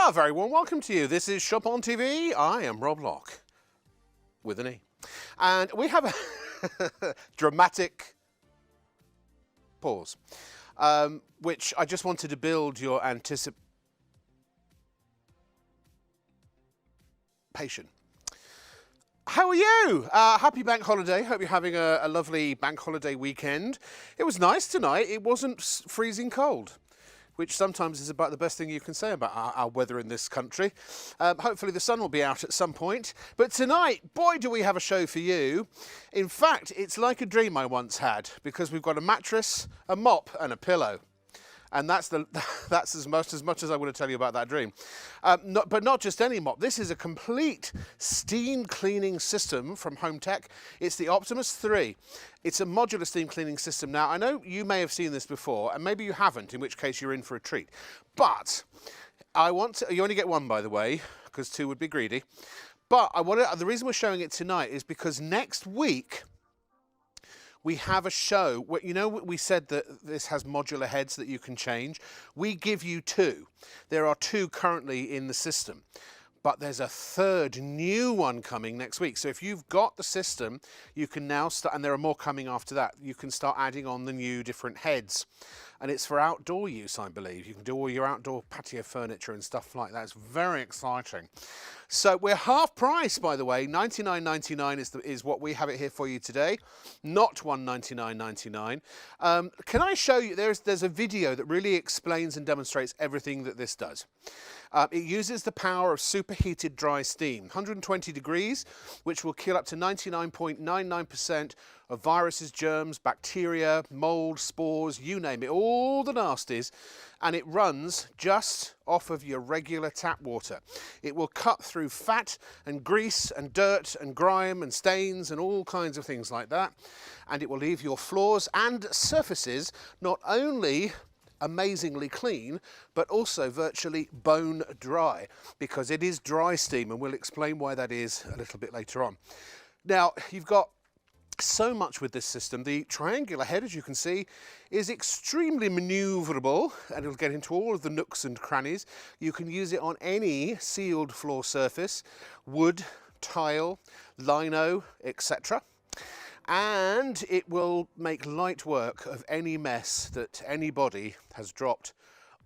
A very warm welcome to you. This is Shop on TV. I am Rob Locke, with an E. And we have a dramatic pause, which I just wanted to build your anticipation. How are you? Happy bank holiday. Hope you're having a lovely bank holiday weekend. It was nice tonight. It wasn't freezing cold, which sometimes is about the best thing you can say about our weather in this country. Hopefully the sun will be out at some point. But tonight, boy, do we have a show for you. In fact, it's like a dream I once had, because we've got a mattress, a mop and a pillow. And that's as much as I want to tell you about that dream. But not just any mop. This is a complete steam cleaning system from Home Tech. It's the Optimus 3. It's a modular steam cleaning system. Now, I know you may have seen this before, and maybe you haven't, in which case you're in for a treat. But you only get one, by the way, because two would be greedy. But the reason we're showing it tonight is because next week, we have a show where, you know, we said that this has modular heads that you can change. We give you two. There are two currently in the system, but there's a third new one coming next week. So if you've got the system, you can now start, and there are more coming after that, you can start adding on the new different heads. And it's for outdoor use, I believe. You can do all your outdoor patio furniture and stuff like that. It's very exciting. So we're half price, by the way. $99.99 is what we have it here for you today, not $199.99. Can I show you? There's a video that really explains and demonstrates everything that this does. It uses the power of superheated dry steam, 120 degrees, which will kill up to 99.99% of viruses, germs, bacteria, mold, spores, you name it, all the nasties, and it runs just off of your regular tap water. It will cut through fat and grease and dirt and grime and stains and all kinds of things like that, and it will leave your floors and surfaces not only amazingly clean, but also virtually bone dry, because it is dry steam, and we'll explain why that is a little bit later on. Now, you've got so much with this system. The triangular head, as you can see, is extremely maneuverable, and it'll get into all of the nooks and crannies. You can use it on any sealed floor surface, wood, tile, lino, etc. And it will make light work of any mess that anybody has dropped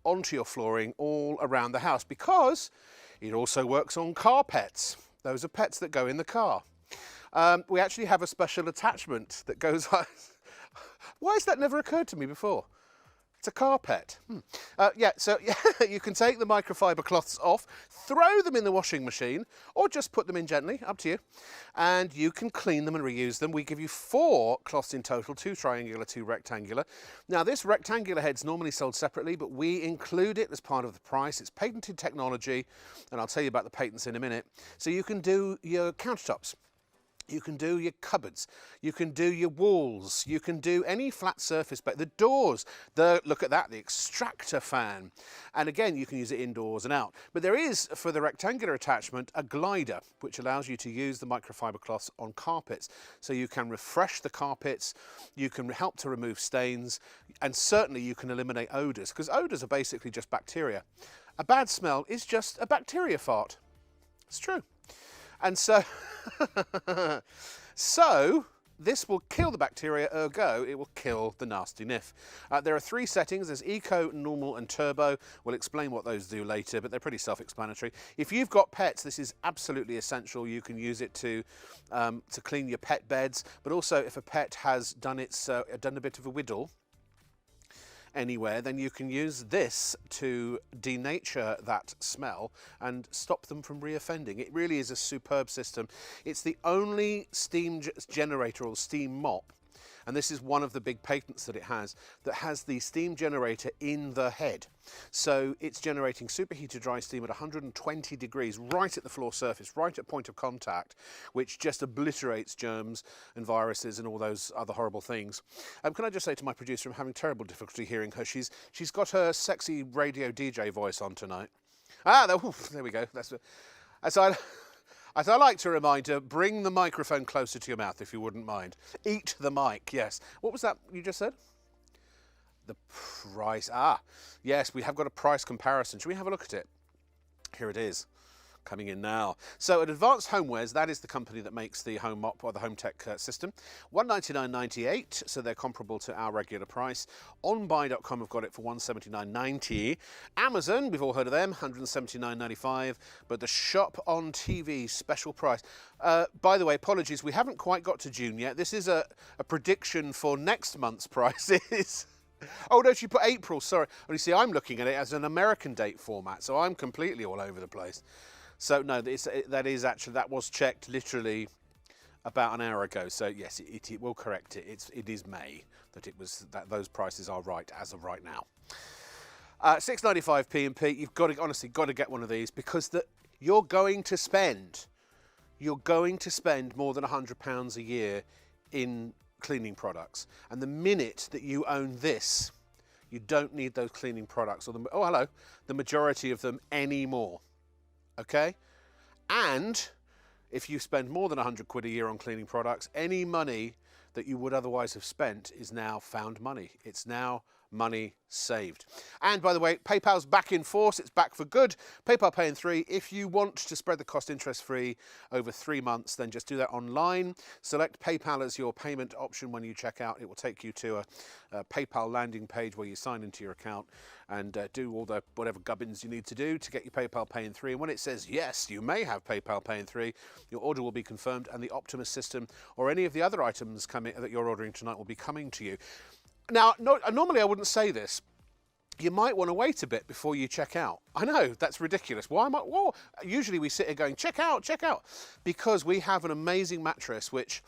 onto your flooring all around the house, because it also works on car pets. Those are pets that go in the car. We actually have a special attachment that goes on. Why has that never occurred to me before? It's a carpet. So you can take the microfiber cloths off, throw them in the washing machine, or just put them in gently, up to you, and you can clean them and reuse them. We give you 4 cloths in total, 2 triangular, 2 rectangular. Now, this rectangular head's normally sold separately, but we include it as part of the price. It's patented technology, and I'll tell you about the patents in a minute. So you can do your countertops. You can do your cupboards, you can do your walls, you can do any flat surface, but the doors, look at that, the extractor fan. And again, you can use it indoors and out. But there is, for the rectangular attachment, a glider, which allows you to use the microfiber cloths on carpets. So you can refresh the carpets, you can help to remove stains, and certainly you can eliminate odours, because odours are basically just bacteria. A bad smell is just a bacteria fart. It's true. And so, this will kill the bacteria, ergo it will kill the nasty niff. There are 3 settings. There's Eco, Normal and Turbo. We'll explain what those do later, but they're pretty self-explanatory. If you've got pets, this is absolutely essential. You can use it to clean your pet beds, but also if a pet has done a bit of a whittle anywhere, then you can use this to denature that smell and stop them from reoffending. It really is a superb system. It's the only steam generator or steam mop, and this is one of the big patents that it has the steam generator in the head. So it's generating superheated dry steam at 120 degrees right at the floor surface, right at point of contact, which just obliterates germs and viruses and all those other horrible things. Can I just say to my producer, I'm having terrible difficulty hearing her. She's got her sexy radio DJ voice on tonight. There we go. As I like to remind her, bring the microphone closer to your mouth if you wouldn't mind. Eat the mic, yes. What was that you just said? The price. Yes, we have got a price comparison. Should we have a look at it? Here it is, coming in now. So at Advanced Homewares, that is the company that makes the home mop or the home tech system. $199.98, so they're comparable to our regular price. OnBuy.com have got it for $179.90. Amazon, we've all heard of them, $179.95. But the Shop on TV special price. By the way, apologies, we haven't quite got to June yet. This is a prediction for next month's prices. Oh no, she put April, sorry. Oh, you see, I'm looking at it as an American date format, so I'm completely all over the place. So no, that was checked literally about an hour ago. So yes, it will correct it. It is May that those prices are right as of right now. 6.95 P&P. You've honestly got to get one of these because you're going to spend more than £100 a year in cleaning products, and the minute that you own this, you don't need those cleaning products or the majority of them anymore. Okay, and if you spend more than 100 quid a year on cleaning products, any money that you would otherwise have spent is now found money. It's now money saved. And by the way, PayPal's back in force. It's back for good. PayPal Pay in 3. If you want to spread the cost interest-free over 3 months, then just do that online. Select PayPal as your payment option when you check out. It will take you to a PayPal landing page where you sign into your account and do all the whatever gubbins you need to do to get your PayPal Pay in 3. And when it says, yes, you may have PayPal Pay in 3, your order will be confirmed and the Optimus system or any of the other items that you're ordering tonight will be coming to you. Now, normally I wouldn't say this. You might want to wait a bit before you check out. I know, that's ridiculous. Why am I? Well, usually we sit here going, check out, because we have an amazing mattress which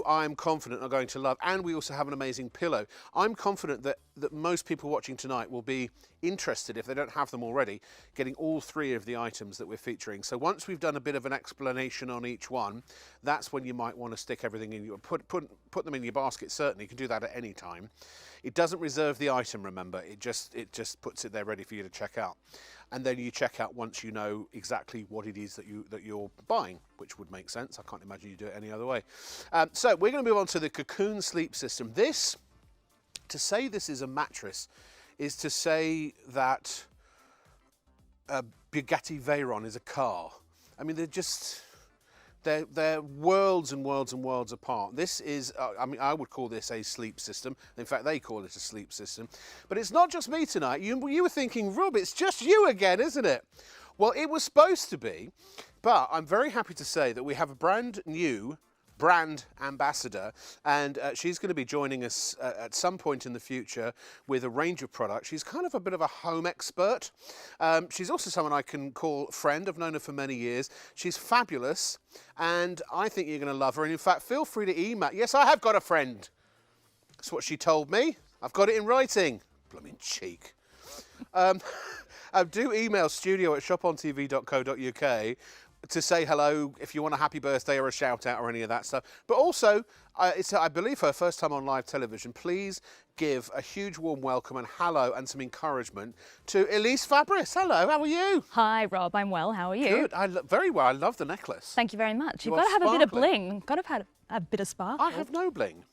I'm confident are going to love, and we also have an amazing pillow. I'm confident that most people watching tonight will be interested, if they don't have them already, getting all 3 of the items that we're featuring. So once we've done a bit of an explanation on each one, that's when you might want to stick everything in your put them in your basket. Certainly, you can do that at any time. It doesn't reserve the item, remember. It just puts it there ready for you to check out. And then you check out once you know exactly what it is that you're buying, which would make sense. I can't imagine you do it any other way. So we're going to move on to the Cocoon Sleep System. To say this is a mattress is to say that a Bugatti Veyron is a car. I mean, they're worlds and worlds and worlds apart. This is, I would call this a sleep system. In fact, they call it a sleep system. But it's not just me tonight. You were thinking, Rob, it's just you again, isn't it? Well, it was supposed to be, but I'm very happy to say that we have a brand new brand ambassador, and she's going to be joining us at some point in the future with a range of products. She's kind of a bit of a home expert. She's also someone I can call friend. I've known her for many years. She's fabulous, and I think you're going to love her. And in fact, feel free to email. Yes, I have got a friend. That's what she told me. I've got it in writing. Blooming cheek. Do email studio@shopontv.co.uk to say hello if you want a happy birthday or a shout out or any of that stuff. But also, it's, I believe, her first time on live television. Please give a huge warm welcome and hello and some encouragement to Elise Fabris. Hello, how are you? Hi, Rob. I'm well. How are you? Good. Very well. I love the necklace. Thank you very much. You've got to have a bit of bling. Got to have a bit of sparkle. I have no bling.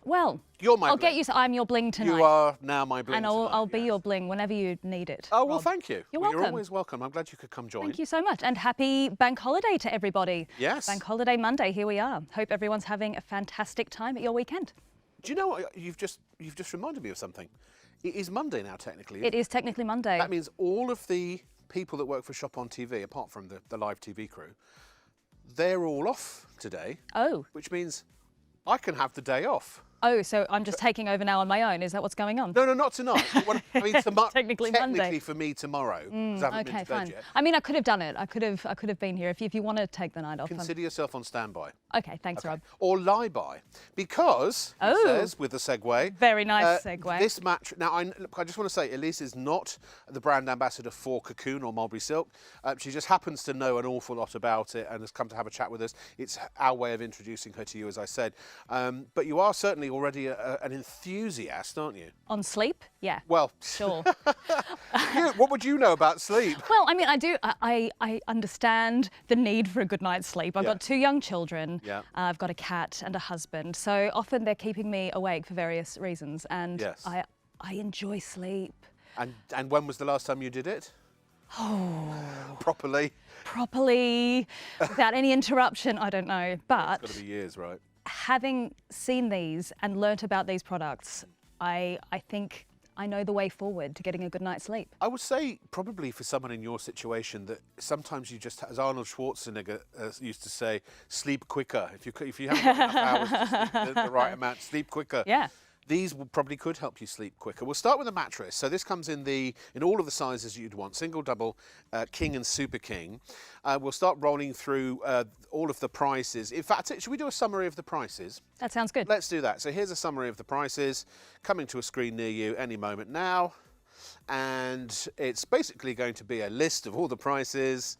Well, you're my I'll bling. get you. I'm your bling tonight. You are now my bling. And I'll be your bling whenever you need it. Oh, well, Rob. thank you. You're welcome. You're always welcome. I'm glad you could come join. Thank you so much. And happy Bank Holiday to everybody. Yes. Bank Holiday Monday. Here we are. Hope everyone's having a fantastic time at your weekend. Do you know what? You've just reminded me of something. It is Monday now, technically. It is technically Monday. That means all of the people that work for Shop on TV, apart from the live TV crew, they're all off today. Oh. Which means I can have the day off. Oh, so I'm just taking over now on my own. Is that what's going on? No, not tonight. I mean, technically Monday. for me tomorrow. Because I haven't been to bed yet. I mean, I could have done it. I could have been here if you want to take the night off. Consider yourself on standby. Okay, thanks, Rob. Or lie by, because it says with the segue. Very nice segue. This match. Now, I just want to say, Elise is not the brand ambassador for Cocoon or Mulberry Silk. She just happens to know an awful lot about it and has come to have a chat with us. It's our way of introducing her to you, as I said. But you are certainly already an enthusiast, aren't you? On sleep? Yeah. Well, sure. What would you know about sleep? Well, I mean, I do. I understand the need for a good night's sleep. I've got 2 young children. Yeah. I've got a cat and a husband. So often they're keeping me awake for various reasons, and I enjoy sleep. And when was the last time you did it? properly. Properly, without any interruption, I don't know. But It's got to be years, right? having seen these and learnt about these products, I think I know the way forward to getting a good night's sleep. I would say probably for someone in your situation that sometimes you just, as Arnold Schwarzenegger used to say, sleep quicker. If you haven't got enough hours to sleep the right amount, sleep quicker. Yeah. These probably could help you sleep quicker. We'll start with a mattress. So this comes in all of the sizes you'd want: single, double, king, and super king. We'll start rolling through all of the prices. In fact, should we do a summary of the prices? That sounds good. Let's do that. So here's a summary of the prices coming to a screen near you any moment now, and it's basically going to be a list of all the prices.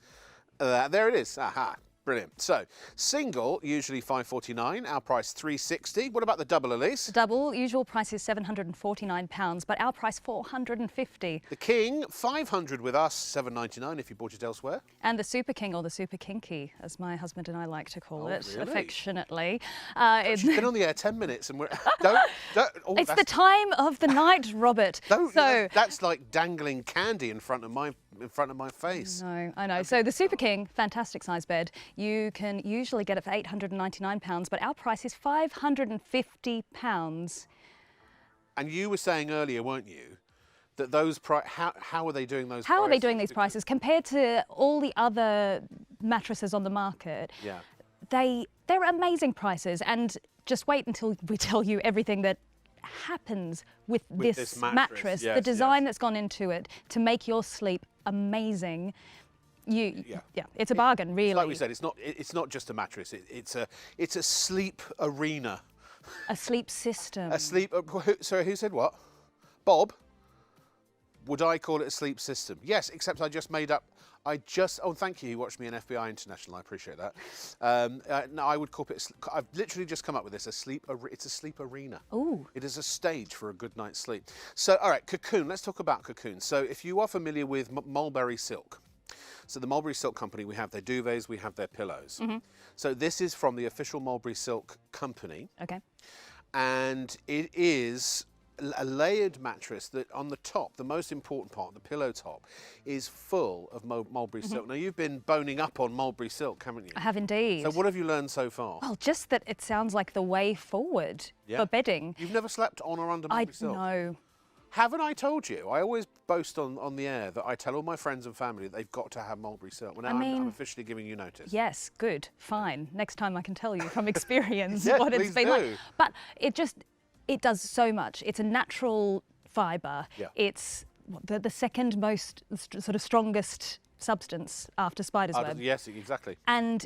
There it is. Aha. Brilliant. So, single, usually $549, our price $360. What about the double, Elise? The double, usual price is £749, but our price $450. The king, $500 with us, $799 if you bought it elsewhere. And the Super King, or the Super Kinky, as my husband and I like to call it, really? affectionately. She's been on the air 10 minutes and we're... It's the time of the night, Robert. That's like dangling candy in front of my face. No, I know. So the Super King, fantastic size bed. You can usually get it for £899, but our price is £550. And you were saying earlier, weren't you, that those how are they doing those? How are they doing these prices compared to all the other mattresses on the market? Yeah, they're amazing prices. And just wait until we tell you everything that happens with this mattress, yes, the design that's gone into it to make your sleep amazing. It's a bargain, really. Like we said, it's not just a mattress. It's a sleep arena. A sleep system. A sleep. Sorry, who said what? Bob. Would I call it a sleep system? Yes, except I just made up. Oh, thank you. You watched me on FBI International. I appreciate that. No, I would call it. I've literally just come up with this. It's a sleep arena. Ooh. It is a stage for a good night's sleep. So, all right, cocoon. Let's talk about cocoon. So, if you are familiar with mulberry silk. So the Mulberry Silk Company, we have their duvets, we have their pillows. Mm-hmm. So this is from the official Mulberry Silk Company. Okay. And it is a layered mattress that on the top, the most important part, the pillow top, is full of mulberry silk. Now, you've been boning up on mulberry silk, haven't you? I have indeed. So what have you learned so far? Well, just that it sounds like the way forward for bedding. You've never slept on or under mulberry silk? No. Haven't I told you? I always boast on the air that I tell all my friends and family that they've got to have mulberry silk. Well, now I'm officially giving you notice. Yes, good, fine. Next time I can tell you from experience Yes, what it's been do. like. But it does so much. It's a natural fibre. Yeah. It's the second most sort of strongest substance after spider's web. Yes, exactly. And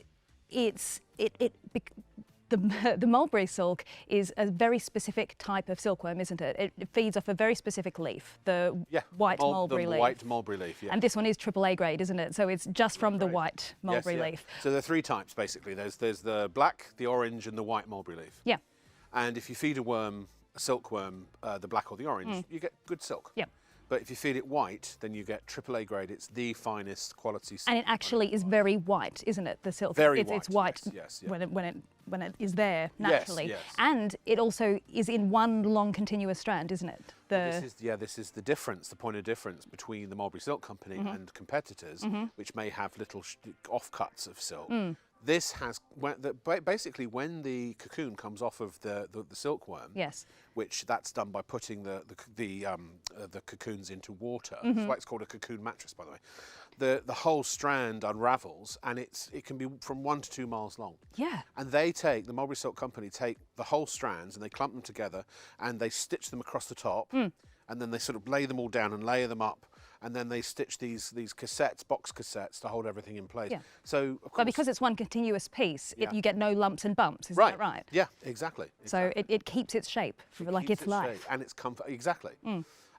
the mulberry silk is a very specific type of silkworm, isn't it? It feeds off a very specific leaf, the white mulberry leaf. The white mulberry leaf, yeah. And this one is AAA grade, isn't it? So it's just from the white mulberry leaf. So there are three types, basically. There's the black, the orange, and the white mulberry leaf. Yeah. And if you feed a silkworm, the black or the orange, you get good silk. Yeah. But if you feed it white, then you get AAA grade. It's the finest quality silk. And it actually is very white, isn't it? The silk. Very white. It's white yes, when it is there naturally. Yes. And it also is in one long continuous strand, isn't it? This is the difference, the point of difference between the Mulberry Silk Company and competitors, which may have little offcuts of silk. This has basically when the cocoon comes off of the silkworm. Yes. Which that's done by putting the cocoons into water. That's why it's called a cocoon mattress, by the way. The whole strand unravels, and it can be from 1 to 2 miles long. Yeah. And the Mulberry Silk Company take the whole strands and they clump them together and they stitch them across the top, and then they sort of lay them all down and layer them up. And then they stitch these box cassettes to hold everything in place. Yeah. So, of course, but because it's one continuous piece, you get no lumps and bumps, isn't that right? Yeah, exactly. So it keeps its shape for its life. Shape and its comfort, exactly.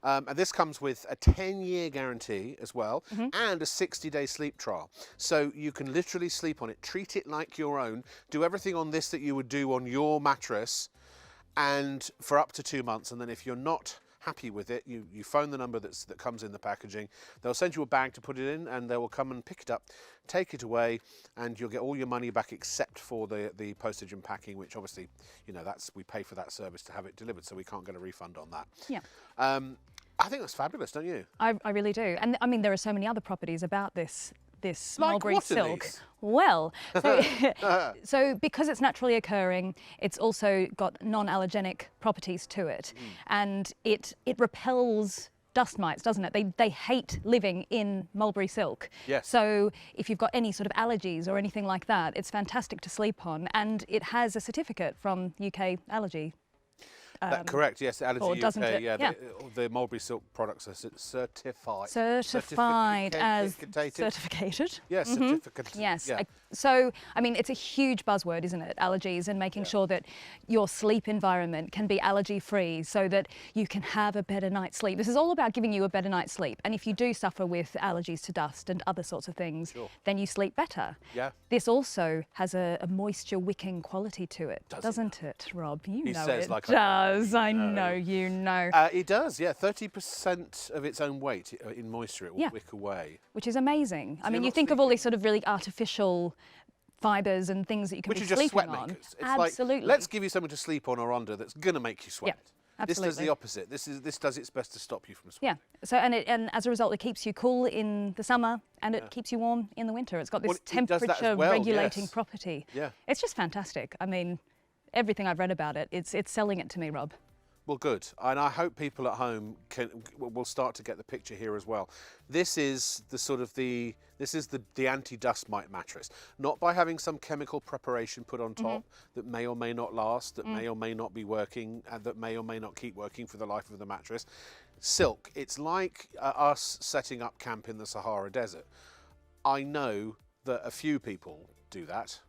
And this comes with a 10-year guarantee as well, and a 60-day sleep trial. So you can literally sleep on it, treat it like your own, do everything on this that you would do on your mattress, and for up to 2 months. And then if you're not happy with it, you phone the number that comes in the packaging. They'll send you a bag to put it in, and they will come and pick it up, take it away, and you'll get all your money back except for the postage and packing, which obviously, we pay for that service to have it delivered, so we can't get a refund on that. Yeah. I think that's fabulous, don't you? I really do. And I mean, there are so many other properties about this Like mulberry what are silk. these? Well, so, so because it's naturally occurring, it's also got non-allergenic properties to it, and it repels dust mites, doesn't it? They hate living in mulberry silk. Yes. So if you've got any sort of allergies or anything like that, it's fantastic to sleep on, and it has a certificate from UK Allergy. Correct, yes, Allergy or doesn't UK, it? yeah, Yeah. The mulberry silk products are certified. Certified as Certificated. certificated. Yes, certificate. Yes. Yeah. So, I mean, it's a huge buzzword, isn't it? Allergies, and making sure that your sleep environment can be allergy free so that you can have a better night's sleep. This is all about giving you a better night's sleep. And if you do suffer with allergies to dust and other sorts of things, then you sleep better. Yeah. This also has a moisture wicking quality to it, doesn't it, Rob? You know it does. I know you know. It does, yeah. 30% of its own weight in moisture, it will wick away. Which is amazing. I mean, you not think of all these sort of really artificial fibres and things that you can Which be are just sleeping sweat on. makers. It's Absolutely. like, let's give you something to sleep on or under that's going to make you sweat. This does absolutely. the opposite. This does its best to stop you from sweating. Yeah. So and as a result, it keeps you cool in the summer and it keeps you warm in the winter. It's got this it does that as temperature well, regulating yes. property. Yeah. It's just fantastic. I mean, everything I've read about it, it's selling it to me, Rob. Well, good, and I hope people at home will start to get the picture here as well. This is the anti-dust mite mattress, not by having some chemical preparation put on top that may or may not last, that may or may not be working, and that may or may not keep working for the life of the mattress. Silk. It's like us setting up camp in the Sahara Desert. I know that a few people do that,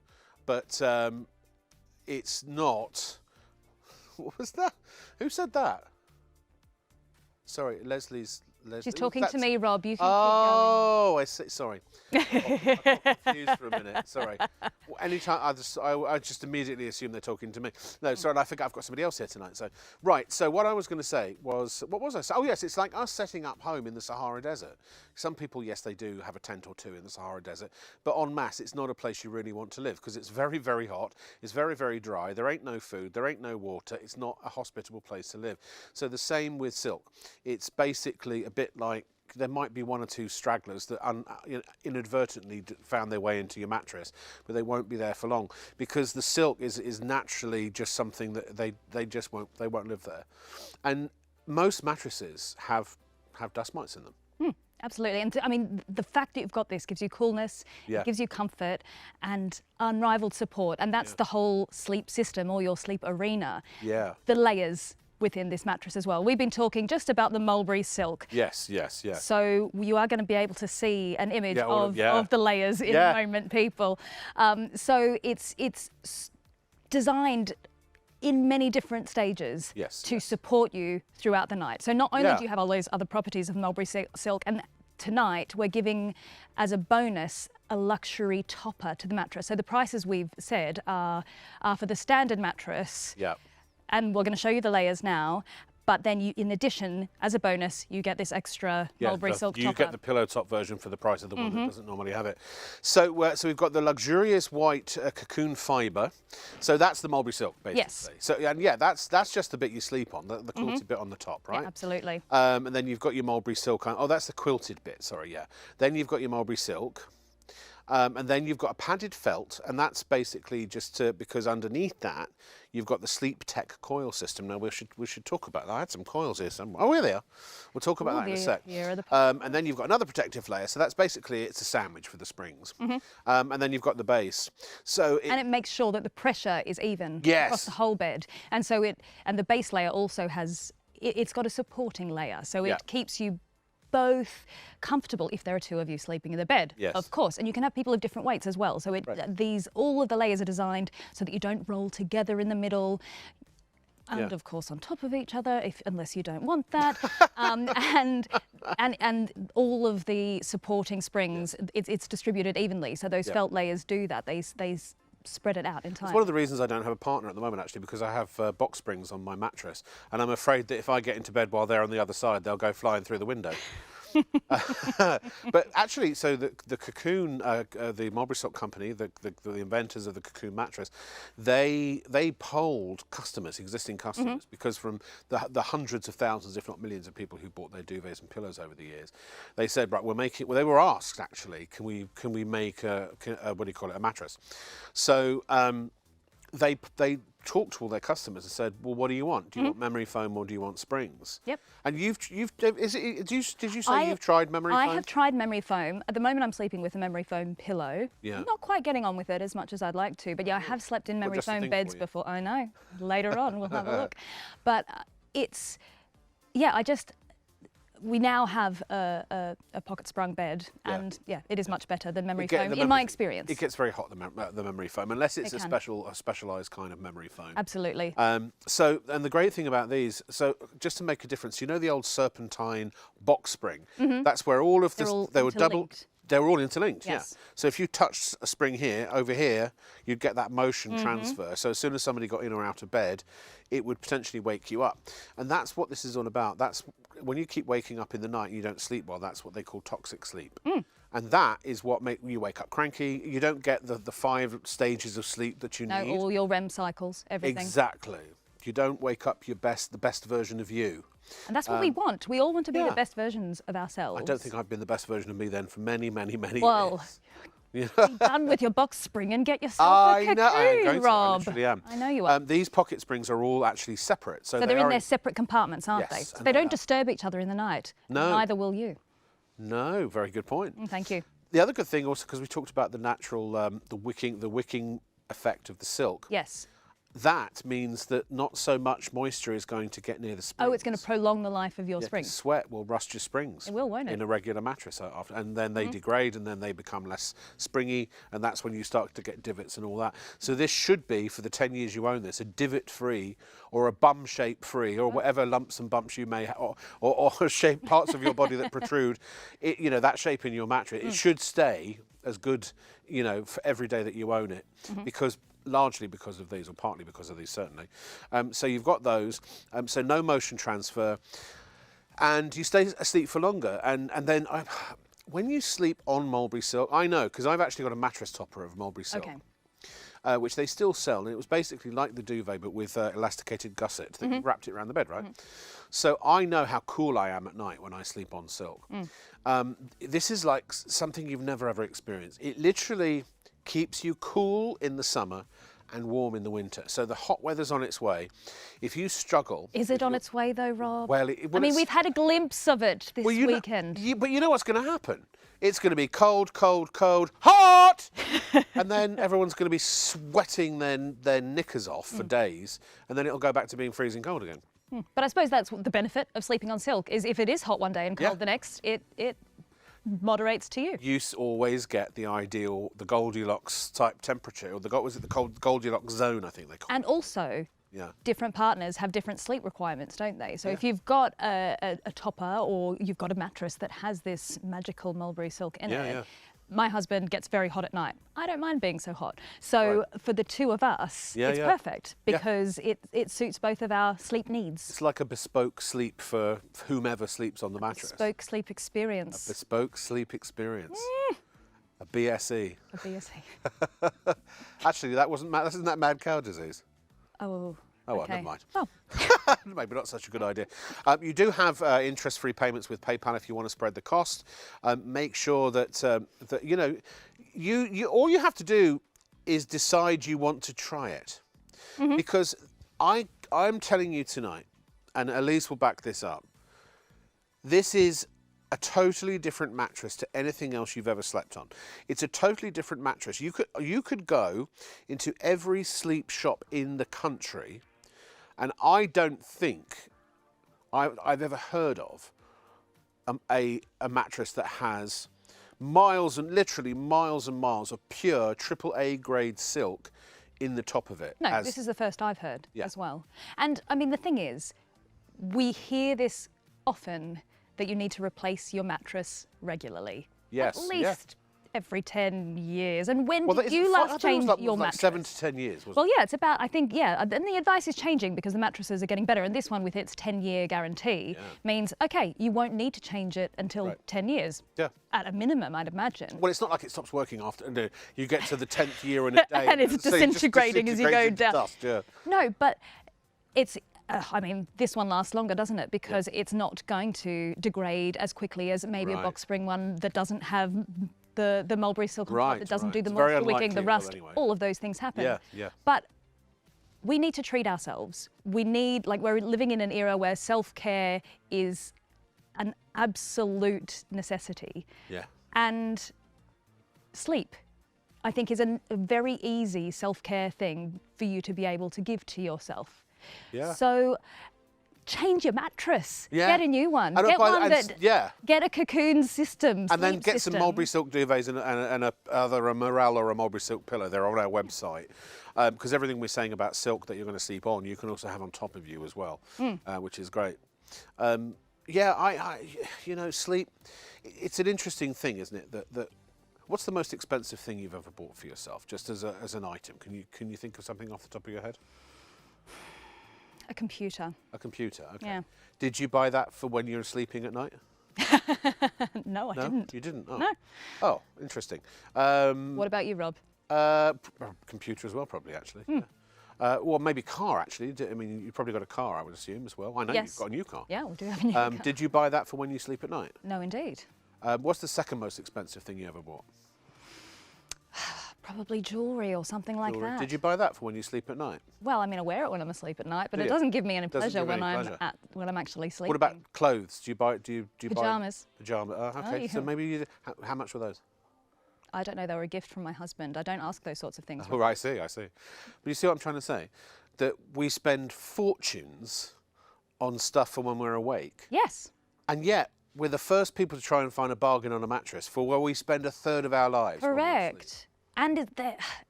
but it's not. What was that? Who said that? Sorry, Leslie. She's talking to me, Rob. You can I see. Sorry. I got confused for a minute. Sorry. Anytime I just immediately assume they're talking to me. No, sorry, I forgot I've got somebody else here tonight. So right. So what I was going to say was, what was I saying? Oh yes, it's like us setting up home in the Sahara Desert. Some people, yes, they do have a tent or two in the Sahara Desert, but en masse, it's not a place you really want to live because it's very, very hot. It's very, very dry. There ain't no food. There ain't no water. It's not a hospitable place to live. So the same with silk. It's basically a bit like there might be one or two stragglers that inadvertently found their way into your mattress, but they won't be there for long because the silk is naturally just something that they won't live there. And most mattresses have dust mites in them. Absolutely. And I mean, the fact that you've got this gives you coolness, it gives you comfort and unrivaled support. And that's the whole sleep system or your sleep arena. Yeah. The layers within this mattress as well. We've been talking just about the mulberry silk. Yes. So you are going to be able to see an image of the layers in a moment, people. So it's designed in many different stages to support you throughout the night. So not only do you have all those other properties of mulberry silk, and tonight we're giving as a bonus a luxury topper to the mattress. So the prices we've said are for the standard mattress. Yeah. And we're going to show you the layers now. But then, in addition, as a bonus, you get this extra mulberry silk topper. You get the pillow top version for the price of the one that doesn't normally have it. So we've got the luxurious white cocoon fibre. So that's the mulberry silk, basically. Yes. So that's just the bit you sleep on, the quilted bit on the top, right? Yeah, absolutely. And then you've got your mulberry silk. Oh, that's the quilted bit. Sorry, yeah. Then you've got your mulberry silk. And then you've got a padded felt, and that's basically just because underneath that you've got the Sleep Tech coil system. Now we should talk about that. I had some coils here somewhere. Oh, here they are. We'll talk about that in a sec. And then you've got another protective layer. So that's basically it's a sandwich for the springs. And then you've got the base. So and it makes sure that the pressure is even across the whole bed. And so the base layer also has it's got a supporting layer, so it keeps you both comfortable if there are two of you sleeping in the bed, of course, and you can have people of different weights as well. So all of the layers are designed so that you don't roll together in the middle, and of course on top of each other, unless you don't want that. And all of the supporting springs, it's distributed evenly. So those felt layers do that. They spread it out in time. It's one of the reasons I don't have a partner at the moment, actually, because I have box springs on my mattress, and I'm afraid that if I get into bed while they're on the other side, they'll go flying through the window. But actually, so the Cocoon, the Mulberry Silk Company, the inventors of the Cocoon mattress, they polled customers, existing customers, because from the hundreds of thousands, if not millions, of people who bought their duvets and pillows over the years, they said, right, we're making. Well, they were asked actually, can we make what do you call it, a mattress? So they talked to all their customers and said, well, what do you want? Do you want memory foam or do you want springs? Yep. And did you say you've tried memory foam? I have tried memory foam. At the moment, I'm sleeping with a memory foam pillow. Yeah. Not quite getting on with it as much as I'd like to, but yeah, I have slept in memory foam beds before. I know. Later on, we'll have a look. But it's, yeah, we now have a pocket sprung bed, and yeah, it is much better than memory foam in my experience. It gets very hot, the memory foam, unless it's a specialised kind of memory foam. Absolutely. So, and the great thing about these, so just to make a difference, you know the old serpentine box spring? That's where all of this, they were double. They were all interlinked, yes. Yeah. So if you touched a spring here, over here, you'd get that motion transfer. So as soon as somebody got in or out of bed, it would potentially wake you up. And that's what this is all about. That's when you keep waking up in the night and you don't sleep well, that's what they call toxic sleep. And that is what makes you wake up cranky. You don't get the 5 stages of sleep that you need. No, all your REM cycles, everything. Exactly. You don't wake up the best version of you. And that's what we want. We all want to be the best versions of ourselves. I don't think I've been the best version of me then for many, many, many years. Be done with your box spring and get yourself a Cocoon, Rob. I literally am. I know you are. These pocket springs are all actually separate. So they're in their separate compartments, aren't they? Yes, So they don't disturb each other in the night. No. Neither will you. No, very good point. Thank you. The other good thing also, because we talked about the natural, the wicking effect of the silk. Yes. That means that not so much moisture is going to get near the springs. Oh, it's going to prolong the life of your springs. Sweat will rust your springs. It will, won't it? In a regular mattress. And then they degrade and then they become less springy, and that's when you start to get divots and all that. So this should be, for the 10 years you own this, a divot-free or a bum-shape-free or whatever lumps and bumps you may have, or shape parts of your body that protrude. That shape in your mattress, it should stay as good, for every day that you own it, largely because of these, or partly because of these, certainly. So you've got those, so no motion transfer, and you stay asleep for longer. And then when you sleep on mulberry silk, I know, because I've actually got a mattress topper of mulberry silk, which they still sell, and it was basically like the duvet, but with elasticated gusset that you wrapped it around the bed, right? So I know how cool I am at night when I sleep on silk. This is like something you've never ever experienced. It literally keeps you cool in the summer and warm in the winter. So the hot weather's on its way. If you struggle... Is it on its way though, Rob? Well, I mean, we've had a glimpse of it this weekend. But you know what's going to happen? It's going to be cold, cold, cold, hot! And then everyone's going to be sweating their knickers off for days, and then it'll go back to being freezing cold again. But I suppose that's the benefit of sleeping on silk, is if it is hot one day and cold the next, it moderates to you. You always get the ideal, the Goldilocks type temperature, or the Goldilocks zone, I think they call it. And also, different partners have different sleep requirements, don't they? So if you've got a topper or you've got a mattress that has this magical mulberry silk in it, my husband gets very hot at night. I don't mind being so hot. So for the two of us, it's perfect because it suits both of our sleep needs. It's like a bespoke sleep for whomever sleeps on the mattress. Bespoke sleep experience. A bespoke sleep experience. A BSE. A BSE. Actually, isn't that mad cow disease? Oh. Oh, well, never mind. Oh. Maybe not such a good idea. You do have interest-free payments with PayPal if you want to spread the cost. Make sure that all you have to do is decide you want to try it, because I'm telling you tonight, and Elise will back this up. This is a totally different mattress to anything else you've ever slept on. It's a totally different mattress. You could go into every sleep shop in the country, and I don't think I've ever heard of a mattress that has literally miles and miles of pure AAA grade silk in the top of it. No, this is the first I've heard as well. And I mean, the thing is, we hear this often, that you need to replace your mattress regularly. Yes. At least every 10 years. And when Well, did you last change your mattress? 7 to 10 years, wasn't Well, yeah, it's about, I think, yeah, and the advice is changing because the mattresses are getting better. And this one with its 10-year guarantee means, okay, you won't need to change it until 10 years. Yeah. At a minimum, I'd imagine. Well, it's not like it stops working after, no, you get to the 10th year in a day. And it's disintegrating as you go down. Dust, yeah. No, but it's, I mean, this one lasts longer, doesn't it? Because it's not going to degrade as quickly as maybe a box spring one that doesn't have the mulberry silk on top, that doesn't do the moisture wicking, the rust, all of those things happen. Yeah, yeah. But we need to treat ourselves. We need, like, we're living in an era where self-care is an absolute necessity. Yeah. And sleep, I think, is a very easy self-care thing for you to be able to give to yourself. Yeah. So change your mattress. Yeah. Get a new one. Get one that. Get a cocoon system. And then get some mulberry silk duvets and a morel or a mulberry silk pillow. They're on our website. Because everything we're saying about silk that you're going to sleep on, you can also have on top of you as well, which is great. Yeah, you know, sleep. It's an interesting thing, isn't it? That what's the most expensive thing you've ever bought for yourself, just as an item? Can you think of something off the top of your head? A computer. A computer, okay. Yeah. Did you buy that for when you were sleeping at night? No, I didn't. You didn't? Oh. No. Oh, interesting. What about you, Rob? Computer as well, probably, actually. Yeah. Well, maybe car, actually. I mean, you've probably got a car, I would assume, as well. I know you've got a new car. Yeah, we do have a new car. Did you buy that for when you sleep at night? No, indeed. What's the second most expensive thing you ever bought? Probably jewellery or something like that. Did you buy that for when you sleep at night? Well, I mean, I wear it when I'm asleep at night, but it doesn't give me any pleasure when I'm actually sleeping. What about clothes? Do you buy pajamas? Pajamas. Okay. Yeah. So maybe how much were those? I don't know. They were a gift from my husband. I don't ask those sorts of things. Oh, I see. But you see what I'm trying to say? That we spend fortunes on stuff for when we're awake. Yes. And yet we're the first people to try and find a bargain on a mattress for where we spend a third of our lives. Correct. And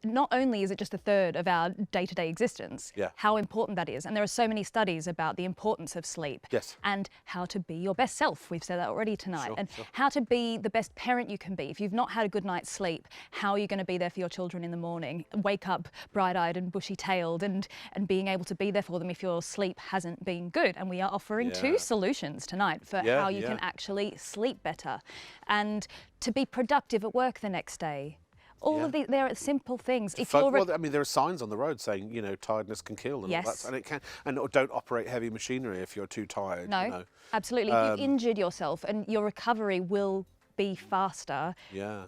not only is it just a third of our day-to-day existence, how important that is. And there are so many studies about the importance of sleep and how to be your best self. We've said that already tonight. How to be the best parent you can be. If you've not had a good night's sleep, how are you going to be there for your children in the morning? Wake up bright-eyed and bushy-tailed and being able to be there for them if your sleep hasn't been good. And we are offering 2 solutions tonight for how you can actually sleep better and to be productive at work the next day. All of these, they're simple things. Well, I mean, there are signs on the road saying, you know, tiredness can kill, and all that, and it can. And don't operate heavy machinery if you're too tired. No, you know. absolutely. If you've injured yourself, and your recovery will be faster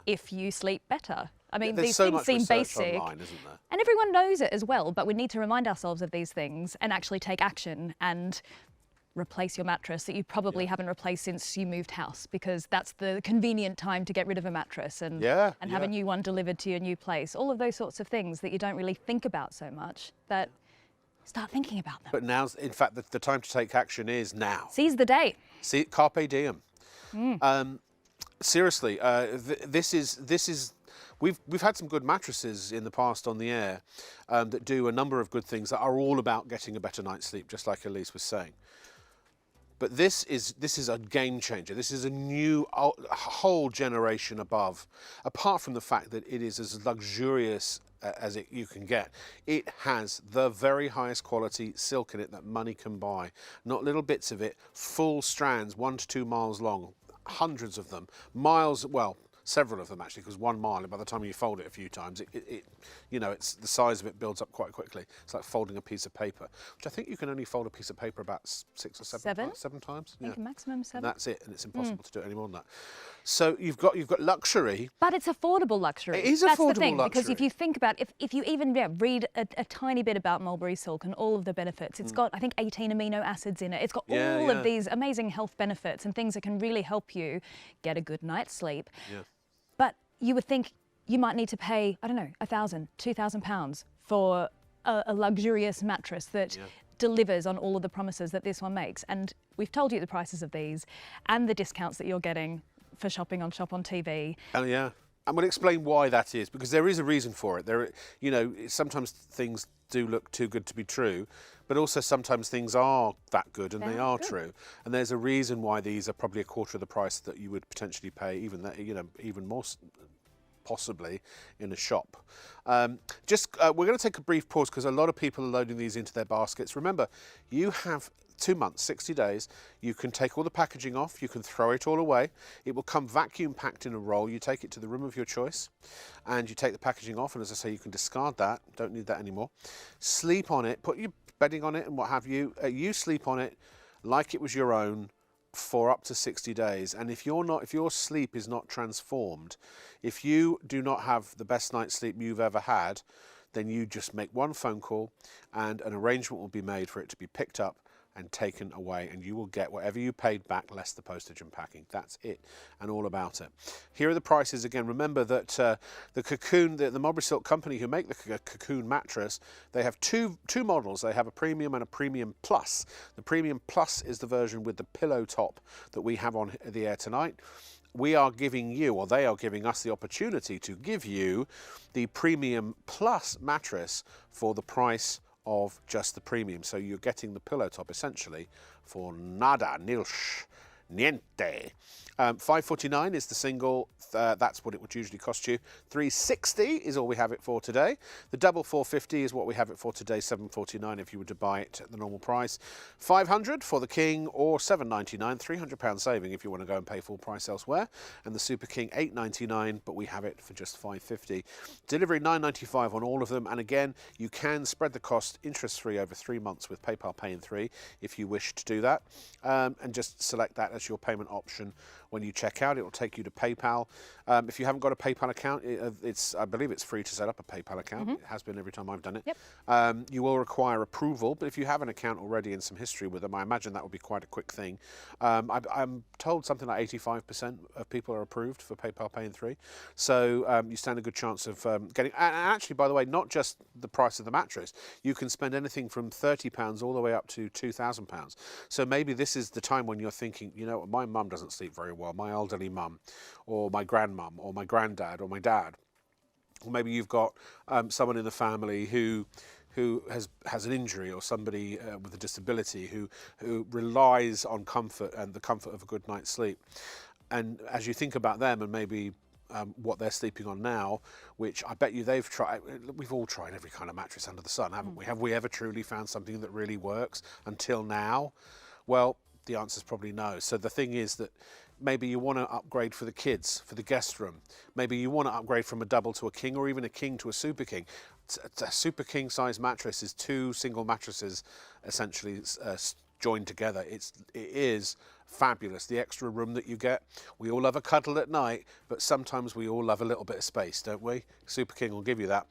if you sleep better. I mean, these things seem basic, online, isn't there? And everyone knows it as well. But we need to remind ourselves of these things and actually take action and replace your mattress that you probably haven't replaced since you moved house, because that's the convenient time to get rid of a mattress and have a new one delivered to your new place. All of those sorts of things that you don't really think about so much, but start thinking about them. But now's, in fact, the time to take action is now. Seize the day. See, carpe diem. Seriously, this is. We've had some good mattresses in the past on the air that do a number of good things that are all about getting a better night's sleep, just like Elise was saying. But this is a game changer. This is a new whole generation above. Apart from the fact that it is as luxurious as you can get, it has the very highest quality silk in it that money can buy. Not little bits of it, full strands, 1 to 2 miles long, hundreds of them, miles. Well, several of them actually, because 1 mile, and by the time you fold it a few times, you know, it's the size of it builds up quite quickly. It's like folding a piece of paper, which I think you can only fold a piece of paper about 6 or 7 times. I think maximum 7. And that's it, and it's impossible to do it any more than that. So you've got luxury, but it's affordable luxury. It is that's affordable the thing, luxury. because if you think about, if you even read a tiny bit about mulberry silk and all of the benefits, it's got, I think, 18 amino acids in it. It's got all of these amazing health benefits and things that can really help you get a good night's sleep. But you would think you might need to pay, I don't know, £1,000, £2,000 for a luxurious mattress that delivers on all of the promises that this one makes. And we've told you the prices of these and the discounts that you're getting for shopping on ShopOnTV. Oh yeah, I'm going to explain why that is, because there is a reason for it. You know, sometimes things do look too good to be true, but also sometimes things are that good and they are true. And there's a reason why these are probably a quarter of the price that you would potentially pay, even more possibly in a shop. We're going to take a brief pause because a lot of people are loading these into their baskets. Remember, you have 2 months, 60 days. You can take all the packaging off, you can throw it all away. It will come vacuum packed in a roll. You take it to the room of your choice and you take the packaging off, and as I say, you can discard that, don't need that anymore. Sleep on it, put your bedding on it and what have you. You sleep on it like it was your own for up to 60 days. And if your sleep is not transformed, if you do not have the best night's sleep you've ever had, then you just make one phone call and an arrangement will be made for it to be picked up and taken away, and you will get whatever you paid back less the postage and packing. That's it, and all about it. Here are the prices again. Remember that the Cocoon, the Mulberry Silk company who make the Cocoon mattress, they have two models. They have a Premium and a Premium Plus. The Premium Plus is the version with the pillow top that we have on the air tonight. We are giving you, or they are giving us, the opportunity to give you the Premium Plus mattress for the price of just the Premium. So you're getting the pillow top essentially for nada, nilch, niente. $5.49 is the single. That's what it would usually cost you. $3.60 is all we have it for today. The double $4.50 is what we have it for today. $7.49 if you were to buy it at the normal price. $500 for the King, or $7.99. £300 saving if you want to go and pay full price elsewhere. And the Super King $8.99, but we have it for just $5.50. Delivery $9.95 on all of them. And again, you can spread the cost interest-free over 3 months with PayPal Pay in 3 if you wish to do that. And just select that as your payment option. When you check out, it will take you to PayPal. If you haven't got a PayPal account, I believe it's free to set up a PayPal account. It has been every time I've done it. Yep. You will require approval, but if you have an account already and some history with them, I imagine that would be quite a quick thing. I'm told something like 85% of people are approved for PayPal Pay in 3. So you stand a good chance of getting... And actually, by the way, not just the price of the mattress. You can spend anything from £30 all the way up to £2,000. So maybe this is the time when you're thinking, you know what, my mum doesn't sleep very well, my elderly mum, or my grandmum, or my granddad, or my dad. Or maybe you've got someone in the family who has an injury, or somebody with a disability who relies on comfort and the comfort of a good night's sleep. And as you think about them and maybe what they're sleeping on now, which I bet you they've tried, we've all tried every kind of mattress under the sun, haven't we? Have we ever truly found something that really works until now? Well, the answer is probably no. So the thing is that maybe you want to upgrade for the kids, for the guest room. Maybe you want to upgrade from a double to a king, or even a king to a super king. A super king size mattress is 2 single mattresses essentially joined together. It is fabulous. The extra room that you get. We all love a cuddle at night, but sometimes we all love a little bit of space, don't we? Super King will give you that.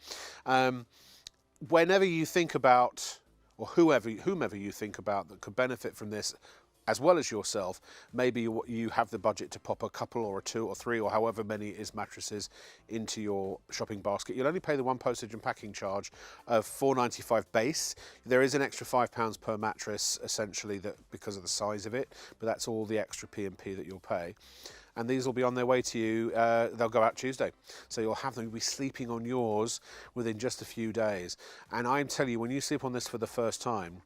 Whenever you think about, or whomever you think about that could benefit from this, as well as yourself, maybe you have the budget to pop a couple or a 2 or 3 or however many is mattresses into your shopping basket. You'll only pay the one postage and packing charge of $4.95 base. There is an extra £5 per mattress essentially, that because of the size of it, but that's all the extra P&P that you'll pay. And these will be on their way to you. They'll go out Tuesday. So you'll have them, you'll be sleeping on yours within just a few days. And I'm telling you, when you sleep on this for the first time,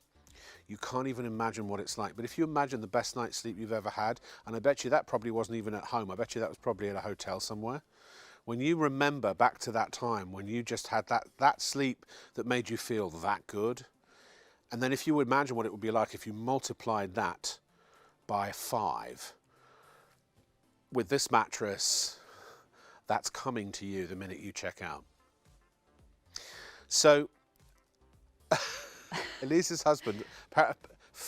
you can't even imagine what it's like. But if you imagine the best night's sleep you've ever had, and I bet you that probably wasn't even at home, I bet you that was probably at a hotel somewhere. When you remember back to that time when you just had that sleep that made you feel that good, and then if you imagine what it would be like if you multiplied that by 5, with this mattress, that's coming to you the minute you check out. So... Elise's husband,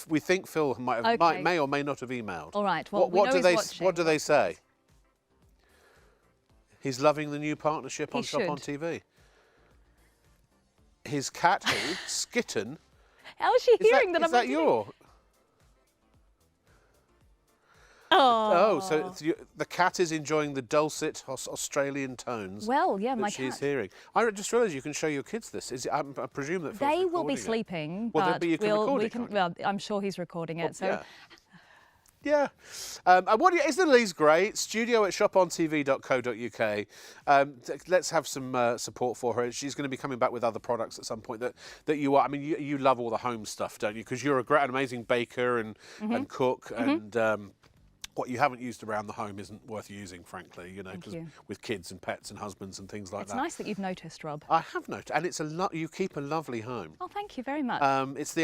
we think Phil may or may not have emailed. All right. Well, what do they say? He's loving the new partnership on ShopOnTV. His cat, Skitten. How is she hearing that? Is that your? Oh, so the cat is enjoying the dulcet Australian tones. Well, yeah, my cat. She's hearing. I just realised you can show your kids this. I presume that they will be sleeping. Well, but you can record it. Well, I'm sure he's recording it. So. Yeah. Isn't Elise great? Studio at shopontv.co.uk. Let's have some support for her. She's going to be coming back with other products at some point that you are. I mean, you love all the home stuff, don't you? Because you're an amazing baker and cook and what you haven't used around the home isn't worth using, frankly, you know, because with kids and pets and husbands and things like that. It's nice that you've noticed, Rob. I have noticed, and it's you keep a lovely home. Oh, thank you very much. It's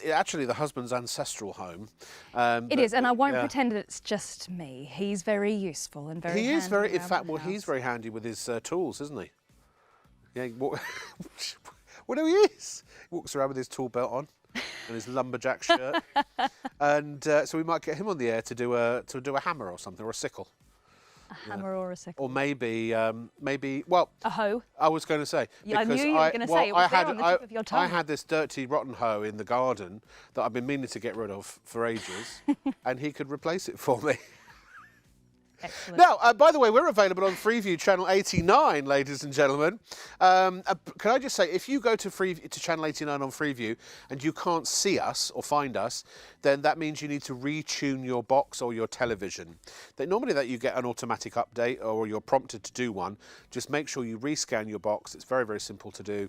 actually the husband's ancestral home. It is, and I won't pretend that it's just me. He's very useful and very. He is very. In fact, well, he's very handy with his tools, isn't he? Yeah. Well, no, he is. He walks around with his tool belt on and his lumberjack shirt, and so we might get him on the air to do a hammer or something, or a sickle. A hammer or a sickle. Or maybe well, a hoe. I was going to say. Yeah, I knew you were going to say it was there on the tip of your tongue. I had this dirty, rotten hoe in the garden that I've been meaning to get rid of for ages, and he could replace it for me. Excellent. Now, by the way, we're available on Freeview Channel 89, ladies and gentlemen. Can I just say, if you go to Channel 89 on Freeview and you can't see us or find us, then that means you need to retune your box or your television. Normally you get an automatic update or you're prompted to do one. Just make sure you rescan your box. It's very, very simple to do.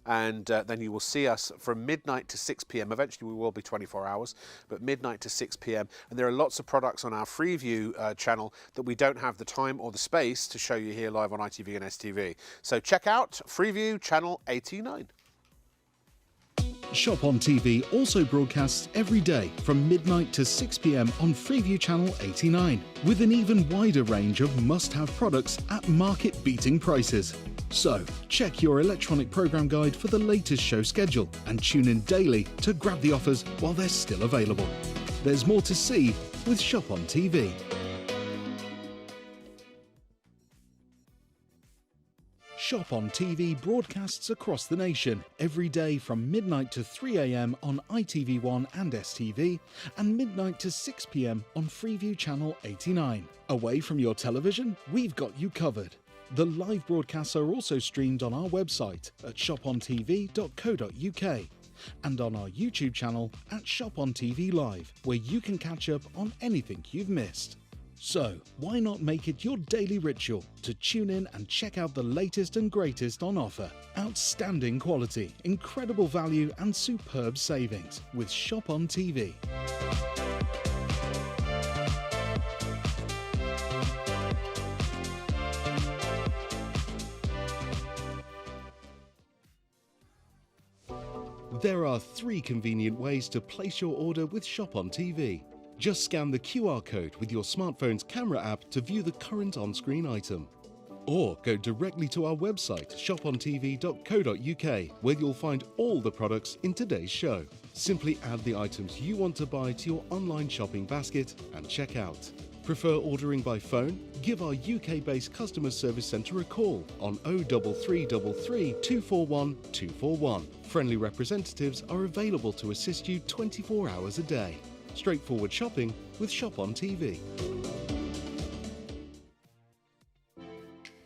And then you will see us from midnight to 6 p.m. Eventually we will be 24 hours, but midnight to 6 p.m. And there are lots of products on our Freeview channel that we don't have the time or the space to show you here live on ITV and STV. So check out Freeview Channel 89. ShopOnTV also broadcasts every day from midnight to 6 p.m. on Freeview Channel 89, with an even wider range of must-have products at market-beating prices. So, check your electronic program guide for the latest show schedule and tune in daily to grab the offers while they're still available. There's more to see with ShopOnTV. ShopOnTV broadcasts across the nation every day from midnight to 3 a.m. on ITV1 and STV and midnight to 6 p.m. on Freeview Channel 89. Away from your television, we've got you covered. The live broadcasts are also streamed on our website at shopontv.co.uk and on our YouTube channel at ShopOnTV Live, where you can catch up on anything you've missed. So, why not make it your daily ritual to tune in and check out the latest and greatest on offer? Outstanding quality, incredible value and superb savings with ShopOnTV. There are 3 convenient ways to place your order with ShopOnTV. Just scan the QR code with your smartphone's camera app to view the current on-screen item. Or go directly to our website, shopontv.co.uk, where you'll find all the products in today's show. Simply add the items you want to buy to your online shopping basket and check out. Prefer ordering by phone? Give our UK-based customer service centre a call on 03333 241 241. Friendly representatives are available to assist you 24 hours a day. Straightforward shopping with ShopOnTV.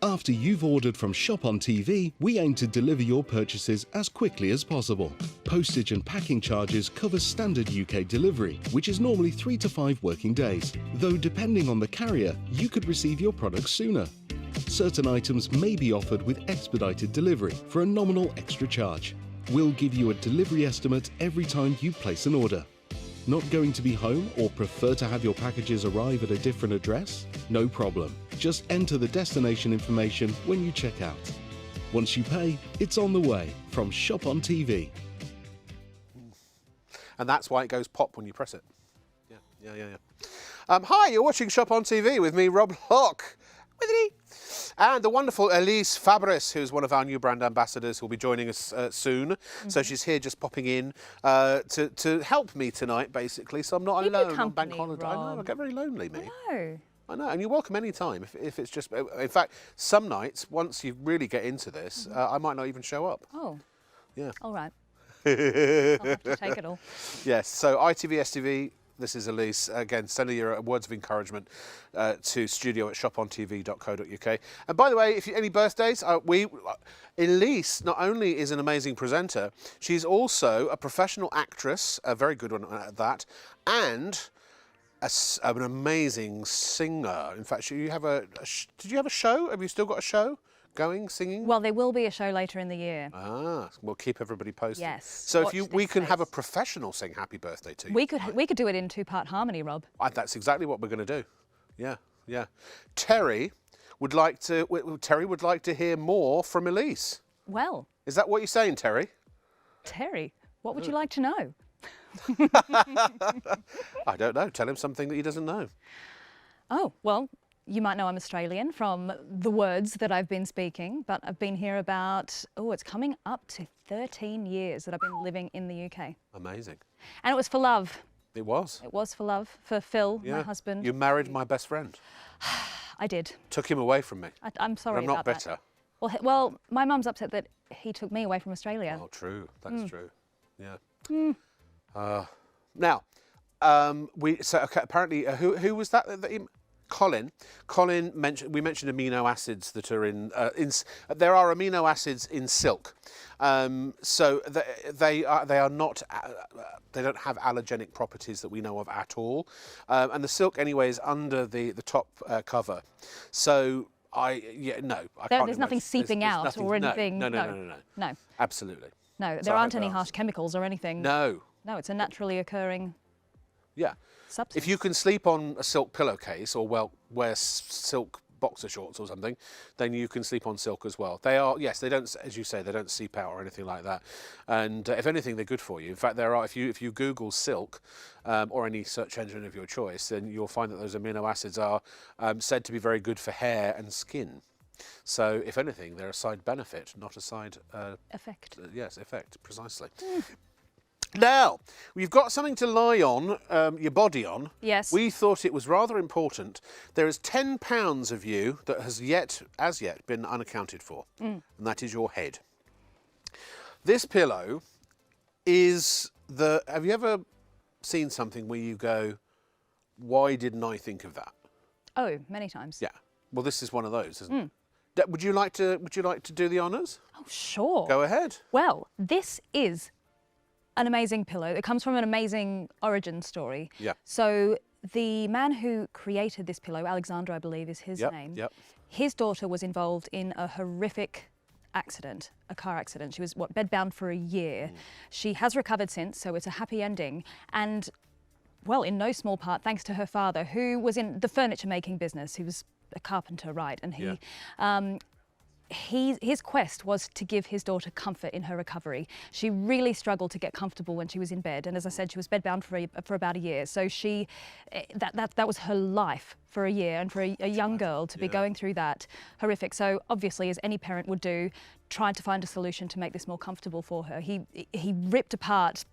After you've ordered from ShopOnTV, we aim to deliver your purchases as quickly as possible. Postage and packing charges cover standard UK delivery, which is normally 3 to 5 working days, though depending on the carrier, you could receive your products sooner. Certain items may be offered with expedited delivery for a nominal extra charge. We'll give you a delivery estimate every time you place an order. Not going to be home or prefer to have your packages arrive at a different address? No problem. Just enter the destination information when you check out. Once you pay, it's on the way from ShopOnTV. And that's why it goes pop when you press it. Yeah. Hi, you're watching ShopOnTV with me, Rob Hawke. And the wonderful Elise Fabris, who's one of our new brand ambassadors, who'll be joining us soon. So she's here just popping in to help me tonight, basically, so I'm not alone on bank holiday. Rob. I know, I get very lonely, me. I know, and you're welcome any time. If it's just, in fact, some nights, once you really get into this, I might not even show up. Oh. Yeah. All right. I'll have to take it all. Yes, so ITV, STV, this is Elise. Again, sending your words of encouragement to studio@shopontv.co.uk. And by the way, if you any birthdays, Elise not only is an amazing presenter, she's also a professional actress, a very good one at that, and an amazing singer. In fact, did you have a show? Have you still got a show going, singing? Well, there will be a show later in the year. Ah, we'll keep everybody posted. Yes. So we can have a professional sing happy birthday to you. We could do it in 2-part harmony, Rob. That's exactly what we're going to do. Yeah, yeah. Terry would like to hear more from Elise. Well. Is that what you're saying, Terry? Terry, what would you like to know? I don't know. Tell him something that he doesn't know. Oh, well, you might know I'm Australian from the words that I've been speaking, but I've been here about, it's coming up to 13 years that I've been living in the UK. Amazing. And it was for love. It was? It was for love, for Phil, my husband. You married my best friend. I did. Took him away from me. I'm sorry about that. I'm not better. Well, my mum's upset that he took me away from Australia. Oh, true. That's true. Yeah. Now, apparently, who was that? Colin. Colin mentioned. We mentioned amino acids that are in. There are amino acids in silk, so they are not. They don't have allergenic properties that we know of at all, and the silk anyway is under the top cover. So there's nothing seeping out or anything. No. Absolutely. No, there aren't any harsh chemicals or anything. No. No, it's a naturally occurring substance. If you can sleep on a silk pillowcase or wear silk boxer shorts or something, then you can sleep on silk as well. They are, yes, they don't, as you say, they don't seep out or anything like that. And if anything, they're good for you. In fact, there are, if you Google silk or any search engine of your choice, then you'll find that those amino acids are said to be very good for hair and skin. So, if anything, they're a side benefit, not a side effect. Yes, effect, precisely. Now, we've got something to lie on, your body on. Yes. We thought it was rather important. There is 10 pounds of you that has as yet been unaccounted for, and that is your head. This pillow is have you ever seen something where you go, why didn't I think of that? Oh, many times. Yeah. Well, this is one of those, isn't it? Would you like to do the honours? Oh, sure. Go ahead. Well, this is an amazing pillow. It comes from an amazing origin story. Yeah. So the man who created this pillow, Alexander, I believe is his name. Yep. His daughter was involved in a horrific accident, a car accident. She was bedbound for a year. She has recovered since, so it's a happy ending. And well, in no small part thanks to her father, who was in the furniture making business. He was a carpenter, right? And his quest was to give his daughter comfort in her recovery. She really struggled to get comfortable when she was in bed, and as I said, she was bedbound for about a year. So that was her life for a year, and for a young girl to be going through that, horrific. So obviously, as any parent would do, tried to find a solution to make this more comfortable for her. He ripped apart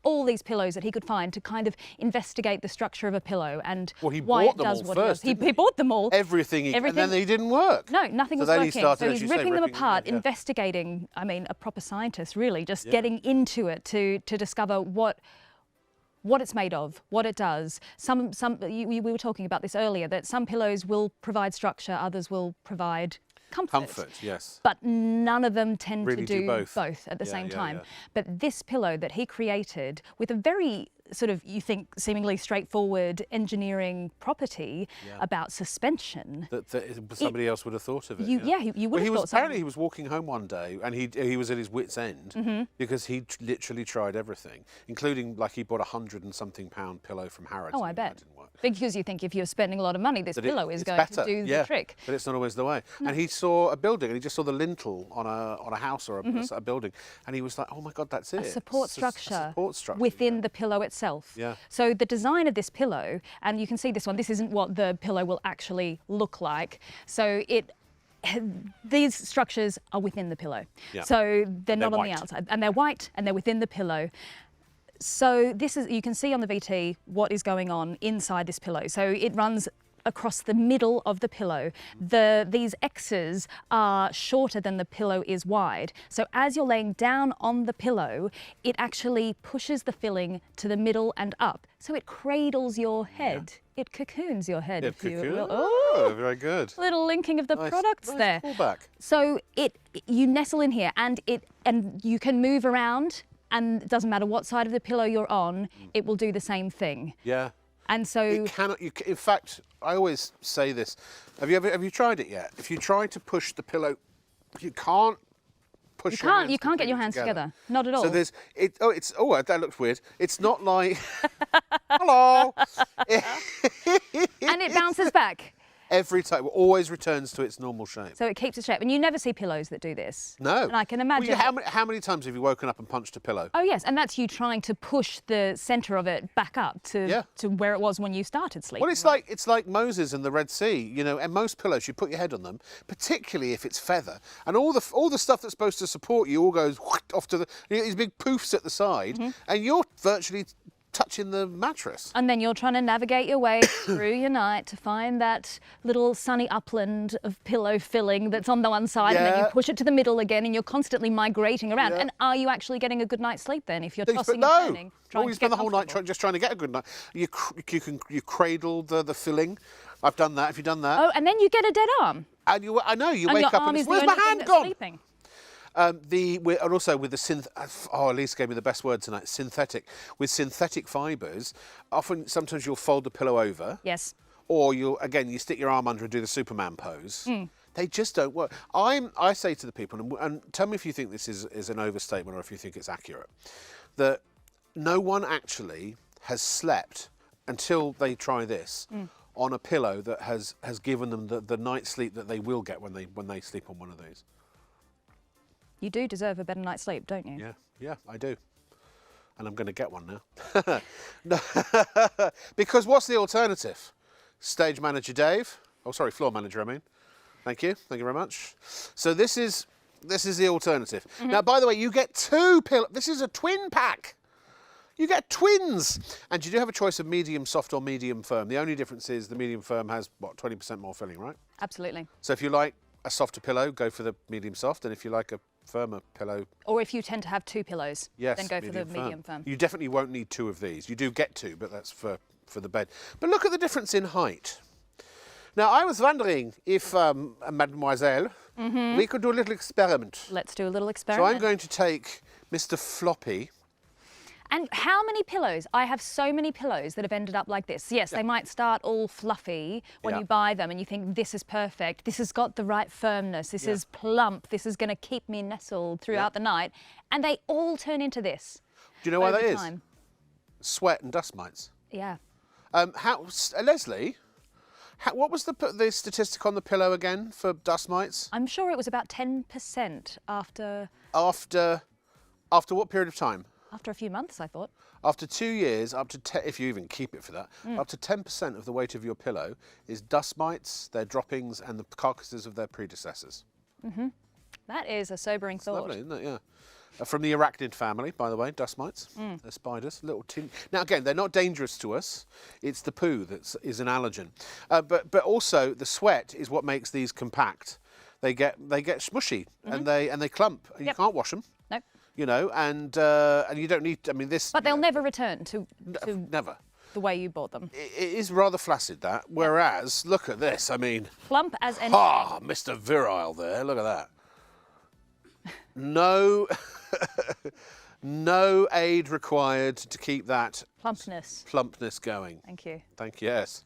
all these pillows that he could find to kind of investigate the structure of a pillow and why it does what it does. He bought them all. Everything, and then they didn't work. No, nothing was working. So he's ripping them apart, investigating. I mean, a proper scientist, really, just getting into it to discover what it's made of, what it does. We were talking about this earlier, that some pillows will provide structure, others will provide comfort, yes. But none of them tend really to do both at the same time. Yeah. But this pillow that he created with a very sort of, you think, seemingly straightforward engineering property about suspension. That somebody else would have thought of it. You would have thought apparently he was walking home one day and he was at his wit's end because he literally tried everything, including, like, he bought £100 and something pillow from Harrods. Oh, I bet. That didn't work. Because you think if you're spending a lot of money, this pillow is going to do the trick. But it's not always the way. No. And he saw a building, and he just saw the lintel on a house or a building, and he was like, "Oh my God, that's it! A support structure within the pillow itself." Yeah. So the design of this pillow, and you can see this one. This isn't what the pillow will actually look like. So these structures are within the pillow. Yeah. So they're not on the outside, and they're white, and they're within the pillow. So you can see on the VT what is going on inside this pillow. So it runs across the middle of the pillow. These X's are shorter than the pillow is wide. So as you're laying down on the pillow, it actually pushes the filling to the middle and up. So it cradles your head. Yeah. It cocoons your head, if you will. Oh, very good. Little linking of the products there. Pullback. So you nestle in here, and you can move around. And it doesn't matter what side of the pillow you're on, it will do the same thing. Yeah. And so in fact, I always say this. Have you tried it yet? If you try to push the pillow, you can't push You can't get your hands together. Not at all. So there's that looks weird. It's not like hello. And it bounces back. Every time, it always returns to its normal shape. So it keeps its shape. And you never see pillows that do this. No. And I can imagine. Well, how many times have you woken up and punched a pillow? Oh, yes. And that's you trying to push the centre of it back up to where it was when you started sleeping. Well, it's like Moses and the Red Sea, you know, and most pillows, you put your head on them, particularly if it's feather. And all the stuff that's supposed to support you all goes off to these big poofs at the side, and you're virtually touching the mattress. And then you're trying to navigate your way through your night to find that little sunny upland of pillow filling that's on the one side, and then you push it to the middle again, and you're constantly migrating around. And are you actually getting a good night's sleep then if you're tossing and turning? No, you spend the whole night just trying to get a good night. You cradle the filling. I've done that. Have you done that? Oh, and then you get a dead arm. And I know you wake up and it's, where's my hand gone? Sleeping. And also with the Elise gave me the best word tonight, synthetic. With synthetic fibres, sometimes you'll fold the pillow over. Yes. Or you stick your arm under and do the Superman pose. They just don't work. I say to the people, and tell me if you think this is an overstatement or if you think it's accurate, that no one actually has slept until they try this on a pillow that has given them the night's sleep that they will get when they sleep on one of these. You do deserve a better night's sleep, don't you? Yeah, I do. And I'm going to get one now. Because what's the alternative? Stage manager Dave. Oh, sorry, floor manager, I mean. Thank you very much. So this is the alternative. Now, by the way, you get 2 pillows. This is a twin pack. You get twins. And you do have a choice of medium soft or medium firm. The only difference is the medium firm has, 20% more filling, right? Absolutely. So if you like a softer pillow, go for the medium soft. And if you like a firmer pillow. Or if you tend to have 2 pillows, then go for the medium firm. You definitely won't need 2 of these. You do get 2, but that's for the bed. But look at the difference in height. Now, I was wondering if, mademoiselle, we could do a little experiment. Let's do a little experiment. So I'm going to take Mr. Floppy. And how many pillows? I have so many pillows that have ended up like this. Yes, they might start all fluffy when you buy them and you think, this is perfect, this has got the right firmness, this is plump, this is going to keep me nestled throughout the night. And they all turn into this. Do you know why that is? Sweat and dust mites. Yeah. Leslie, what was the statistic on the pillow again for dust mites? I'm sure it was about 10% after... After what period of time? After a few months, I thought. After 2 years, if you even keep it for that, up to 10% of the weight of your pillow is dust mites, their droppings, and the carcasses of their predecessors. That is a sobering thought. Lovely, isn't it? Yeah. From the arachnid family, by the way, dust mites. They're spiders, little tin. Now again, they're not dangerous to us. It's the poo that is an allergen. But also the sweat is what makes these compact. They get smushy and they clump. And you can't wash them. No. You know, and you don't need. I mean, this. But they'll never return to never the way you bought them. It is rather flaccid, that. Whereas, look at this. I mean, plump as anything. Ah, Mr. Virile there. Look at that. No, no aid required to keep that plumpness going. Thank you. Thank you. Yes.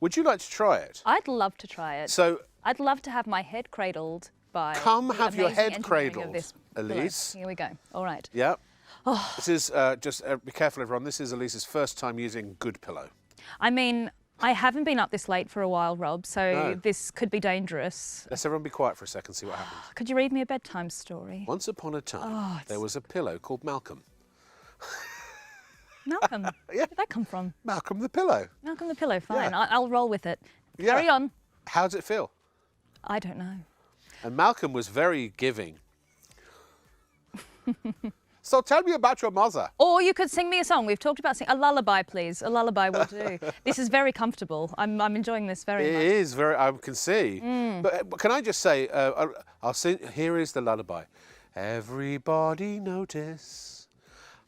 Would you like to try it? I'd love to try it. So I'd love to have my head cradled by. Come have your head cradled, Elise. Here we go. All right. Yeah. Oh. This is just be careful, everyone. This is Elise's first time using good pillow. I mean, I haven't been up this late for a while, Rob, so this could be dangerous. Let's everyone be quiet for a second, see what happens. Could you read me a bedtime story? Once upon a time, there was a pillow called Malcolm. Malcolm? Where did that come from? Malcolm the pillow. Malcolm the pillow, fine. Yeah. I'll roll with it. Carry on. How does it feel? I don't know. And Malcolm was very giving. So tell me about your mother. Or you could sing me a song. We've talked about a lullaby, please. A lullaby will do. This is very comfortable. I'm enjoying this very much. It is very, I can see. But can I just say, I'll sing, here is the lullaby. Everybody notice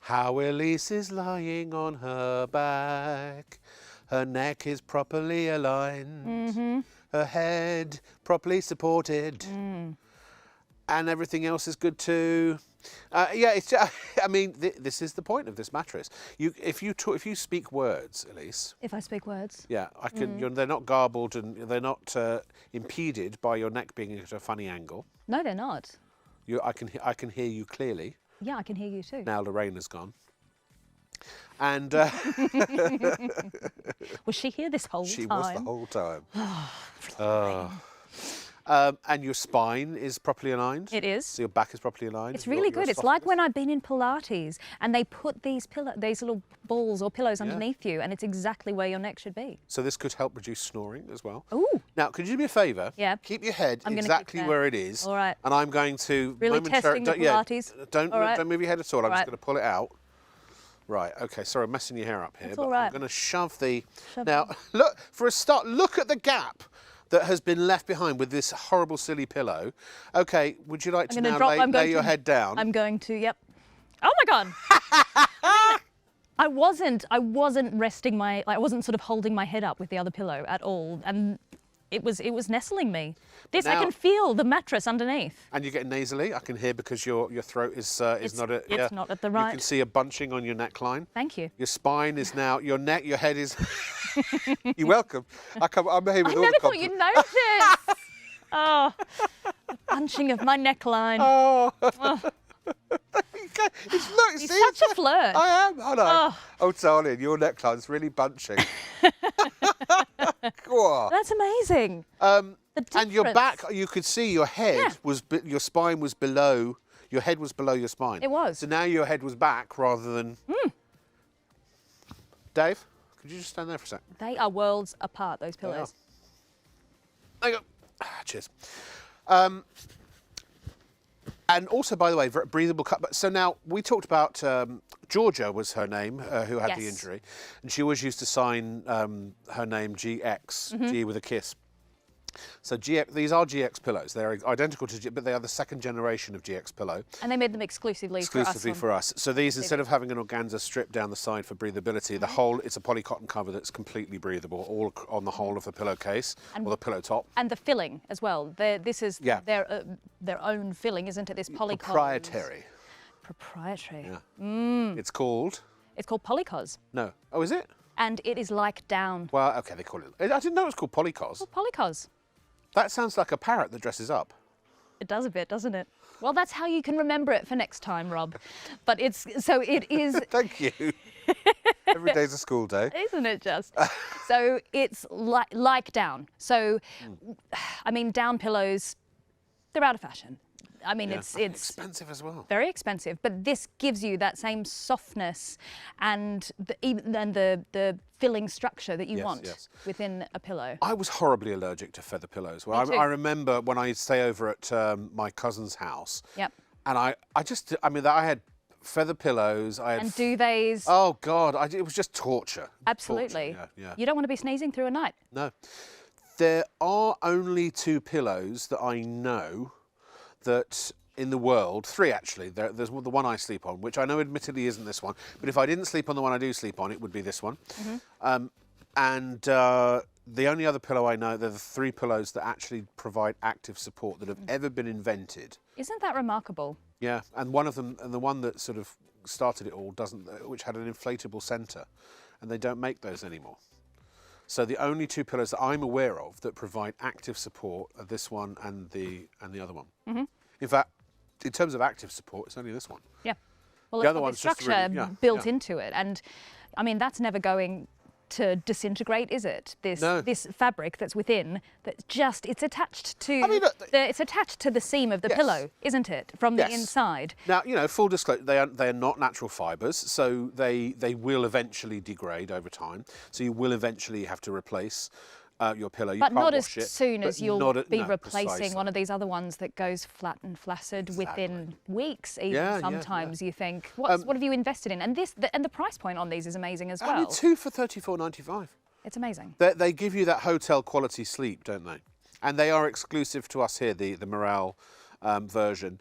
how Elise is lying on her back. Her neck is properly aligned. Her head properly supported. And everything else is good too. Yeah, it's. I mean, this is the point of this mattress. If you speak words, Elise. If I speak words. Yeah, I can. They're not garbled and they're not impeded by your neck being at a funny angle. No, they're not. I can hear you clearly. Yeah, I can hear you too. Now Lorraine's gone. And was she here this whole time? She was the whole time. And your spine is properly aligned? It is. So your back is properly aligned? It's really good. It's like when I've been in Pilates and they put these little balls or pillows underneath you, and it's exactly where your neck should be. So this could help reduce snoring as well. Ooh. Now, could you do me a favour? Yeah. Keep your head exactly where it is. All right. And I'm going to... Really testing the Pilates. Don't move your head at all. I'm just going to pull it out. Right, okay, sorry, I'm messing your hair up here. That's all right. I'm going to shove the... Now, look, for a start, look at the gap that has been left behind with this horrible, silly pillow. Okay, would you like to now lay your head down? I'm going to, yep. Oh my God! I wasn't resting I wasn't sort of holding my head up with the other pillow at all, and it was nestling me. This, now, I can feel the mattress underneath. And you're getting nasally. I can hear because your throat is not at... It's not at the right... You can see a bunching on your neckline. Thank you. Your spine is now... Your head is... You're welcome. I'm here with all the... I never thought you'd notice. Oh, the bunching of my neckline. Oh. He's such a flirt. I am. I know. Oh, darling, your neckline's really bunching. That's amazing. And your back, you could see your head was, your spine was below, your head was below your spine. It was. So now your head was back rather than... Dave, could you just stand there for a sec? They are worlds apart, those pillows. There you go. Cheers. And also, by the way, breathable cup. So now we talked about Georgia was her name, who had the injury, and she always used to sign her name GX, G with a kiss. So GX, these are GX pillows. They're identical to but they are the second generation of GX pillow. And they made them exclusively for us. So these, instead of having an organza strip down the side for breathability, the whole, it's a polycotton cover that's completely breathable, all on the whole of the pillowcase, or the pillow top. And the filling as well. This is their own filling, isn't it? This polycotton. Proprietary. Proprietary. Yeah. It's called Polycos. No. Oh, is it? And it is like down. Well, okay, they call it... I didn't know it was called Polycos. Well, Polycos. That sounds like a parrot that dresses up. It does a bit, doesn't it? Well, that's how you can remember it for next time, Rob. But it is... Thank you. Every day's a school day. Isn't it just? So it's like down. So, I mean, down pillows, they're out of fashion. I mean, it's expensive as well. Very expensive, but this gives you that same softness and the filling structure that you want within a pillow. I was horribly allergic to feather pillows. Well, I remember when I used to stay over at my cousin's house. Yep. And I had feather pillows. And duvets. Oh God, it was just torture. Absolutely. Torture. Yeah. You don't want to be sneezing through a night. No. There are only 2 pillows that I know that in the world, 3 actually, there's the one I sleep on, which I know admittedly isn't this one, but if I didn't sleep on the one I do sleep on, it would be this one. The only other pillow I know, they're the 3 pillows that actually provide active support that have ever been invented. Isn't that remarkable? Yeah, and one of them, and the one that sort of started it all, which had an inflatable centre, and they don't make those anymore. So the only 2 pillows that I'm aware of that provide active support are this one and the other one. In fact, in terms of active support, it's only this one. Yeah. Well, the other one's structure just really, built into it, and I mean that's never going to disintegrate, is it? This fabric that's within, it's attached to it's attached to the seam of the pillow, isn't it? From the inside. Now, you know, full disclosure, they are not natural fibres, so they will eventually degrade over time. So you will eventually have to replace your pillow. But not as soon as you'll be replacing one of these other ones that goes flat and flaccid within weeks, even sometimes. You think, what have you invested in? And the price point on these is amazing as well. I mean, 2 for $34.95. It's amazing. They give you that hotel quality sleep, don't they? And they are exclusive to us here, the Morale version.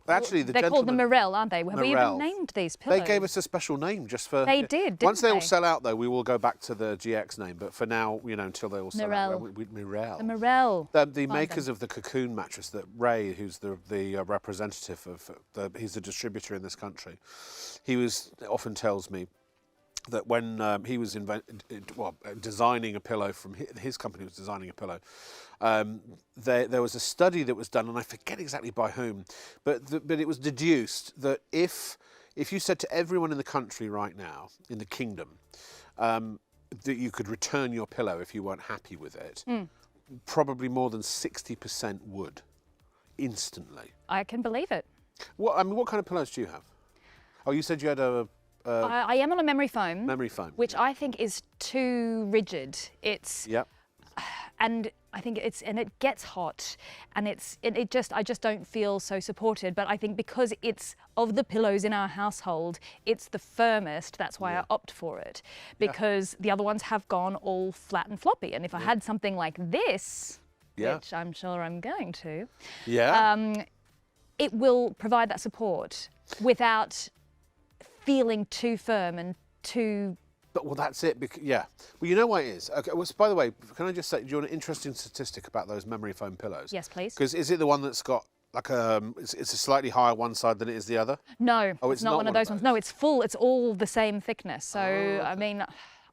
Actually, they're called the Morel, aren't they? Have we even named these pillows? They gave us a special name just for... They did, didn't Once they all sell out, though, we will go back to the GX name. But for now, you know, until they all sell out, Morel. The Morel. The makers of the Cocoon mattress, that Ray, who's the representative of, he's the distributor in this country, he often tells me that when he was designing a pillow, from his company was designing a pillow, there was a study that was done, and I forget exactly by whom, but it was deduced that if you said to everyone in the country right now, in the kingdom, that you could return your pillow if you weren't happy with it, probably more than 60% would, instantly. I can believe it. What kind of pillows do you have? Oh, you said you had a... I am on a memory foam. Memory foam. Which I think is too rigid. It's... Yep. And I think it gets hot, and I just don't feel so supported. But I think because it's of the pillows in our household, it's the firmest. That's why I opt for it, because the other ones have gone all flat and floppy. And if I had something like this, which I'm sure I'm going to, it will provide that support without feeling too firm and too... Well, that's it. Well, you know why it is. Okay. Well, by the way, can I just say, do you want an interesting statistic about those memory foam pillows? Yes, please. Because is it the one that's got like it's a slightly higher one side than it is the other? No, it's not one of those ones. No, it's full. It's all the same thickness. So I mean,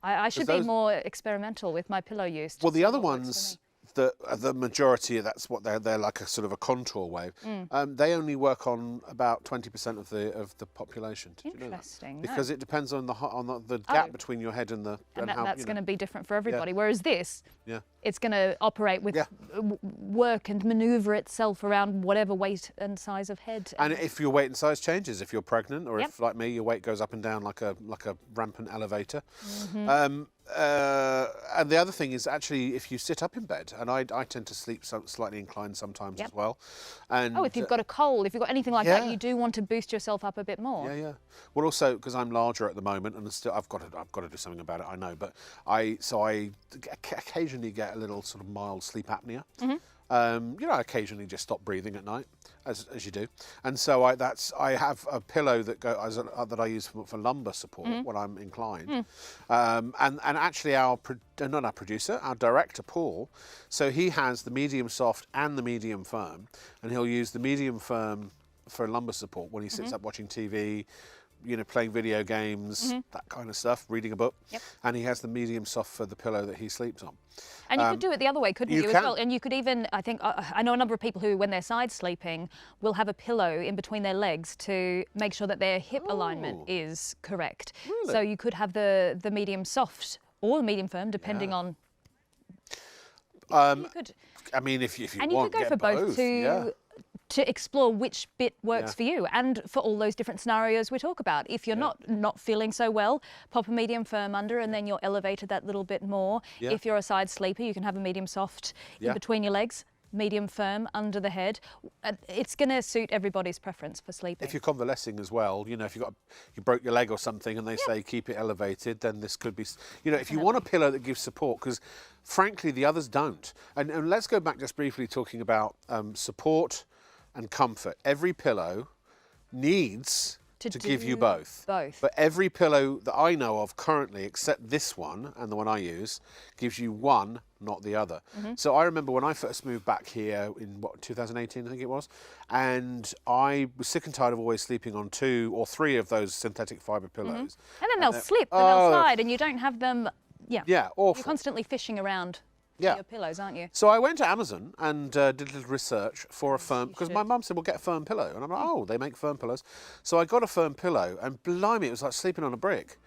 I should be more experimental with my pillow use. Well, the other ones, the majority, that's what they're like, a sort of a contour wave. They only work on about 20% of the population. Did you know that? Interesting. Because it depends on the gap between your head and the... And that's going to be different for everybody. Whereas this, it's going to operate with work and manoeuvre itself around whatever weight and size of head. And if your weight and size changes, if you're pregnant, or if, like me, your weight goes up and down like a rampant elevator. And the other thing is, actually, if you sit up in bed, and I tend to sleep slightly inclined sometimes as well. And if you've got a cold, if you've got anything like that, you do want to boost yourself up a bit more. Yeah. Well, also because I'm larger at the moment, and still I've got to do something about it. I know, but I occasionally get a little sort of mild sleep apnea. I occasionally just stop breathing at night, as you do, and so I have a pillow that I use for lumbar support when I'm inclined, and actually our director Paul, so he has the medium soft and the medium firm, and he'll use the medium firm for lumbar support when he sits up watching TV, playing video games, that kind of stuff, reading a book, and he has the medium soft for the pillow that he sleeps on. And you could do it the other way, couldn't you as well? And you could even, I think, I know a number of people who, when they're side sleeping, will have a pillow in between their legs to make sure that their hip alignment is correct. Really? So you could have the medium soft or the medium firm, depending on... I mean, if you and want, you could go for both to explore which bit works for you, and for all those different scenarios we talk about. If you're not feeling so well, pop a medium firm under, and then you're elevated that little bit more. If you're a side sleeper, you can have a medium soft in between your legs, medium firm under the head. It's going to suit everybody's preference for sleeping. If you're convalescing as well, if you broke your leg or something, and they say keep it elevated, then this could be, if you want a pillow that gives support, because frankly the others don't. And let's go back just briefly talking about support and comfort. Every pillow needs to give you both. But every pillow that I know of currently, except this one and the one I use, gives you one, not the other. So I remember when I first moved back here in 2018, I think it was, and I was sick and tired of always sleeping on 2 or 3 of those synthetic fibre pillows. And then they'll slip and they'll slide, and you don't have them. Yeah, awful. You're constantly fishing around your pillows, aren't you? So I went to Amazon and did a little research for a firm, because my mum said, well, get a firm pillow. And I'm like, oh, they make firm pillows. So I got a firm pillow, and blimey, it was like sleeping on a brick.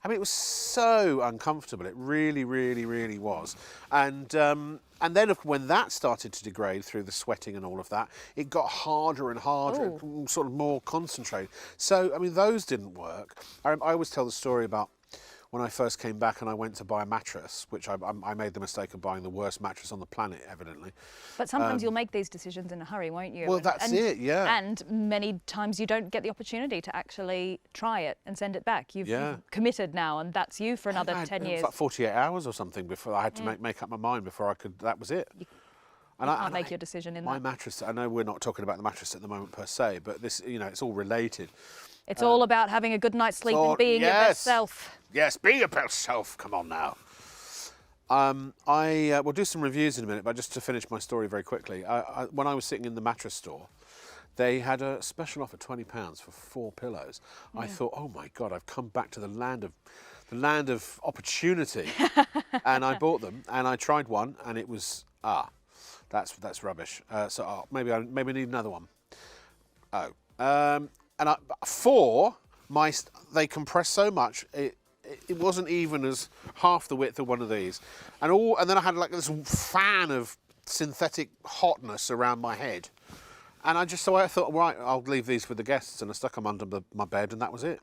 I mean, it was so uncomfortable. It really, really, really was. And then when that started to degrade through the sweating and all of that, it got harder and harder, sort of more concentrated. So, I mean, those didn't work. I always tell the story about when I first came back and I went to buy a mattress, which I made the mistake of buying the worst mattress on the planet, evidently. But sometimes you'll make these decisions in a hurry, won't you? Well, that's it, yeah. And many times you don't get the opportunity to actually try it and send it back. You've committed now, and that's you for another 10 years. It was like 48 hours or something before I had to make up my mind before I could, that was it. You can't make your decision in my mattress, I know we're not talking about the mattress at the moment per se, but this, it's all related. It's all about having a good night's sleep and being your best self. Yes, be your best self. Come on now. I will do some reviews in a minute, but just to finish my story very quickly. When I was sitting in the mattress store, they had a special offer, £20 for 4 pillows. I thought, oh my God, I've come back to the land of the land of opportunity. And I bought them, and I tried one, and it was, that's rubbish. Maybe I need another one. They compress so much, it wasn't even as half the width of one of these. And then I had like this fan of synthetic hotness around my head. And I thought, right, I'll leave these for the guests, and I stuck them under my bed, and that was it.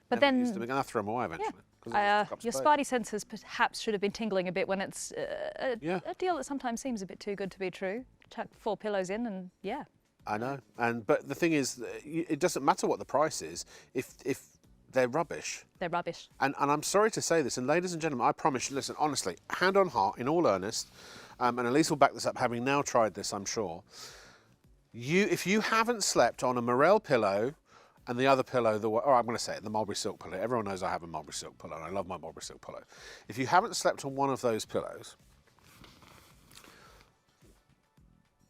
But then, and I threw them away eventually. Your spidey senses perhaps should have been tingling a bit when it's a deal that sometimes seems a bit too good to be true. Chuck 4 pillows in, and I know, but the thing is, it doesn't matter what the price is if they're rubbish. They're rubbish. And I'm sorry to say this, and ladies and gentlemen, I promise you, listen, honestly, hand on heart, in all earnest, and Elise will back this up, having now tried this, I'm sure. If you haven't slept on a Morel pillow, and the other pillow, I'm going to say it, the Mulberry Silk pillow. Everyone knows I have a Mulberry Silk pillow, and I love my Mulberry Silk pillow. If you haven't slept on one of those pillows,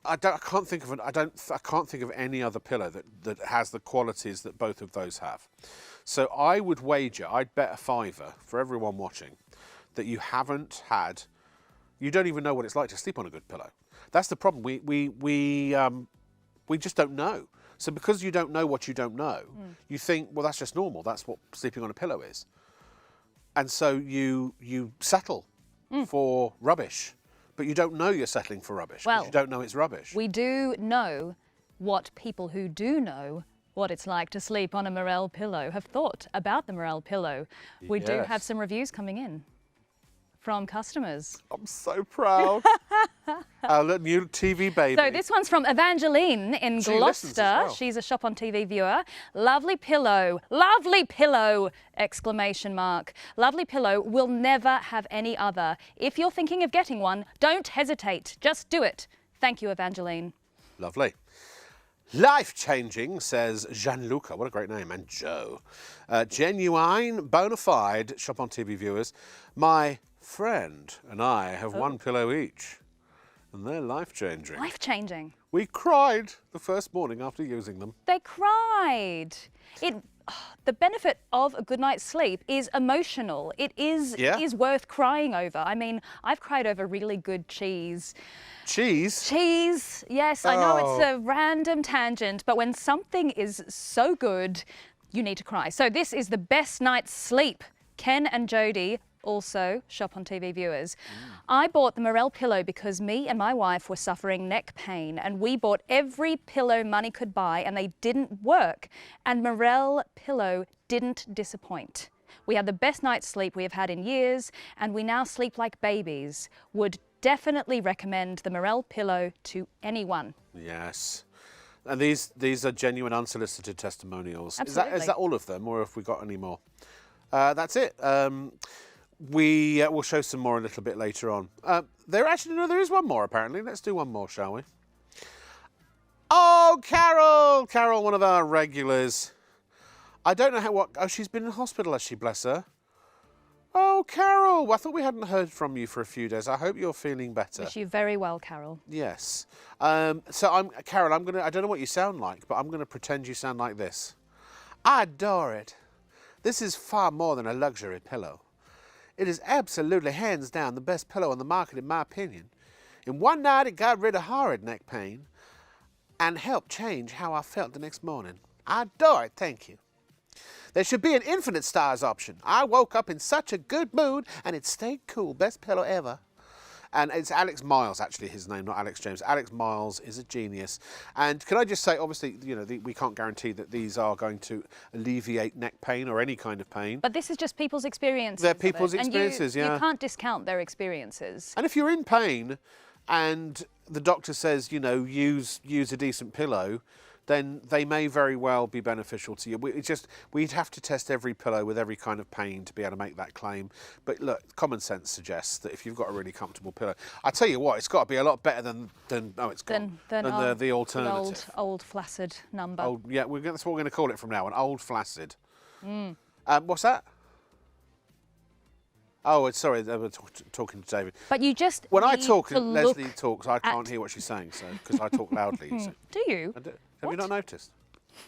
I can't think of any other pillow that has the qualities that both of those have. So I would wager, I'd bet a £5 for everyone watching, that you don't even know what it's like to sleep on a good pillow. That's the problem. We just don't know. So because you don't know what you don't know, you think, well, that's just normal. That's what sleeping on a pillow is. And so you settle for rubbish, but you don't know you're settling for rubbish because you don't know it's rubbish. We do know what people who do know what it's like to sleep on a Morel pillow have thought about the Morel pillow. We do have some reviews coming in from customers. I'm so proud. Our new TV baby. So this one's from Evangeline in Gloucester. Well. She's a ShopOnTV viewer. Lovely pillow, exclamation mark. Lovely pillow, will never have any other. If you're thinking of getting one, don't hesitate. Just do it. Thank you, Evangeline. Lovely. Life-changing, says Gianluca. What a great name. And Joe. Genuine, bona fide ShopOnTV viewers. My friend and I have one pillow each, and they're life-changing. Life-changing. We cried the first morning after using them. They cried. The benefit of a good night's sleep is emotional. It is worth crying over. I mean, I've cried over really good cheese. Cheese? Cheese, yes. I know it's a random tangent, but when something is so good, you need to cry. So this is the best night's sleep. Ken and Jody, also ShopOnTV viewers. I bought the Morel pillow because me and my wife were suffering neck pain, and we bought every pillow money could buy and they didn't work, and Morel pillow didn't disappoint. We had the best night's sleep we have had in years, and we now sleep like babies. Would definitely recommend the Morel pillow to anyone. Yes. And these are genuine unsolicited testimonials. Absolutely. Is that all of them, or have we got any more? That's it. We will show some more a little bit later on. There is one more apparently. Let's do one more, shall we? Oh, Carol! Carol, one of our regulars. I don't know she's been in hospital, has she, bless her? Oh, Carol, I thought we hadn't heard from you for a few days. I hope you're feeling better. Wish you very well, Carol. Yes. Carol, I don't know what you sound like, but I'm going to pretend you sound like this. I adore it. This is far more than a luxury pillow. It is absolutely, hands down, the best pillow on the market, in my opinion. In one night, it got rid of horrid neck pain and helped change how I felt the next morning. I adore it, thank you. There should be an infinite stars option. I woke up in such a good mood and it stayed cool. Best pillow ever. And it's Alex Miles, actually, his name, not Alex James. Alex Miles is a genius. And can I just say, obviously, we can't guarantee that these are going to alleviate neck pain or any kind of pain. But this is just people's experiences. They're people's experiences, and you can't discount their experiences. And if you're in pain and the doctor says, use a decent pillow, then they may very well be beneficial to you. We'd have to test every pillow with every kind of pain to be able to make that claim. But look, common sense suggests that if you've got a really comfortable pillow, I tell you what, it's got to be a lot better than the alternative. Old flaccid number. That's what we're going to call it from now on. Old flaccid. What's that? Oh, sorry, we're talking to David. But you just when I talk and Leslie talks, I can't hear what she's saying, so because I talk loudly. Do you? I do. Have you not noticed?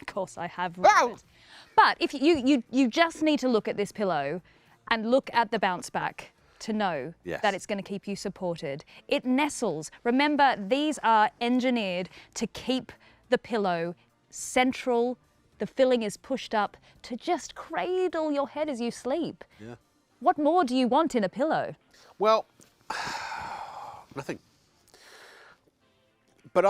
Of course I have. But if you just need to look at this pillow and look at the bounce back to know that it's going to keep you supported. It nestles. Remember, these are engineered to keep the pillow central. The filling is pushed up to just cradle your head as you sleep. Yeah. What more do you want in a pillow? Well, nothing. But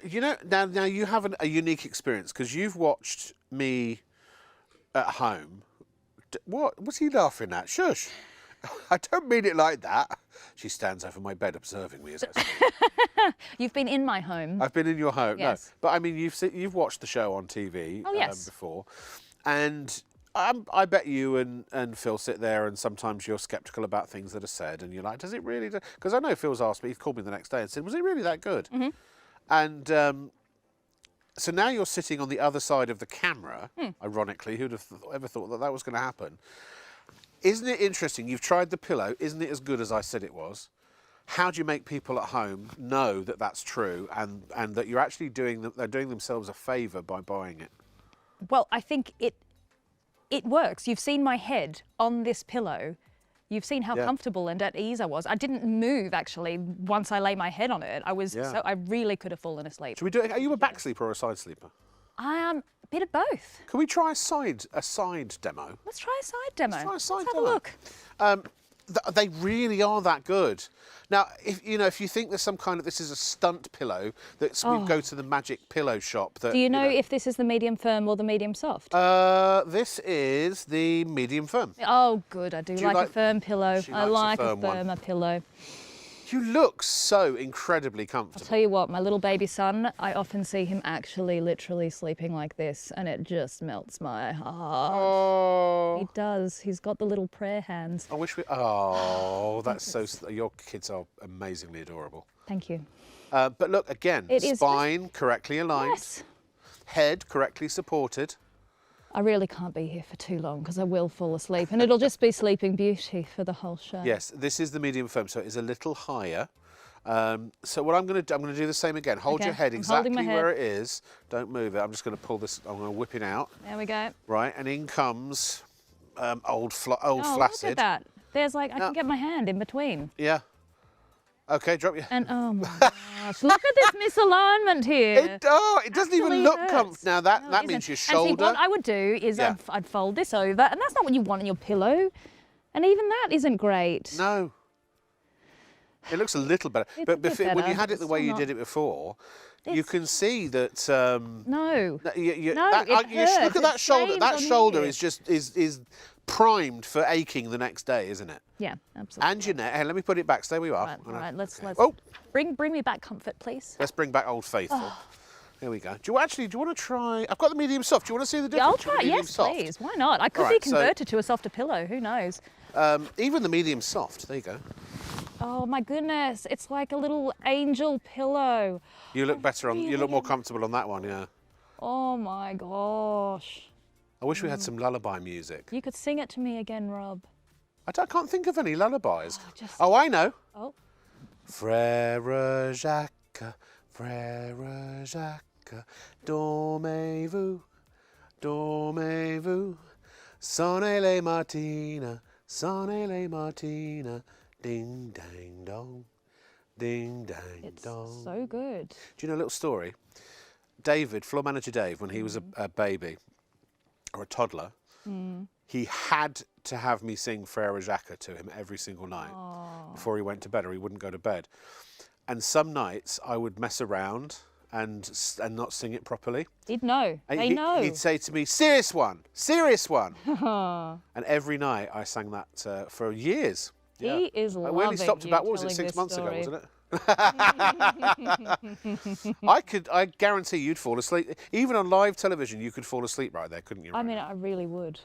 you know, now you have a unique experience because you've watched me at home. What was he laughing at? Shush. I don't mean it like that. She stands over my bed observing me as I sleep. You've been in my home. I've been in your home. Yes. No, but I mean, you've watched the show on TV before, and I bet you and Phil sit there, and sometimes you're sceptical about things that are said, and you're like, does it really? Because I know Phil's asked me. He called me the next day and said, was it really that good? Mm-hmm. And so now you're sitting on the other side of the camera. Ironically, who'd have ever thought that was going to happen? Isn't it interesting? You've tried the pillow. Isn't it as good as I said it was? How do you make people at home know that that's true and that you're actually they're doing themselves a favour by buying it? Well, I think it works. You've seen my head on this pillow. You've seen how comfortable and at ease I was. I didn't move, actually, once I lay my head on it. I really could have fallen asleep. Should we do it? Are you a back sleeper or a side sleeper? I am a bit of both. Can we try a side demo? Let's try a side demo. Let's try a side demo. Let's have a look. They really are that good. Now, if you think there's some kind of, this is a stunt pillow, we go to the magic pillow shop. Do you know if this is the medium firm or the medium soft? This is the medium firm. Oh, good. I do like a firm pillow. I like a firmer pillow. You look so incredibly comfortable. I'll tell you what, my little baby son, I often see him actually literally sleeping like this, and it just melts my heart. Oh. He does. He's got the little prayer hands. I wish we... Oh, that's so... Your kids are amazingly adorable. Thank you. But look, again, spine correctly aligned. Yes. Head correctly supported. I really can't be here for too long because I will fall asleep, and it'll just be Sleeping Beauty for the whole show. Yes, this is the medium firm, so it is a little higher. So what I'm going to do, I'm going to do the same again. Hold your head exactly where it is. Don't move it. I'm just going to pull this. I'm going to whip it out. There we go. Right, and in comes old Flaccid. Look at that. There's I can get my hand in between. Yeah. Okay, drop your... And oh my gosh, look at this misalignment here. It doesn't even look comfortable. Now that means your shoulder... And see, what I would do is I'd fold this over, and that's not what you want on your pillow. And even that isn't great. No. It looks a little better. But when you had it the way you did it before, you can see that... No. Look at that shoulder. That shoulder is primed for aching the next day, isn't it? Yeah, absolutely. And your neck. Hey, let me put it back. Stay where you are. All right, let's Oh. Bring me back comfort, please. Let's bring back Old Faithful. Oh. Here we go. Do you want to try... I've got the medium soft. Do you want to see the difference? Yeah, I'll try it. Yes, please. Why not? I could be converted to a softer pillow. Who knows? Even the medium soft. There you go. Oh my goodness! It's like a little angel pillow. You look better on. You look more comfortable on that one. Yeah. Oh my gosh. I wish we had some lullaby music. You could sing it to me again, Rob. I can't think of any lullabies. Oh, I know. Oh. Frère Jacques, dormez-vous, sonnez les matines, ding dang dong, ding dang dong. It's so good. Do you know a little story? David, floor manager Dave, when he was a baby or a toddler, he had to have me sing Frère Jacques to him every single night before he went to bed, or he wouldn't go to bed. And some nights I would mess around and not sing it properly. He'd know. He'd say to me, serious one. And every night I sang that for years. Yeah. He is loving We only stopped about, what was it, 6 months ago, wasn't it? I guarantee you'd fall asleep. Even on live television, you could fall asleep right there, couldn't you? I mean, I really would.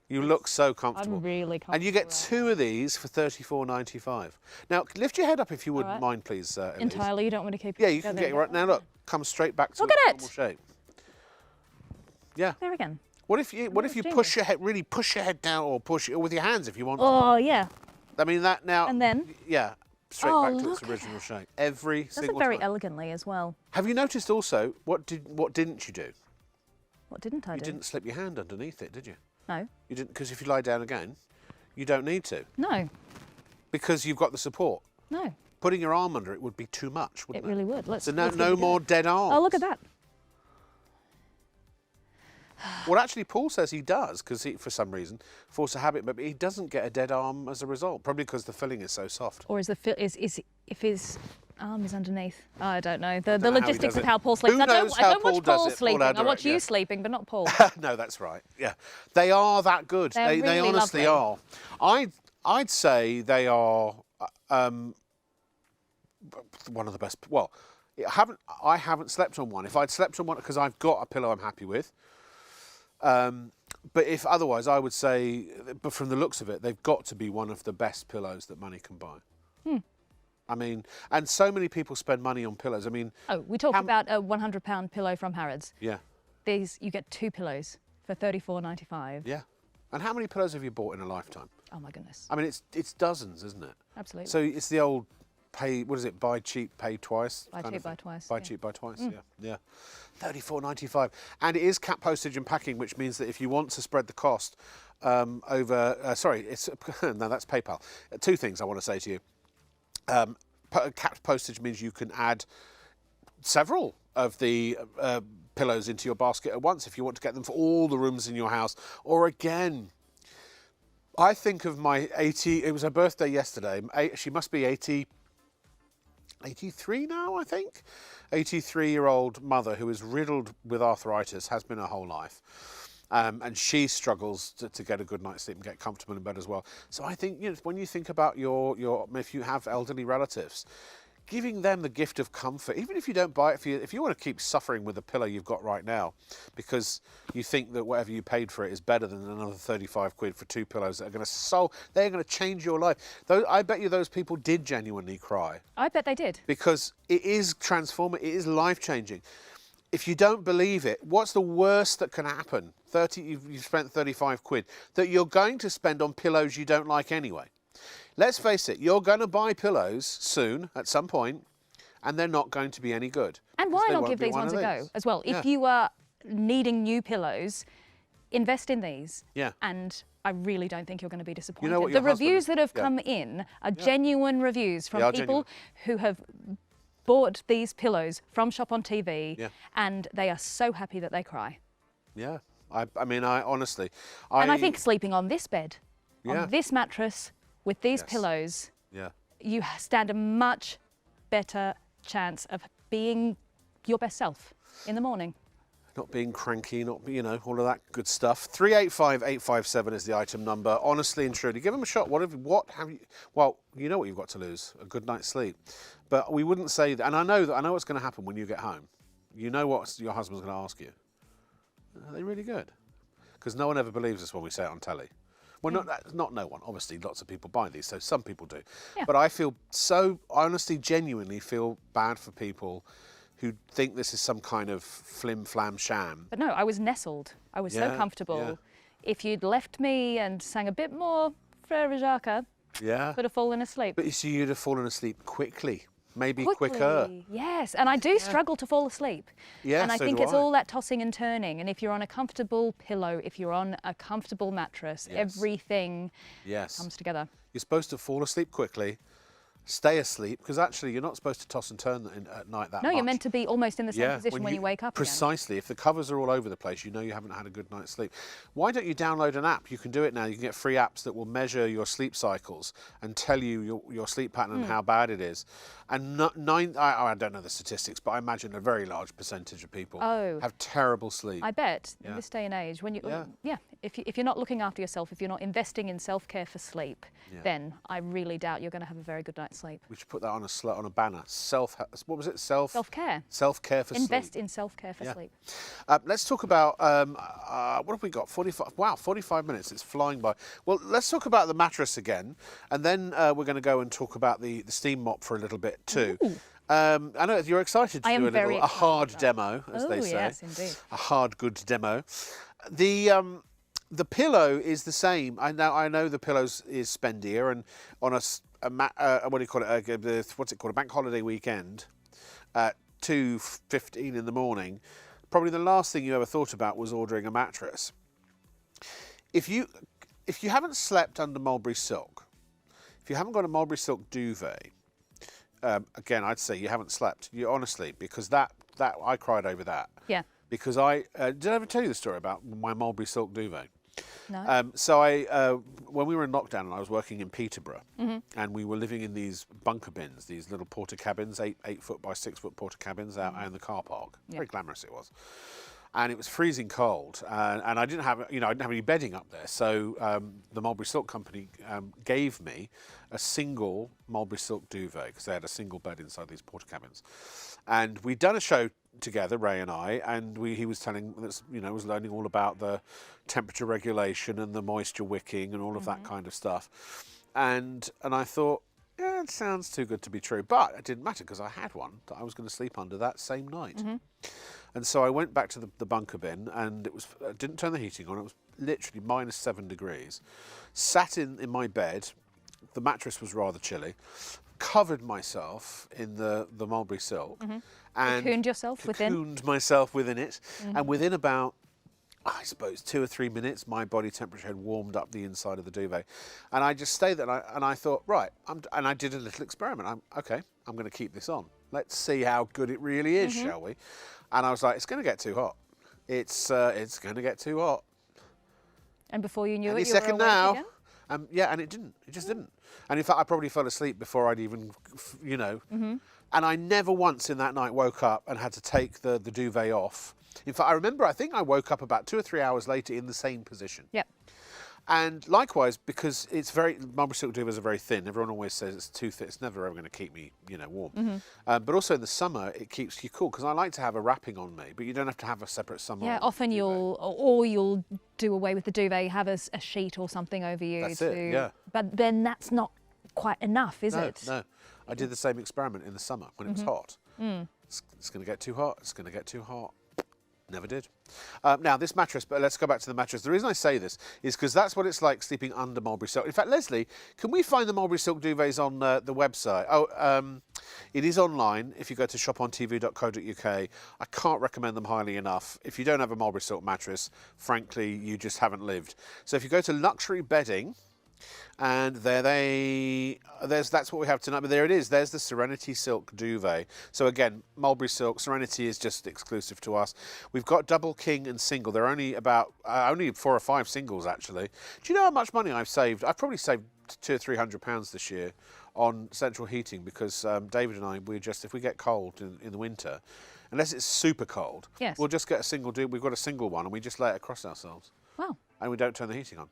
You look so comfortable. I'm really comfortable. And you get two of these for $34.95. Now, lift your head up if you wouldn't mind, please. Entirely, you don't want to keep it. Yeah, you can get it right now. Look, come straight back to normal shape. Yeah. There again. What if you push your head, really push your head down, or push it with your hands if you want? Oh yeah. I mean that now. And then. Yeah. Straight back to its original shape. Every single time. Does it very elegantly as well. Have you noticed also what didn't you do? What didn't I do? You didn't slip your hand underneath it, did you? No. You didn't, because if you lie down again, you don't need to. No. Because you've got the support. No. Putting your arm under it would be too much, wouldn't it? It really would. So no more dead arms. Oh, look at that. Well, actually, Paul says he does, because for some reason, force a habit, but he doesn't get a dead arm as a result, probably because the filling is so soft. Or is if his arm is underneath? I don't know. The logistics of how Paul sleeps. Who knows I don't watch Paul does it? sleeping. I watch you yeah. sleeping, but not Paul. No, that's right. Yeah, they are that good. They really honestly lovely. are. I'd say they are one of the best. Well, I haven't slept on one. If I'd slept on one, because I've got a pillow I'm happy with. But if otherwise, I would say, but from the looks of it, they've got to be one of the best pillows that money can buy. I mean, and so many people spend money on pillows. I mean, we talked about a £100 pillow from Harrods. Yeah. You get 2 pillows for $34.95. Yeah. And how many pillows have you bought in a lifetime? Oh my goodness. I mean, it's dozens, isn't it? Absolutely. So it's the old buy cheap, pay twice. Buy cheap, buy twice. Buy cheap, buy twice. Yeah. $34.95, and it is cap postage and packing, which means that if you want to spread the cost over, it's no, that's PayPal. Two things I want to say to you. Cap postage means you can add several of the pillows into your basket at once if you want to get them for all the rooms in your house. Or again, I think of my 80. It was her birthday yesterday. She must be 83 now, I think. 83-year-old mother who is riddled with arthritis, has been her whole life. And she struggles to get a good night's sleep and get comfortable in bed as well. So I think, when you think about if you have elderly relatives, giving them the gift of comfort, even if you don't buy it if you want to keep suffering with the pillow you've got right now, because you think that whatever you paid for it is better than another 35 quid for 2 pillows that are going to they're going to change your life. I bet you those people did genuinely cry. I bet they did. Because it is transformative, it is life-changing. If you don't believe it, what's the worst that can happen? You've spent 35 quid that you're going to spend on pillows you don't like anyway. Let's face it, you're going to buy pillows soon, at some point, and they're not going to be any good. And why not give these ones a go as well? Yeah. If you are needing new pillows, invest in these. Yeah. And I really don't think you're going to be disappointed. You know what the reviews that have come in are genuine reviews from people who have bought these pillows from ShopOnTV, and they are so happy that they cry. Yeah. I mean, honestly... And I think sleeping on this bed, on this mattress, with these pillows, you stand a much better chance of being your best self in the morning. Not being cranky, all of that good stuff. 385-857 is the item number. Honestly and truly, give them a shot. What have you... Well, you know what you've got to lose, a good night's sleep. But we wouldn't say that. And I know what's going to happen when you get home. You know what your husband's going to ask you. Are they really good? Because no one ever believes us when we say it on telly. Well, not no one. Obviously, lots of people buy these, so some people do. Yeah. But I feel so honestly, genuinely feel bad for people who think this is some kind of flim-flam sham. But no, I was nestled. I was so comfortable. Yeah. If you'd left me and sang a bit more Frère Jacques, could have fallen asleep. But you see, you'd have fallen asleep quickly. Maybe quicker. Yes, and I do struggle to fall asleep. Yeah, and I think it's all that tossing and turning. And if you're on a comfortable pillow, if you're on a comfortable mattress, everything comes together. You're supposed to fall asleep quickly, stay asleep, because actually you're not supposed to toss and turn at night that much. No, you're meant to be almost in the same position when you wake up Precisely. again. If the covers are all over the place, you know you haven't had a good night's sleep. Why don't you download an app? You can do it now. You can get free apps that will measure your sleep cycles and tell you your sleep pattern and how bad it is. And I don't know the statistics, but I imagine a very large percentage of people have terrible sleep. I bet in this day and age, when if you're not looking after yourself, if you're not investing in self-care for sleep, then I really doubt you're going to have a very good night's sleep. We should put that on a banner. What was it? Self-care. Self-care for sleep. Invest in self-care for sleep. Let's talk about what have we got? 45. Wow, 45 minutes. It's flying by. Well, let's talk about the mattress again, and then we're going to go and talk about the steam mop for a little bit too. I know you're excited to do a hard demo, as they say. Yes, indeed. A hard good demo. The pillow is the same. I know the pillows is spendier, and on what do you call it? What's it called? A bank holiday weekend at 2:15 in the morning. Probably the last thing you ever thought about was ordering a mattress. if you haven't slept under mulberry silk, if you haven't got a mulberry silk duvet, again, I'd say you haven't slept. You honestly, because that I cried over that. Yeah. Because did I ever tell you the story about my mulberry silk duvet? No. So when we were in lockdown and I was working in Peterborough, and we were living in these bunker bins, these little porta cabins, 8 foot by 6 foot porta cabins out in the car park. Yeah. Very glamorous it was. And it was freezing cold, and I didn't have any bedding up there. So the Mulberry Silk Company gave me a single mulberry silk duvet because they had a single bed inside these porta cabins. And we'd done a show together, Ray and I, and he was telling us, was learning all about the temperature regulation and the moisture wicking and all of that kind of stuff. And I thought, yeah, it sounds too good to be true, but it didn't matter because I had one that I was going to sleep under that same night. And so I went back to the bunker bin, and it was didn't turn the heating on. It was literally -7 degrees. Sat in my bed. The mattress was rather chilly. Covered myself in the mulberry silk, and cocooned yourself within. Cocooned myself within it, and within about, I suppose, 2 or 3 minutes, my body temperature had warmed up the inside of the duvet, and I just stayed there. And I thought, right, and I did a little experiment. I'm going to keep this on. Let's see how good it really is, shall we? And I was like, it's going to get too hot. It's going to get too hot. And before you knew Any it, you were second awake now. again? Yeah, and it didn't. It just didn't. And in fact, I probably fell asleep before I'd even, And I never once in that night woke up and had to take the duvet off. In fact, I think I woke up about 2 or 3 hours later in the same position. Yep. And likewise, because mulberry silk duvets are very thin. Everyone always says it's too thin. It's never ever going to keep me, warm. But also in the summer, it keeps you cool because I like to have a wrapping on me, but you don't have to have a separate summer. Yeah, often you'll do away with the duvet, have a sheet or something over you. That's it, yeah. But then that's not quite enough, is it? No. I did the same experiment in the summer when it was hot. It's going to get too hot. It's going to get too hot. Never did. Now, this mattress, but let's go back to the mattress. The reason I say this is because that's what it's like sleeping under mulberry silk. In fact, Leslie, can we find the mulberry silk duvets on the website? It is online if you go to ShopOnTV.co.uk. I can't recommend them highly enough. If you don't have a mulberry silk mattress, frankly, you just haven't lived. So if you go to luxury bedding, and that's what we have tonight. But there it is. There's the Serenity Silk duvet. So again, mulberry silk. Serenity is just exclusive to us. We've got double, king, and single. They're only about only 4 or 5 singles actually. Do you know how much money I've saved? I've probably saved £200 or £300 this year on central heating because David and I, if we get cold in the winter, unless it's super cold, we'll just get a single. We've got a single one, and we just lay it across ourselves. Wow. And we don't turn the heating on.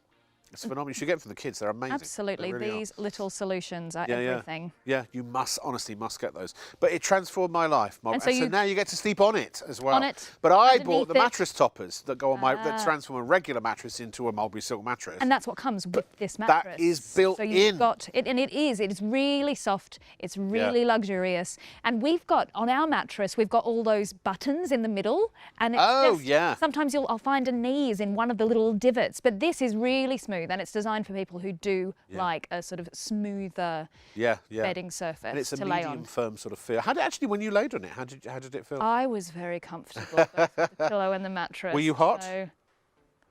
It's phenomenal. You should get them from the kids. They're amazing. Absolutely. They really These little solutions are everything. Yeah, you honestly must get those. But it transformed my life. And so now you get to sleep on it as well. On it. But I bought the mattress toppers that go on that transform a regular mattress into a mulberry silk mattress. And that's what comes with this mattress. That is built in. So you've got it, and it is really soft. It's really luxurious. And we've got, on our mattress, we've got all those buttons in the middle. And it's sometimes I'll find a knees in one of the little divots. But this is really smooth, and it's designed for people who do like a sort of smoother bedding surface and it's a to lay on. medium firm sort of feel. When you laid on it, how did it feel? I was very comfortable, both with the pillow and the mattress. Were you hot? So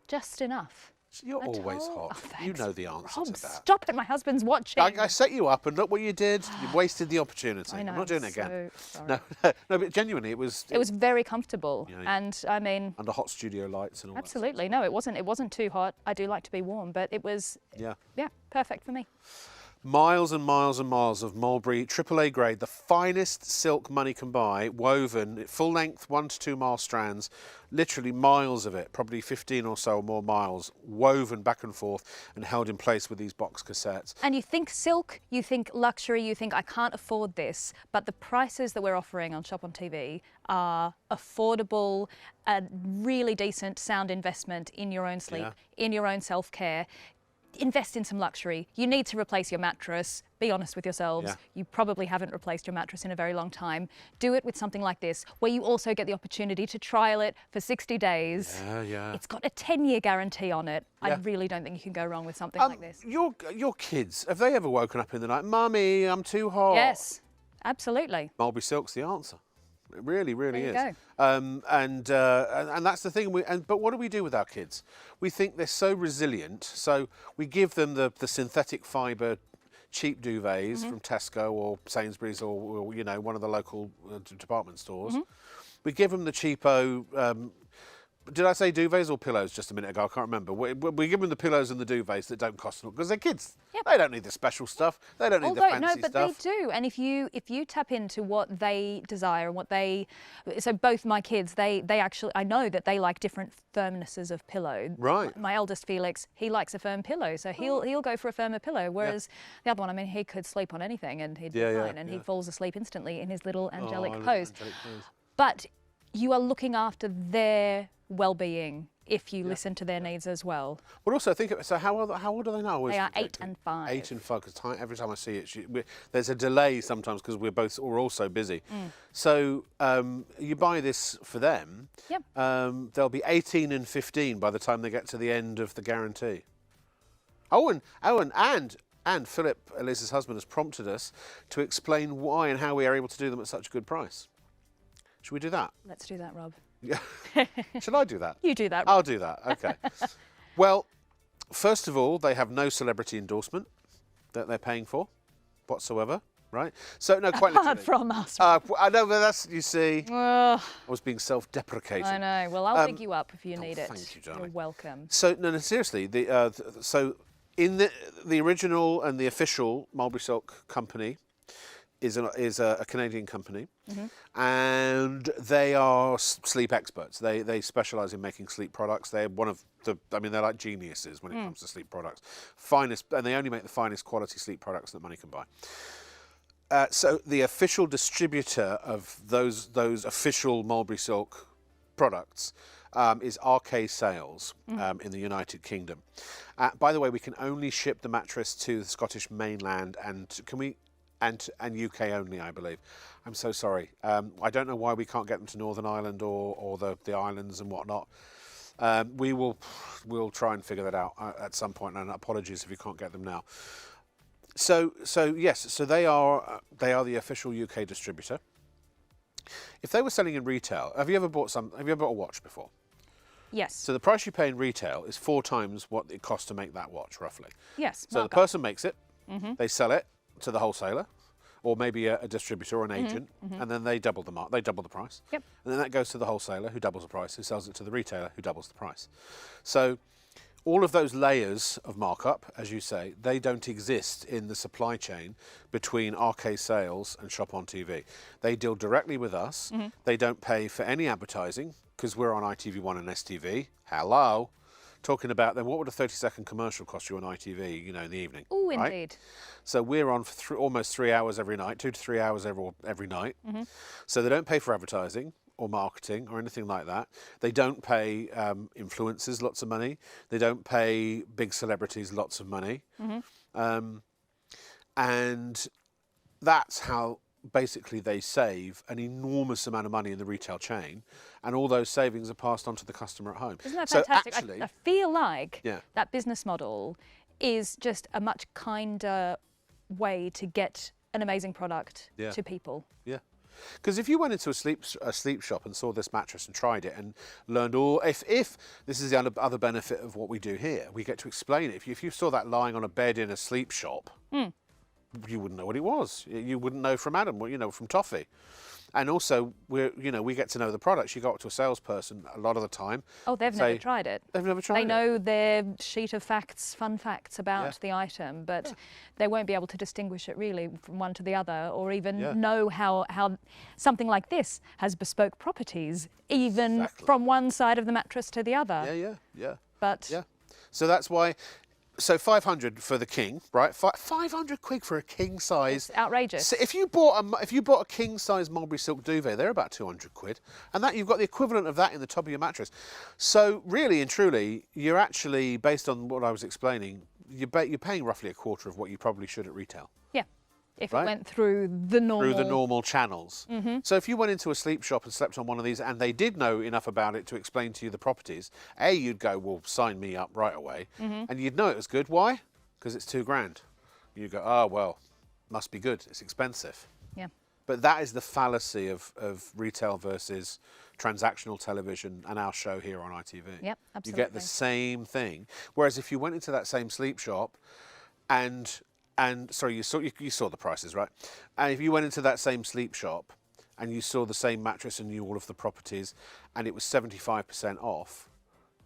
just enough. You're always hot. You know the answer to that. Stop it, my husband's watching. I set you up, and look what you did. You wasted the opportunity. I know, I'm not doing it again. So sorry. No, but genuinely, it was very comfortable, and I mean, under hot studio lights and all absolutely. No, it wasn't too hot. I do like to be warm, but it was perfect for me. Miles and miles and miles of mulberry AAA grade, the finest silk money can buy, woven, full length 1 to 2 mile strands, literally miles of it, probably 15 or so or more miles, woven back and forth and held in place with these box cassettes. And you think silk, you think luxury, you think I can't afford this, but the prices that we're offering on Shop on TV are affordable, a really decent sound investment in your own sleep, in your own self-care. Invest in some luxury. You need to replace your mattress. Be honest with yourselves. You probably haven't replaced your mattress in a very long time. Do it with something like this, where you also get the opportunity to trial it for 60 days. It's got a 10-year guarantee on it. I really don't think you can go wrong with something like this. Your kids, have they ever woken up in the night, Mummy, I'm too hot? Yes, absolutely. Mulberry silk's the answer. It really, really is. There you go. And that's the thing. But what do we do with our kids? We think they're so resilient, so we give them the synthetic fibre, cheap duvets from Tesco or Sainsbury's or you know, one of the local department stores. We give them the cheapo. Did I say duvets or pillows just a minute ago? I can't remember. We give them the pillows and the duvets that don't cost them because they're kids. Yep. They don't need the special stuff. They don't need the fancy stuff. No, but they do. And if you tap into what they desire and what they, so both my kids, they actually, I know that they like different firmnesses of pillow. Right. My eldest Felix, he likes a firm pillow, so he'll go for a firmer pillow. Whereas the other one, I mean, he could sleep on anything and he'd be fine, and he falls asleep instantly in his little angelic pose. But you are looking after their well-being if you listen to their needs as well. Well, also think of, so how old are they now? They are 8 and 5. 8 and 5. Because every time I see it, there's a delay sometimes because we're all so busy. So you buy this for them. Yep. They'll be 18 and 15 by the time they get to the end of the guarantee. And Philip, Liz's husband, has prompted us to explain why and how we are able to do them at such a good price. Should we do that? Let's do that, Rob. Yeah. Should I do that? You do that, Rob. I'll do that. Okay. Well, first of all, they have no celebrity endorsement that they're paying for whatsoever, right? So, no, quite Apart literally. from us. I know, but that's, you see, I was being self-deprecating. I know. Well, I'll pick you up if you need it. Thank you, darling. You're welcome. So, no, seriously, so in the original and the official Mulberry Silk company is a Canadian company, and they are sleep experts. They specialise in making sleep products. They're one of they're like geniuses when it comes to sleep products. Finest, and they only make the finest quality sleep products that money can buy. So the official distributor of those official Mulberry Silk products is RK Sales in the United Kingdom. By the way, we can only ship the mattress to the Scottish mainland, and UK only, I believe. I'm so sorry. I don't know why we can't get them to Northern Ireland or the islands and whatnot. We'll try and figure that out at some point, and apologies if you can't get them now. So yes, so they are the official UK distributor. If they were selling in retail, have you ever bought a watch before? Yes. So the price you pay in retail is 4 times what it costs to make that watch, roughly. Yes. So the person makes it, they sell it to the wholesaler, or maybe a distributor or an agent, and then they double the price. Yep. And then that goes to the wholesaler, who doubles the price, who sells it to the retailer, who doubles the price. So all of those layers of markup, as you say, they don't exist in the supply chain between RK Sales and ShopOnTV. They deal directly with us. They don't pay for any advertising because we're on ITV1 and STV. Hello. Talking about then, what would a 30-second commercial cost you on ITV, you know, in the evening? Oh, right? indeed. So we're on for almost 3 hours every night, 2 to 3 hours every night. So they don't pay for advertising or marketing or anything like that. They don't pay influencers lots of money. They don't pay big celebrities lots of money. And that's how basically they save an enormous amount of money in the retail chain, and all those savings are passed on to the customer at home. Isn't that fantastic? So actually, I feel like yeah, that business model is just a much kinder way to get an amazing product to people. Yeah. Because if you went into a sleep shop and saw this mattress and tried it and learned all, if this is the other benefit of what we do here, we get to explain it. If you saw that lying on a bed in a sleep shop, you wouldn't know what it was. You wouldn't know from Adam, you know, from Toffee. And also, we get to know the products. You go up to a salesperson a lot of the time. Oh, they've never tried it. They've never tried it. They know their sheet of facts, fun facts about the item, but they won't be able to distinguish it really from one to the other, or even know how something like this has bespoke properties, even from one side of the mattress to the other. Yeah. But so that's why. So 500 for the king, right? 500 quid for a king size. It's outrageous. So if you bought a king size Mulberry Silk duvet, they're about 200 quid, and that you've got the equivalent of that in the top of your mattress. So really and truly, you're actually, based on what I was explaining, you're paying roughly a quarter of what you probably should at retail. Yeah. If it went through the normal channels. So if you went into a sleep shop and slept on one of these and they did know enough about it to explain to you the properties, you'd go, well, sign me up right away. And you'd know it was good. Why? Because it's £2,000. You'd go, oh, well, must be good. It's expensive. Yeah. But that is the fallacy of retail versus transactional television and our show here on ITV. Yep, absolutely. You get the same thing. Whereas if you went into that same sleep shop and sorry, you saw the prices, right? And if you went into that same sleep shop and you saw the same mattress and knew all of the properties and it was 75% off,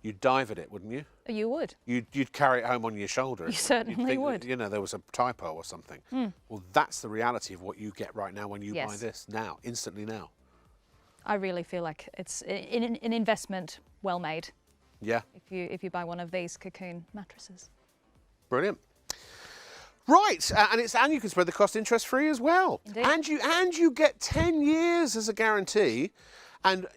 you'd dive at it, wouldn't you? You would. You'd carry it home on your shoulder. You certainly would. That, there was a typo or something. Well, that's the reality of what you get right now when you buy this now, instantly now. I really feel like it's an investment well made. Yeah. If you buy one of these Cocoon mattresses. Brilliant. Right, and you can spread the cost interest free as well. Indeed. And you get 10 years as a guarantee. And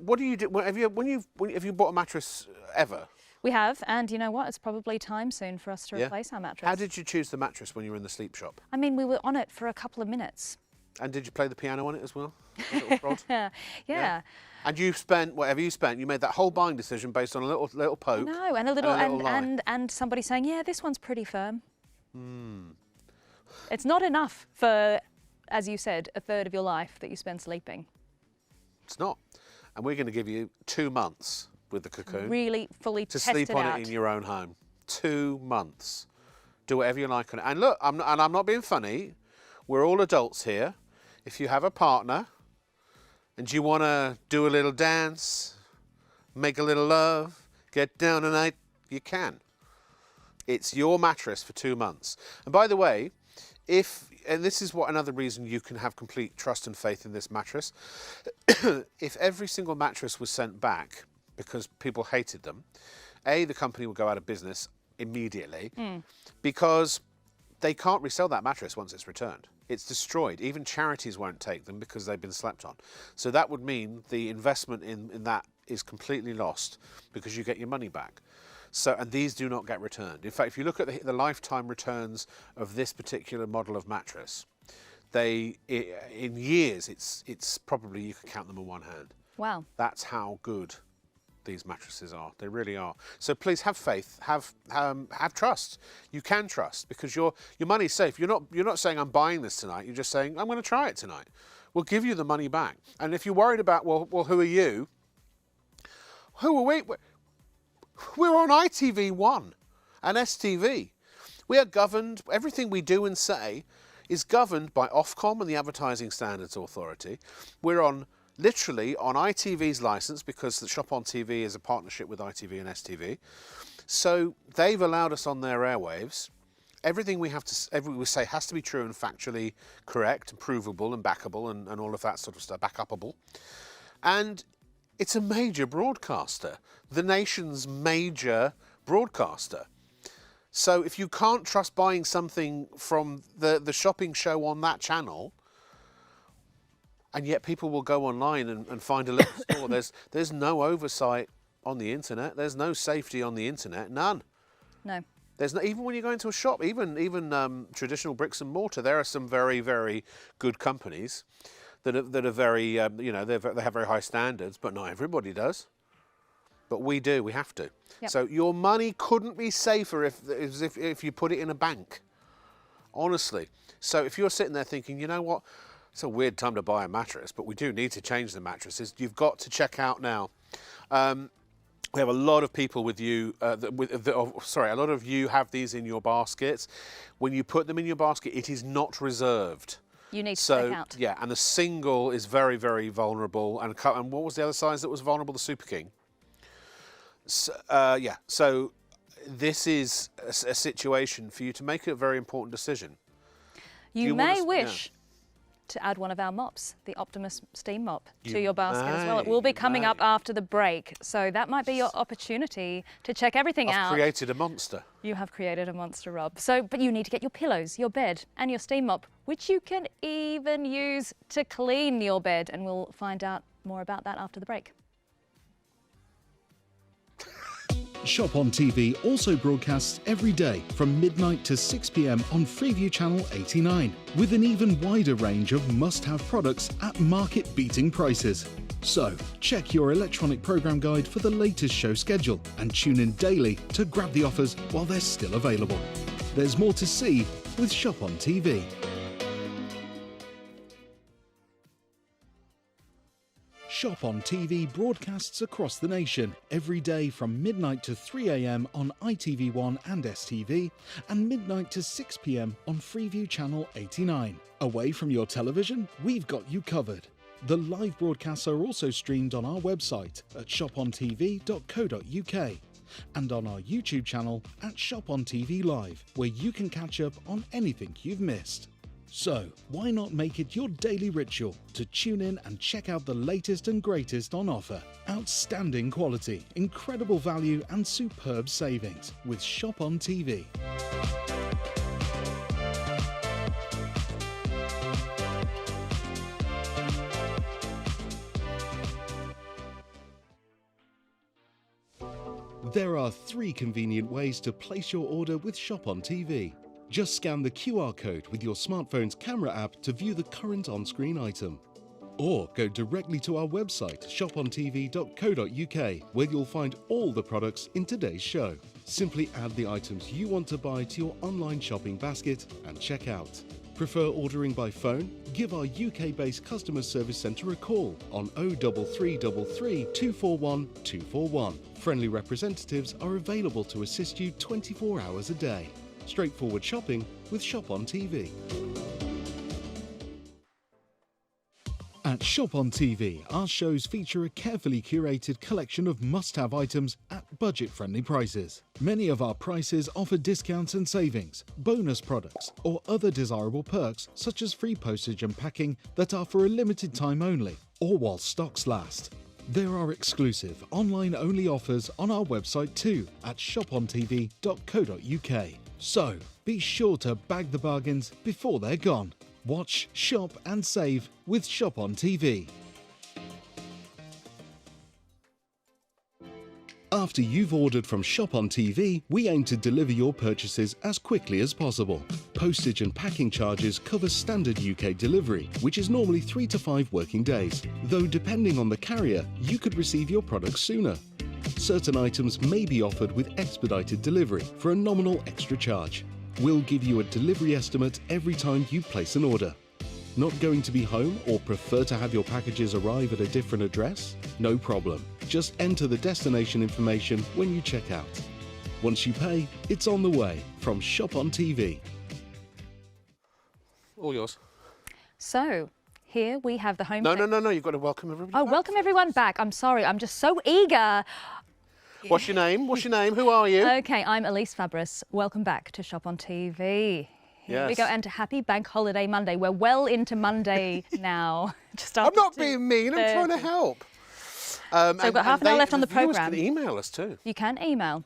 what do you do? Have you bought a mattress ever? We have, and you know what? It's probably time soon for us to replace our mattress. How did you choose the mattress when you were in the sleep shop? I mean, we were on it for a couple of minutes. And did you play the piano on it as well? A little prod? Yeah. And you spent whatever you spent. You made that whole buying decision based on a little poke. No, and and somebody saying, yeah, this one's pretty firm. It's not enough for, as you said, a third of your life that you spend sleeping. It's not. And we're going to give you 2 months with the Cocoon. Really fully to test sleep it on out. it in your own home. 2 months. Do whatever you like on it. And look, I'm not being funny. We're all adults here. If you have a partner and you want to do a little dance, make a little love, get down tonight, you can. It's your mattress for 2 months. And by the way, and this is another reason you can have complete trust and faith in this mattress. If every single mattress was sent back because people hated them, the company will go out of business immediately because they can't resell that mattress once it's returned. It's destroyed. Even charities won't take them because they've been slept on. So that would mean the investment in that is completely lost because you get your money back. So, and these do not get returned. In fact, if you look at the lifetime returns of this particular model of mattress, in years, it's probably, you could count them on one hand. Wow. That's how good these mattresses are. They really are. So please have faith, have trust. You can trust because your money's safe. You're not saying I'm buying this tonight. You're just saying I'm going to try it tonight. We'll give you the money back. And if you're worried about well, who are you? Who are we? We're on ITV1 and STV. We are governed, everything we do and say is governed by Ofcom and the Advertising Standards Authority. We're literally on ITV's licence because the ShopOnTV is a partnership with ITV and STV. So they've allowed us on their airwaves. Everything we say has to be true and factually correct and provable and backable and all of that sort of stuff, backupable. And it's a major broadcaster, the nation's major broadcaster. So if you can't trust buying something from the shopping show on that channel, and yet people will go online and find a little store, there's no oversight on the internet, there's no safety on the internet, none. No. There's no, even when you go into a shop, even traditional bricks and mortar, there are some very, very good companies that are very, they have very high standards, but not everybody does. But we do, we have to. Yep. So your money couldn't be safer if you put it in a bank, honestly. So if you're sitting there thinking, you know what, it's a weird time to buy a mattress, but we do need to change the mattresses, you've got to check out now. We have a lot of people with you, a lot of you have these in your baskets. When you put them in your basket, it is not reserved. You need to check out. Yeah, and the single is very, very vulnerable. And what was the other size that was vulnerable? The Super King. So, so this is a situation for you to make a very important decision. You may wish to add one of our mops, the Optimus Steam Mop, to your basket as well. It will be coming up after the break, so that might be your opportunity to check everything out. I've created a monster. You have created a monster, Rob. But you need to get your pillows, your bed, and your steam mop, which you can even use to clean your bed, and we'll find out more about that after the break. ShopOnTV also broadcasts every day from midnight to 6 p.m. on Freeview Channel 89, with an even wider range of must-have products at market-beating prices. So, check your electronic programme guide for the latest show schedule and tune in daily to grab the offers while they're still available. There's more to see with ShopOnTV. Shop on TV broadcasts across the nation every day from midnight to 3 a.m. on ITV1 and STV and midnight to 6 p.m. on Freeview Channel 89. Away from your television, we've got you covered. The live broadcasts are also streamed on our website at ShopOnTV.co.uk and on our YouTube channel at ShopOnTV Live, where you can catch up on anything you've missed. So, why not make it your daily ritual to tune in and check out the latest and greatest on offer? Outstanding quality, incredible value and superb savings with Shop on TV. There are 3 convenient ways to place your order with Shop on TV. Just scan the QR code with your smartphone's camera app to view the current on-screen item. Or go directly to our website, ShopOnTV.co.uk, where you'll find all the products in today's show. Simply add the items you want to buy to your online shopping basket and check out. Prefer ordering by phone? Give our UK-based customer service centre a call on 03333 241 241. Friendly representatives are available to assist you 24 hours a day. Straightforward shopping with Shop on TV. At Shop on TV, our shows feature a carefully curated collection of must-have items at budget-friendly prices. Many of our prices offer discounts and savings, bonus products, or other desirable perks such as free postage and packing that are for a limited time only, or while stocks last. There are exclusive online-only offers on our website too at ShopOnTV.co.uk. So, be sure to bag the bargains before they're gone. Watch, shop and save with Shop on TV. After you've ordered from Shop on TV, we aim to deliver your purchases as quickly as possible. Postage and packing charges cover standard UK delivery, which is normally 3 to 5 working days, though depending on the carrier, you could receive your products sooner. Certain items may be offered with expedited delivery for a nominal extra charge. We'll give you a delivery estimate every time you place an order. Not going to be home or prefer to have your packages arrive at a different address? No problem. Just enter the destination information when you check out. Once you pay, it's on the way from Shop on TV. All yours. So, here we have the home. No, you've got to welcome everybody back. Welcome everyone back. I'm sorry, I'm just so eager. What's your name? Who are you? Okay, I'm Elise Fabris. Welcome back to Shop on TV. Here we go, and happy Bank Holiday Monday. We're well into Monday now. I'm not being mean, I'm trying to help. So we've got half an hour left on the programme. You can email us too. You can email.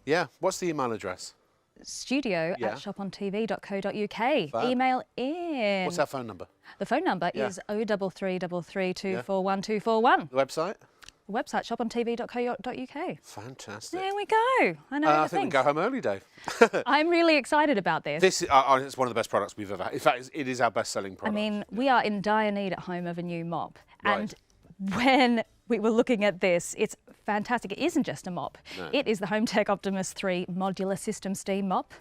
Yeah, what's the email address? studio@shopontv.co.uk. Email in. What's our phone number? The phone number is 03333 241 241. The website? The website, shopontv.co.uk. Fantastic. There we go. I know. I think we can go home early, Dave. I'm really excited about this. This is it's one of the best products we've ever had. In fact, it is our best-selling product. I mean, we are in dire need at home of a new mop. Right. And when we were looking at this, it's fantastic. It isn't just a mop. No. It is the HomeTech Optimus 3 modular system steam mop,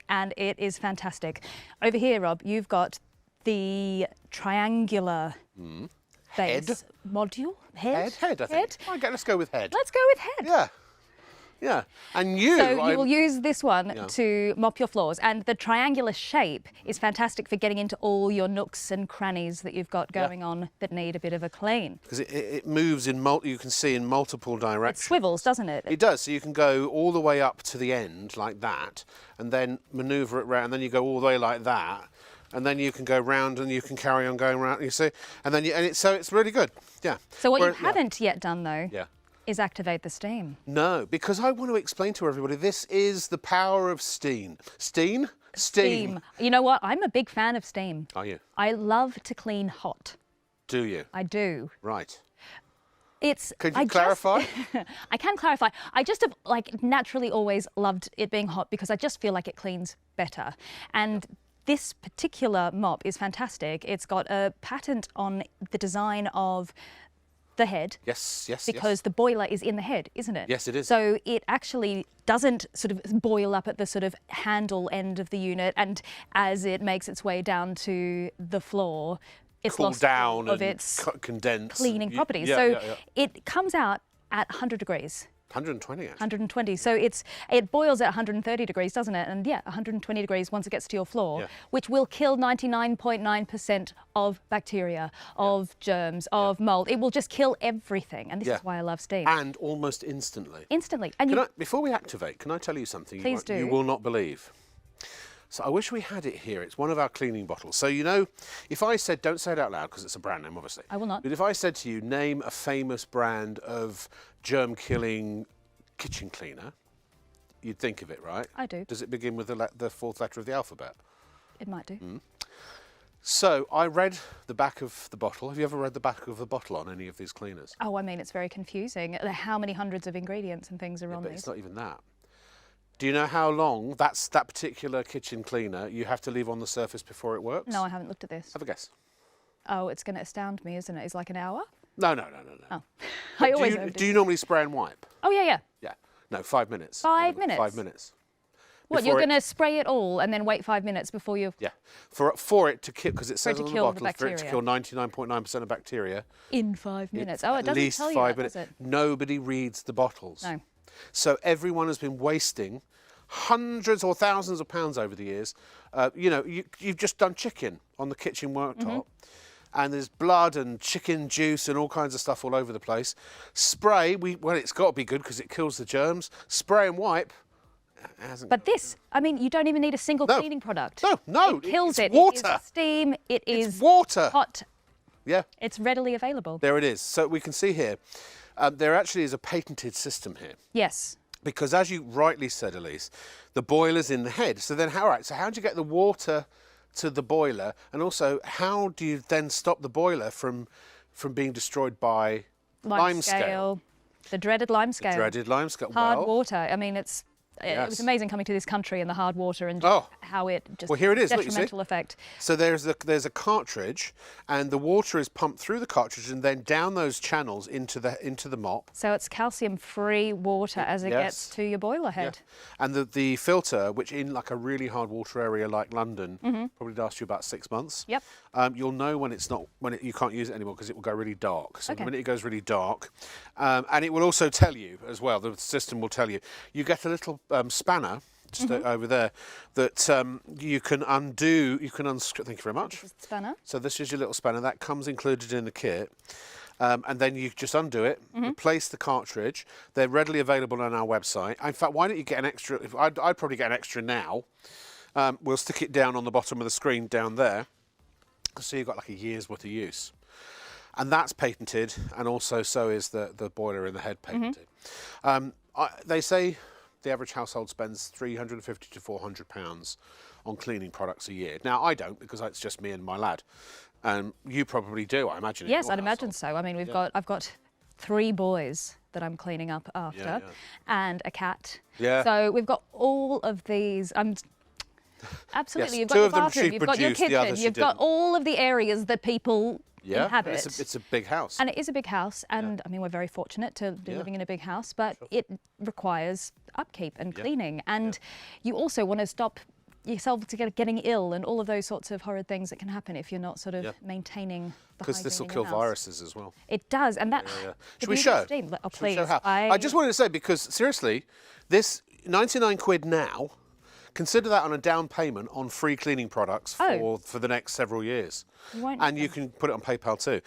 and it is fantastic. Over here, Rob, you've got the triangular base module. Head, I think. Okay, let's go with head. Let's go with head. Yeah. And you... So you will use this one to mop your floors, and the triangular shape is fantastic for getting into all your nooks and crannies that you've got going on that need a bit of a clean. Because it moves in you can see in multiple directions. It swivels, doesn't it? It does. So you can go all the way up to the end like that, and then manoeuvre it round, and then you go all the way like that. And then you can go round and you can carry on going round, you see, and then so it's really good, yeah. So what you haven't yet done though, is activate the steam. No, because I want to explain to everybody, this is the power of steam. Steam. You know what? I'm a big fan of steam. Are you? I love to clean hot. Do you? I do. Right. Could you clarify? I can clarify. I just have naturally always loved it being hot because I just feel like it cleans better. And this particular mop is fantastic. It's got a patent on the design of the head. Yes. Because the boiler is in the head, isn't it? Yes, it is. So it actually doesn't sort of boil up at the sort of handle end of the unit, and as it makes its way down to the floor, cool down of and its condense. cleaning properties. It comes out at 100 degrees. 120 actually. 120. So it boils at 130 degrees, doesn't it? And yeah, 120 degrees once it gets to your floor, which will kill 99.9% of bacteria, of germs, of mold. It will just kill everything. And this is why I love steam. And almost instantly. Instantly. And before we activate, can I tell you something Please you will not believe? So I wish we had it here. It's one of our cleaning bottles. So, you know, if I said, don't say it out loud because it's a brand name, obviously. I will not. But if I said to you, name a famous brand of germ-killing kitchen cleaner, you'd think of it, right? I do. Does it begin with the fourth letter of the alphabet? It might do. So I read the back of the bottle. Have you ever read the back of the bottle on any of these cleaners? Oh, I mean, it's very confusing. How many hundreds of ingredients and things are on but these? It's not even that. Do you know how long that particular kitchen cleaner you have to leave on the surface before it works? No, I haven't looked at this. Have a guess. Oh, it's going to astound me, isn't it? It's like an hour? No. Oh, I always do you normally spray and wipe? Oh, yeah. Yeah. No, 5 minutes. 5 minutes? 5 minutes. What, you're going to spray it all and then wait 5 minutes before you... Yeah. For it to kill, because it says on the bottle, for it to bacteria. kill 99.9% of bacteria. In 5 minutes. Oh, it doesn't tell you at least 5 that, minutes. does it? Nobody reads the bottles. No. So everyone has been wasting hundreds or thousands of pounds over the years. You know, you've just done chicken on the kitchen worktop. And there's blood and chicken juice and all kinds of stuff all over the place. Spray, well, it's got to be good because it kills the germs. Spray and wipe. But this, I mean, you don't even need a single cleaning product. No. It kills it. Water. It is steam. It's water. Hot. Yeah. It's readily available. There it is. So we can see here, there actually is a patented system here. Yes. Because as you rightly said, Elise, the boiler's in the head. So then, how do you get the water to the boiler? And also, how do you then stop the boiler from being destroyed by limescale? The dreaded limescale. The dreaded limescale. Hard water. I mean, it was amazing coming to this country and the hard water and how it just here it is. Detrimental effect. So there's a cartridge, and the water is pumped through the cartridge and then down those channels into the mop. So it's calcium-free water as it gets to your boiler head. Yeah. And the filter, which in like a really hard water area like London, probably lasts you about 6 months. Yep. You'll know when you can't use it anymore because it will go really dark. So the minute it goes really dark, and it will also tell you as well. The system will tell you. You get a little spanner just over there that you can undo. You can unscrew. Thank you very much. This is the spanner. So this is your little spanner that comes included in the kit. And then you just undo it, replace the cartridge. They're readily available on our website. In fact, why don't you get an extra? I'd probably get an extra now. We'll stick it down on the bottom of the screen down there. So you've got like a year's worth of use. And that's patented, and also so is the boiler in the head patented. They say the average household spends £350 to £400 on cleaning products a year. Now, I don't, because it's just me and my lad. You probably do, I imagine. Yes, I'd imagine so. I mean, I've got 3 boys that I'm cleaning up after, and a cat. Yeah. So we've got all of these. Absolutely, Yes, you've got your bathroom, you've got your kitchen, you've got all of the areas that people inhabit. It's a big house. And it is a big house, and I mean, we're very fortunate to be living in a big house, but it requires upkeep and cleaning. And you also want to stop yourself to getting ill and all of those sorts of horrid things that can happen if you're not sort of maintaining the hygiene. Because this will kill viruses as well. It does, and that. Should we show? Oh, please. Should we show how? I just wanted to say, because seriously, this 99 quid now. Consider that on a down payment on free cleaning products for the next several years. And you can put it on PayPal too.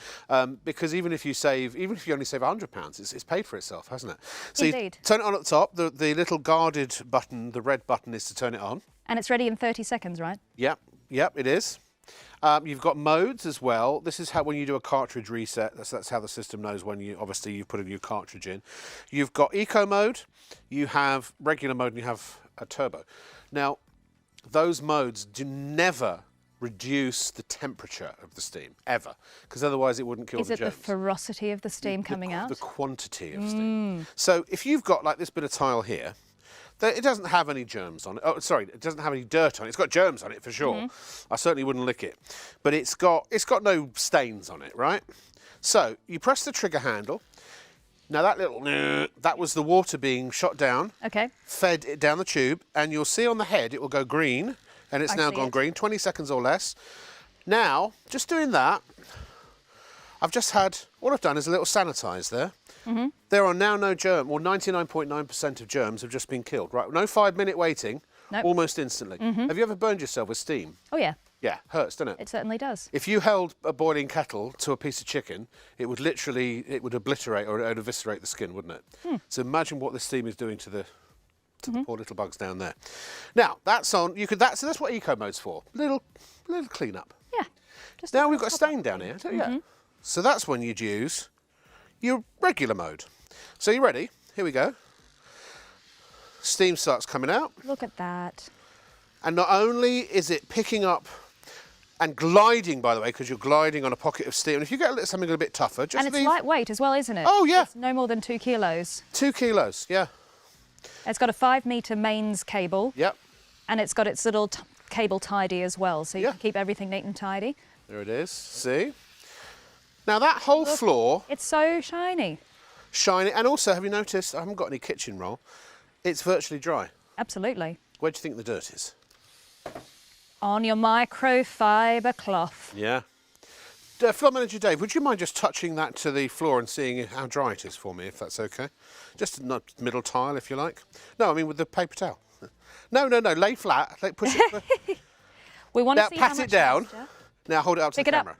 Because even if you only save £100, it's paid for itself, hasn't it? So Indeed. You turn it on at the top, the little guarded button, the red button is to turn it on. And it's ready in 30 seconds, right? Yep, it is. You've got modes as well. This is how when you do a cartridge reset, that's how the system knows when you've put a new cartridge in. You've got eco mode, you have regular mode, and you have a turbo. Now, those modes do never reduce the temperature of the steam, ever, because otherwise it wouldn't kill the germs. Is it the ferocity of the steam coming out? The quantity of steam. So if you've got like this bit of tile here, it doesn't have any germs on it. Oh, sorry, it doesn't have any dirt on it. It's got germs on it for sure. I certainly wouldn't lick it. But it's got no stains on it, right? So you press the trigger handle. Now that was the water being shot down, fed it down the tube, and you'll see on the head it will go green, and it's now gone green, 20 seconds or less. Now, just doing that, I've just had, all I've done is a little sanitise there. There are now no germs, or 99.9% of germs have just been killed. Right, no 5-minute waiting, almost instantly. Have you ever burned yourself with steam? Oh, yeah. Yeah, hurts, doesn't it? It certainly does. If you held a boiling kettle to a piece of chicken, it would literally, it would obliterate or it would eviscerate the skin, wouldn't it? So imagine what the steam is doing to the poor little bugs down there. Now, that's on, so that's what eco mode's for. Little clean up. Yeah. Just Now we've got a stain down here, yeah. So that's when you'd use your regular mode. So you ready? Here we go. Steam starts coming out. Look at that. And not only is it picking up and gliding, by the way, because you're gliding on a pocket of steam. And if you get something a bit tougher, just And it's lightweight as well, isn't it? Oh, yeah. It's no more than 2 kilos. 2 kilos, yeah. It's got a 5-metre mains cable. Yep. And it's got its little cable tidy as well, so you can keep everything neat and tidy. There it is, see? Now that whole floor... It's so shiny. Shiny, and also, have you noticed, I haven't got any kitchen roll, it's virtually dry. Absolutely. Where do you think the dirt is? On your microfiber cloth. Yeah. Floor Manager Dave, would you mind just touching that to the floor and seeing how dry it is for me, if that's okay? Just a middle tile, if you like. No, I mean with the paper towel. No, lay flat, push it. We want to see how pat much it down. moisture. Now hold it up to the camera.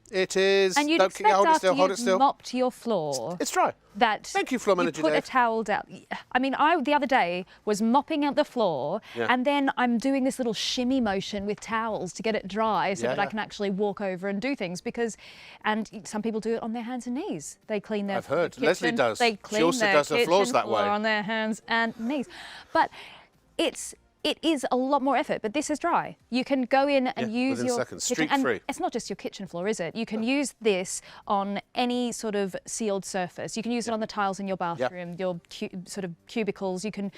It is. And you'd expect after you've mopped your floor, it's dry. That Thank you, Floor Manager you put Dave. a towel down. I mean, I the other day was mopping out the floor, and then I'm doing this little shimmy motion with towels to get it dry, so that I can actually walk over and do things. And some people do it on their hands and knees. They clean their. I've heard kitchen, Leslie does. They clean she also their does her floors that floor way on their hands and knees, but it is a lot more effort, but this is dry. You can go in and use your seconds. kitchen, Streak free. and it's not just your kitchen floor, is it? You can use this on any sort of sealed surface. You can use it on the tiles in your bathroom, your sort of cubicles. You can,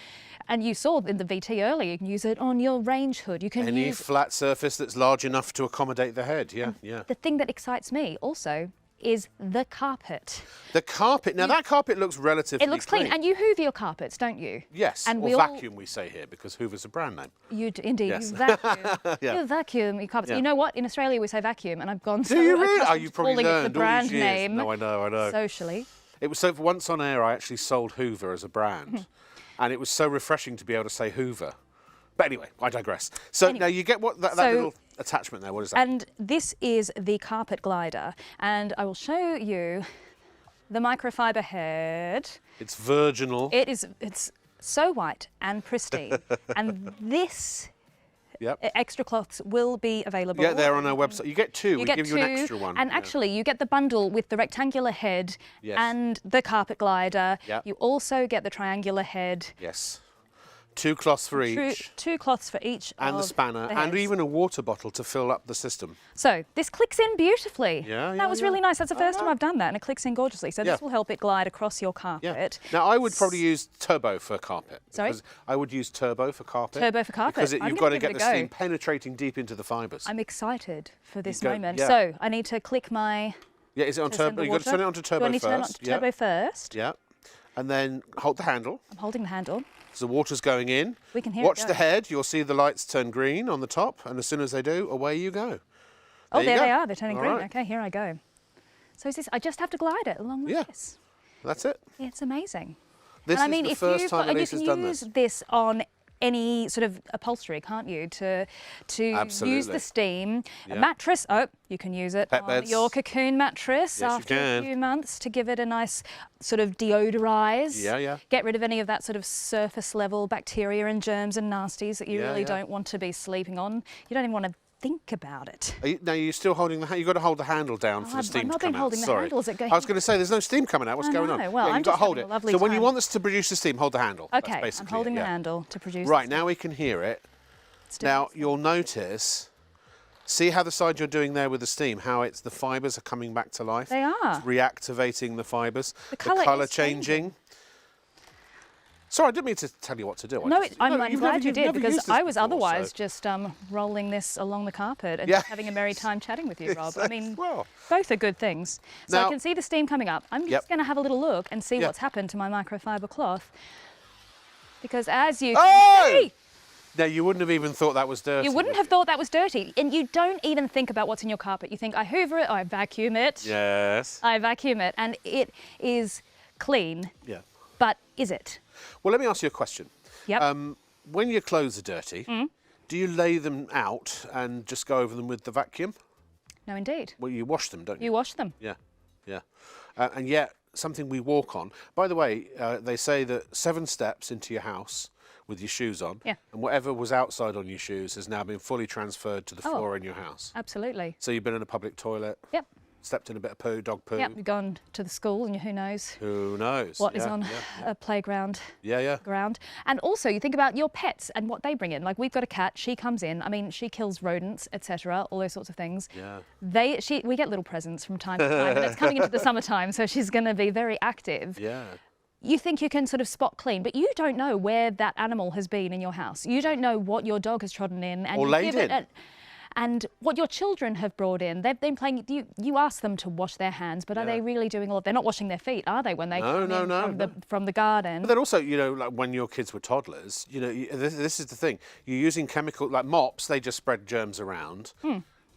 and you saw in the VT earlier, you can use it on your range hood. You can any flat surface that's large enough to accommodate the head. Yeah. The thing that excites me also is the carpet. The carpet. Now that carpet looks relatively It looks clean. And you hoover your carpets, don't you? Yes, and or vacuum we say here, because Hoover's a brand name. Indeed, yes. You vacuum. You vacuum your carpets. You know what? In Australia we say vacuum, and I've gone so Do you really? Oh, you probably probably learned it the brand all these years. name. No, I know. Socially. It was so once on air I actually sold Hoover as a brand, and it was so refreshing to be able to say Hoover. But anyway, I digress. So now you get what that little attachment there. What is that? And this is the carpet glider, and I will show you the microfiber head. It's virginal. It's so white and pristine, and this. Extra cloths will be available. Yeah, they're on our website. You get two. We give you an extra one. And actually, you get the bundle with the rectangular head and the carpet glider. You also get the triangular head. Yes. 2 cloths for each. 2 cloths for each. And the spanner, and even a water bottle to fill up the system. So this clicks in beautifully. Yeah, that was really nice. That's the first time I've done that, and it clicks in gorgeously. So this will help it glide across your carpet. Now I would probably use turbo for carpet. Sorry? I would use turbo for carpet. Turbo for carpet. Because you've got to get the steam penetrating deep into the fibres. I'm excited for this moment. So I need to click my. Yeah, is it on turbo? You've got to turn it on to turbo first. Do I need to turn it on to turbo first? Yeah. And then hold the handle. I'm holding the handle. So the water's going in. We can hear Watch it the head. You'll see the lights turn green on the top, and as soon as they do, away you go. There they are. They're turning green. Right. Okay, here I go. So is this? I just have to glide it along like this. That's it. It's amazing. This is the first time Elise has done this. You can use this on any sort of upholstery, can't you? To use the steam. A mattress. Oh, you can use it on your cocoon mattress after a few months to give it a nice sort of deodorize. Get rid of any of that sort of surface level bacteria and germs and nasties that you really don't want to be sleeping on. You don't even want to think about it. Now you're still holding the. You've got to hold the handle down for the steam to come out. I've not been holding the handle. Is it going? I was going to say there's no steam coming out. What's going on? Well, you've got to hold it. So when you want this to produce the steam, hold the handle. Okay, I'm holding the handle to produce. Right, now we can hear it. Now you'll notice. See how the side you're doing there with the steam, how the fibres are coming back to life. They are. It's reactivating the fibres. The colour is changing. Sorry, I didn't mean to tell you what to do. No, I'm glad you did, because I was otherwise just rolling this along the carpet and just having a merry time chatting with you, Rob. I mean, both are good things. So now, I can see the steam coming up. I'm just going to have a little look and see what's happened to my microfiber cloth. Because as you can see... No, you wouldn't have even thought that was dirty. You wouldn't have thought that was dirty. And you don't even think about what's in your carpet. You think, I hoover it, I vacuum it. Yes. I vacuum it. And it is clean. Yeah. But is it? Well, let me ask you a question. Yep. When your clothes are dirty, do you lay them out and just go over them with the vacuum? No, indeed. Well, you wash them, don't you? You wash them. Yeah, yeah. And yet, something we walk on. By the way, they say that 7 steps into your house with your shoes on, and whatever was outside on your shoes has now been fully transferred to the floor in your house. Absolutely. So you've been in a public toilet. Yep. Stepped in a bit of poo, dog poo. Yep, you've gone to the school and who knows? Who knows? What is on a playground ground. And also you think about your pets and what they bring in. Like we've got a cat, she comes in, I mean, she kills rodents, etc., all those sorts of things. Yeah. We get little presents from time to time, and it's coming into the summertime, so she's going to be very active. Yeah. You think you can sort of spot clean, but you don't know where that animal has been in your house. You don't know what your dog has trodden in. And or laid in. And what your children have brought in. They've been playing, you ask them to wash their hands, but are they really doing all of, they're not washing their feet, are they, when they come in from the garden? But then also, you know, like when your kids were toddlers, you know, this is the thing. You're using chemical, like mops, they just spread germs around.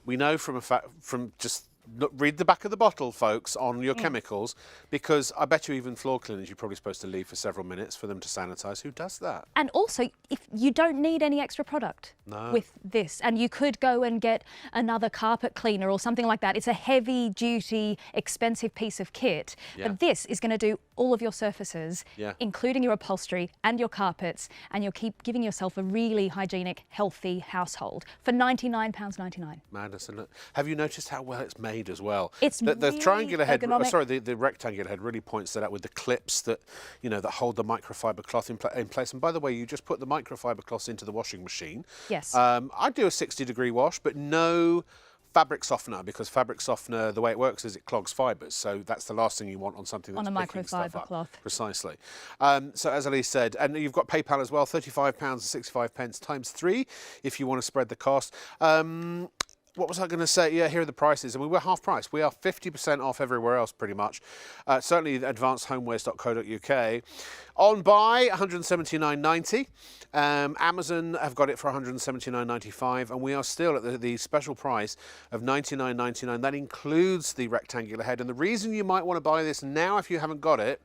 We know from just read the back of the bottle, folks, on your chemicals, because I bet you even floor cleaners you're probably supposed to leave for several minutes for them to sanitise. Who does that? And also, if you don't need any extra product with this, and you could go and get another carpet cleaner or something like that. It's a heavy-duty, expensive piece of kit, but this is going to do all of your surfaces, including your upholstery and your carpets, and you'll keep giving yourself a really hygienic, healthy household for £99.99. Madness, isn't it? Have you noticed how well it's made as well? It's the triangular head, ergonomic. the rectangular head really points that out with the clips that, you know, that hold the microfiber cloth in place. And by the way, you just put the microfiber cloths into the washing machine. Yes. I do a 60-degree wash, but no fabric softener, because fabric softener, the way it works is it clogs fibres. So that's the last thing you want on something that's on a picking stuff microfiber up. cloth. Precisely. So as Elise said, and you've got PayPal as well, £35.65 times 3 if you want to spread the cost. What was I going to say? Yeah, here are the prices. I mean, we're half price. We are 50% off everywhere else, pretty much. Certainly advancedhomewares.co.uk. On buy, £179.90. Amazon have got it for £179.95, and we are still at the special price of £99.99. That includes the rectangular head. And the reason you might want to buy this now, if you haven't got it,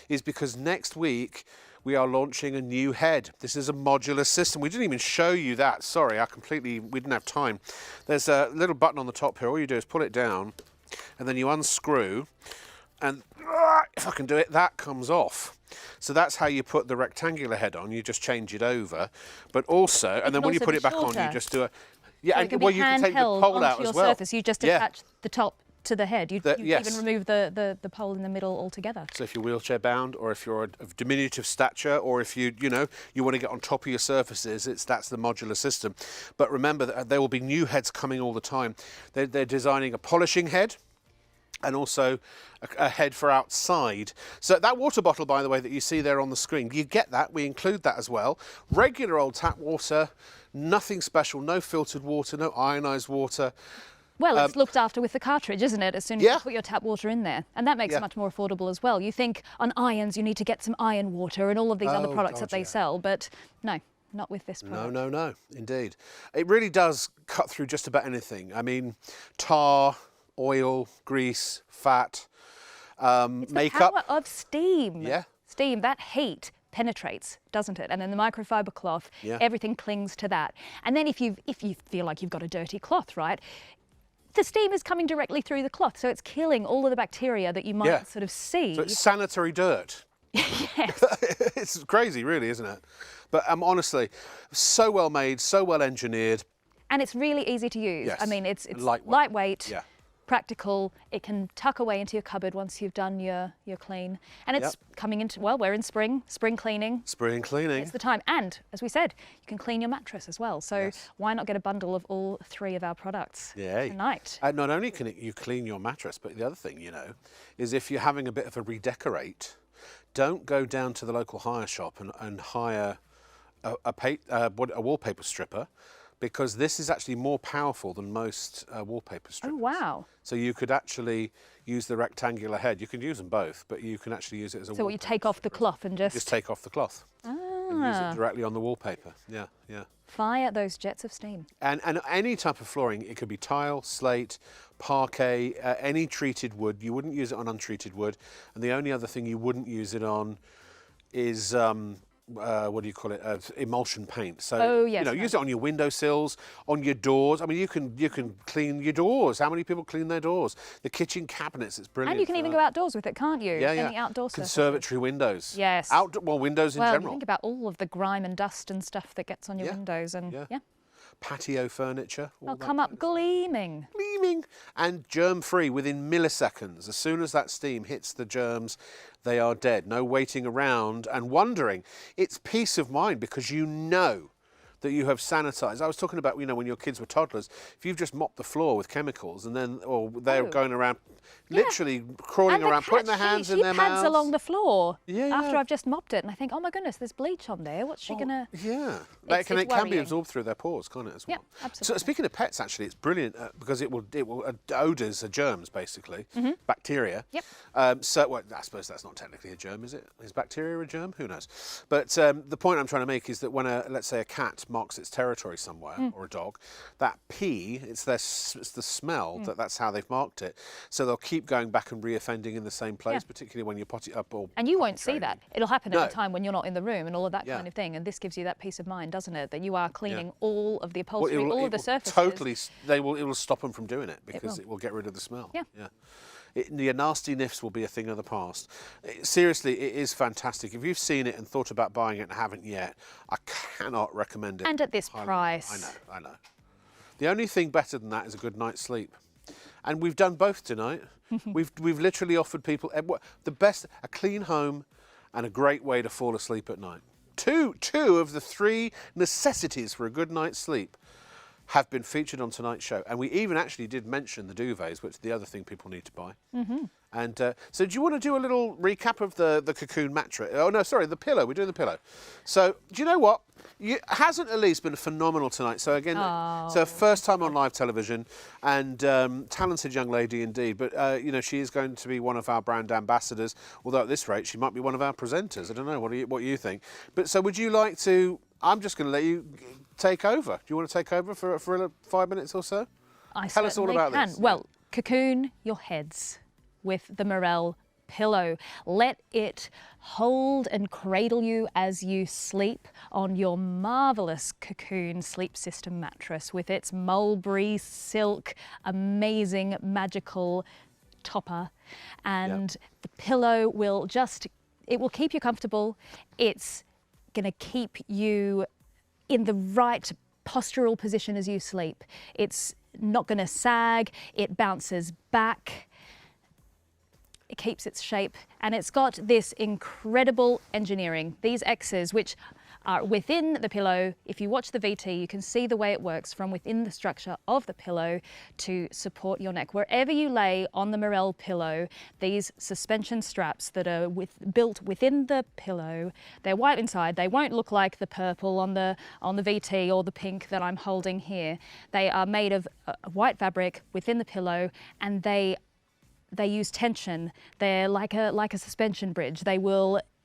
is because next week we are launching a new head. This is a modular system. We didn't even show you that. Sorry, we didn't have time. There's a little button on the top here. All you do is pull it down, and then you unscrew, and if I can do it, that comes off. So that's how you put the rectangular head on. You just change it over, but also, and then when you put it back on, you just do a, you can take the pole out as well. Surface. You just attach the top to the head. You even remove the pole in the middle altogether. So if you're wheelchair bound, or if you're of diminutive stature, or if you want to get on top of your surfaces, that's the modular system. But remember that there will be new heads coming all the time. They're designing a polishing head, and also a head for outside. So that water bottle, by the way, that you see there on the screen, you get that. We include that as well. Regular old tap water, nothing special, no filtered water, no ionised water. Well, it's looked after with the cartridge, isn't it? As soon as you put your tap water in there. And that makes it much more affordable as well. You think on irons, you need to get some iron water and all of these other products that they sell, but no, not with this product. No, indeed. It really does cut through just about anything. I mean, tar, oil, grease, fat, it's makeup. The power of steam. Yeah. Steam, that heat penetrates, doesn't it? And then the microfiber cloth, everything clings to that. And then if you feel like you've got a dirty cloth, right? The steam is coming directly through the cloth, so it's killing all of the bacteria that you might sort of see. So it's sanitary dirt. Yes. It's crazy, really, isn't it? But honestly, so well made, so well engineered. And it's really easy to use. Yes. I mean, it's lightweight, practical. It can tuck away into your cupboard once you've done your clean. And it's coming into, well, we're in spring cleaning. Spring cleaning. It's the time. And as we said, you can clean your mattress as well. So why not get a bundle of all 3 of our products tonight? And not only can you clean your mattress, but the other thing, is if you're having a bit of a redecorate, don't go down to the local hire shop and hire a wallpaper stripper, because this is actually more powerful than most wallpaper strippers. Oh, wow. So you could actually use the rectangular head. You can use them both, but you can actually use it as a wallpaper So you take off the cloth and just... Just take off the cloth. Ah. and use it directly on the wallpaper. Yeah, yeah. Fire those jets of steam. And any type of flooring, it could be tile, slate, parquet, any treated wood. You wouldn't use it on untreated wood. And the only other thing you wouldn't use it on is what do you call it? Emulsion paint. So yes, use it on your windowsills, on your doors. I mean, you can clean your doors. How many people clean their doors? The kitchen cabinets. It's brilliant. And you can even go outdoors with it, can't you? Yeah, yeah. Any outdoor conservatory windows. Yes. Windows in general. You think about all of the grime and dust and stuff that gets on your windows, and Patio furniture. They'll come up gleaming. Gleaming and germ-free within milliseconds. As soon as that steam hits the germs, they are dead. No waiting around and wondering. It's peace of mind because you know that you have sanitized. I was talking about, when your kids were toddlers, if you've just mopped the floor with chemicals and then, they're going around, literally crawling around, putting their hands in their mouths. She pads along the floor yeah. after I've just mopped it, and I think, oh my goodness, there's bleach on there. What's she gonna? Yeah, it can be absorbed through their pores, can't it? As well. Yeah, absolutely. So speaking of pets, actually, it's brilliant because it will odours are germs basically, bacteria. Yep. I suppose that's not technically a germ, is it? Is bacteria a germ? Who knows? But the point I'm trying to make is that when let's say a cat marks its territory somewhere, or a dog, that pee, it's the smell that's how they've marked it. So they'll keep going back and reoffending in the same place, particularly when you pot it up. And you won't see that. It'll happen at a time when you're not in the room and all of that kind of thing. And this gives you that peace of mind, doesn't it? That you are cleaning all of the upholstery, all of the surfaces. Totally, it will stop them from doing it because it will get rid of the smell. Yeah. Your nasty nifs will be a thing of the past. Seriously, it is fantastic. If you've seen it and thought about buying it and haven't yet, I cannot recommend it. And at this price. I know. The only thing better than that is a good night's sleep. And we've done both tonight. We've literally offered people the best, a clean home and a great way to fall asleep at night. Two of the 3 necessities for a good night's sleep have been featured on tonight's show, and we even actually did mention the duvets, which is the other thing people need to buy. And so do you want to do a little recap of the cocoon mattress? Oh no, sorry, the pillow. We're doing the pillow. So do you know what? Hasn't Elise been phenomenal tonight? So again, so first time on live television, and talented young lady indeed. But she is going to be one of our brand ambassadors. Although at this rate, she might be one of our presenters. I don't know. What you think? But so would you like to? I'm just going to let you take over. Do you want to take over for 5 minutes or so? Tell us all about this. Well, cocoon your heads with the Morel pillow. Let it hold and cradle you as you sleep on your marvellous Cocoon sleep system mattress with its mulberry silk, amazing, magical topper. And the pillow will it will keep you comfortable. It's going to keep you in the right postural position as you sleep. It's not going to sag. It bounces back. It keeps its shape, and it's got this incredible engineering. These X's, which are within the pillow. If you watch the VT, you can see the way it works from within the structure of the pillow to support your neck. Wherever you lay on the Morel pillow, these suspension straps that are built within the pillow, they're white inside. They won't look like the purple on the VT or the pink that I'm holding here. They are made of white fabric within the pillow, and they use tension. They're like a suspension bridge.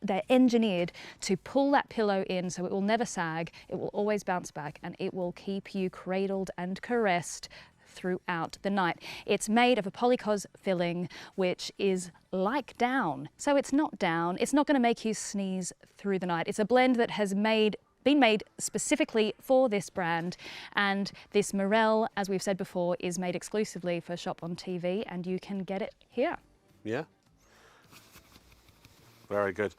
They're engineered to pull that pillow in so it will never sag, it will always bounce back, and it will keep you cradled and caressed throughout the night. It's made of a polycos filling, which is like down. So it's not down, it's not going to make you sneeze through the night. It's a blend that has been made specifically for this brand, and this Morel, as we've said before, is made exclusively for ShopOnTV, and you can get it here. Yeah. Very good.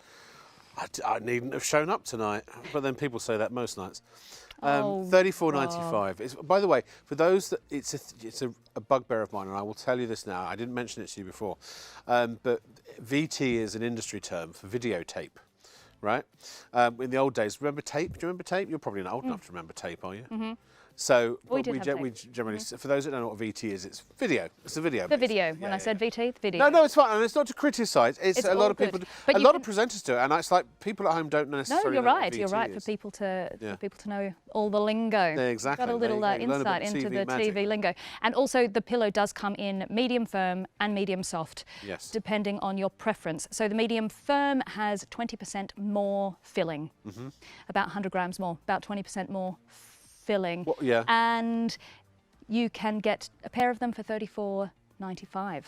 I needn't have shown up tonight, but then people say that most nights. $34.95. By the way, for those that it's a bugbear of mine, and I will tell you this now. I didn't mention it to you before, but VT is an industry term for videotape. Right? In the old days, remember tape? Do you remember tape? You're probably not old enough to remember tape, are you? So We we generally, for those that don't know what VT is, it's video. It's a video. The video. When I said VT, the video. No, it's fine, and it's not to criticise. It's a lot of people, a lot of presenters do it, and it's like people at home don't necessarily. No, you're know what right. VT You're right is. for people to know all the lingo. Yeah, exactly. Got a little insight into the TV lingo, and also the pillow does come in medium firm and medium soft, depending on your preference. So the medium firm has 20% more filling, about 100 grams more, about 20% more filling. Well, and you can get a pair of them for $34.95.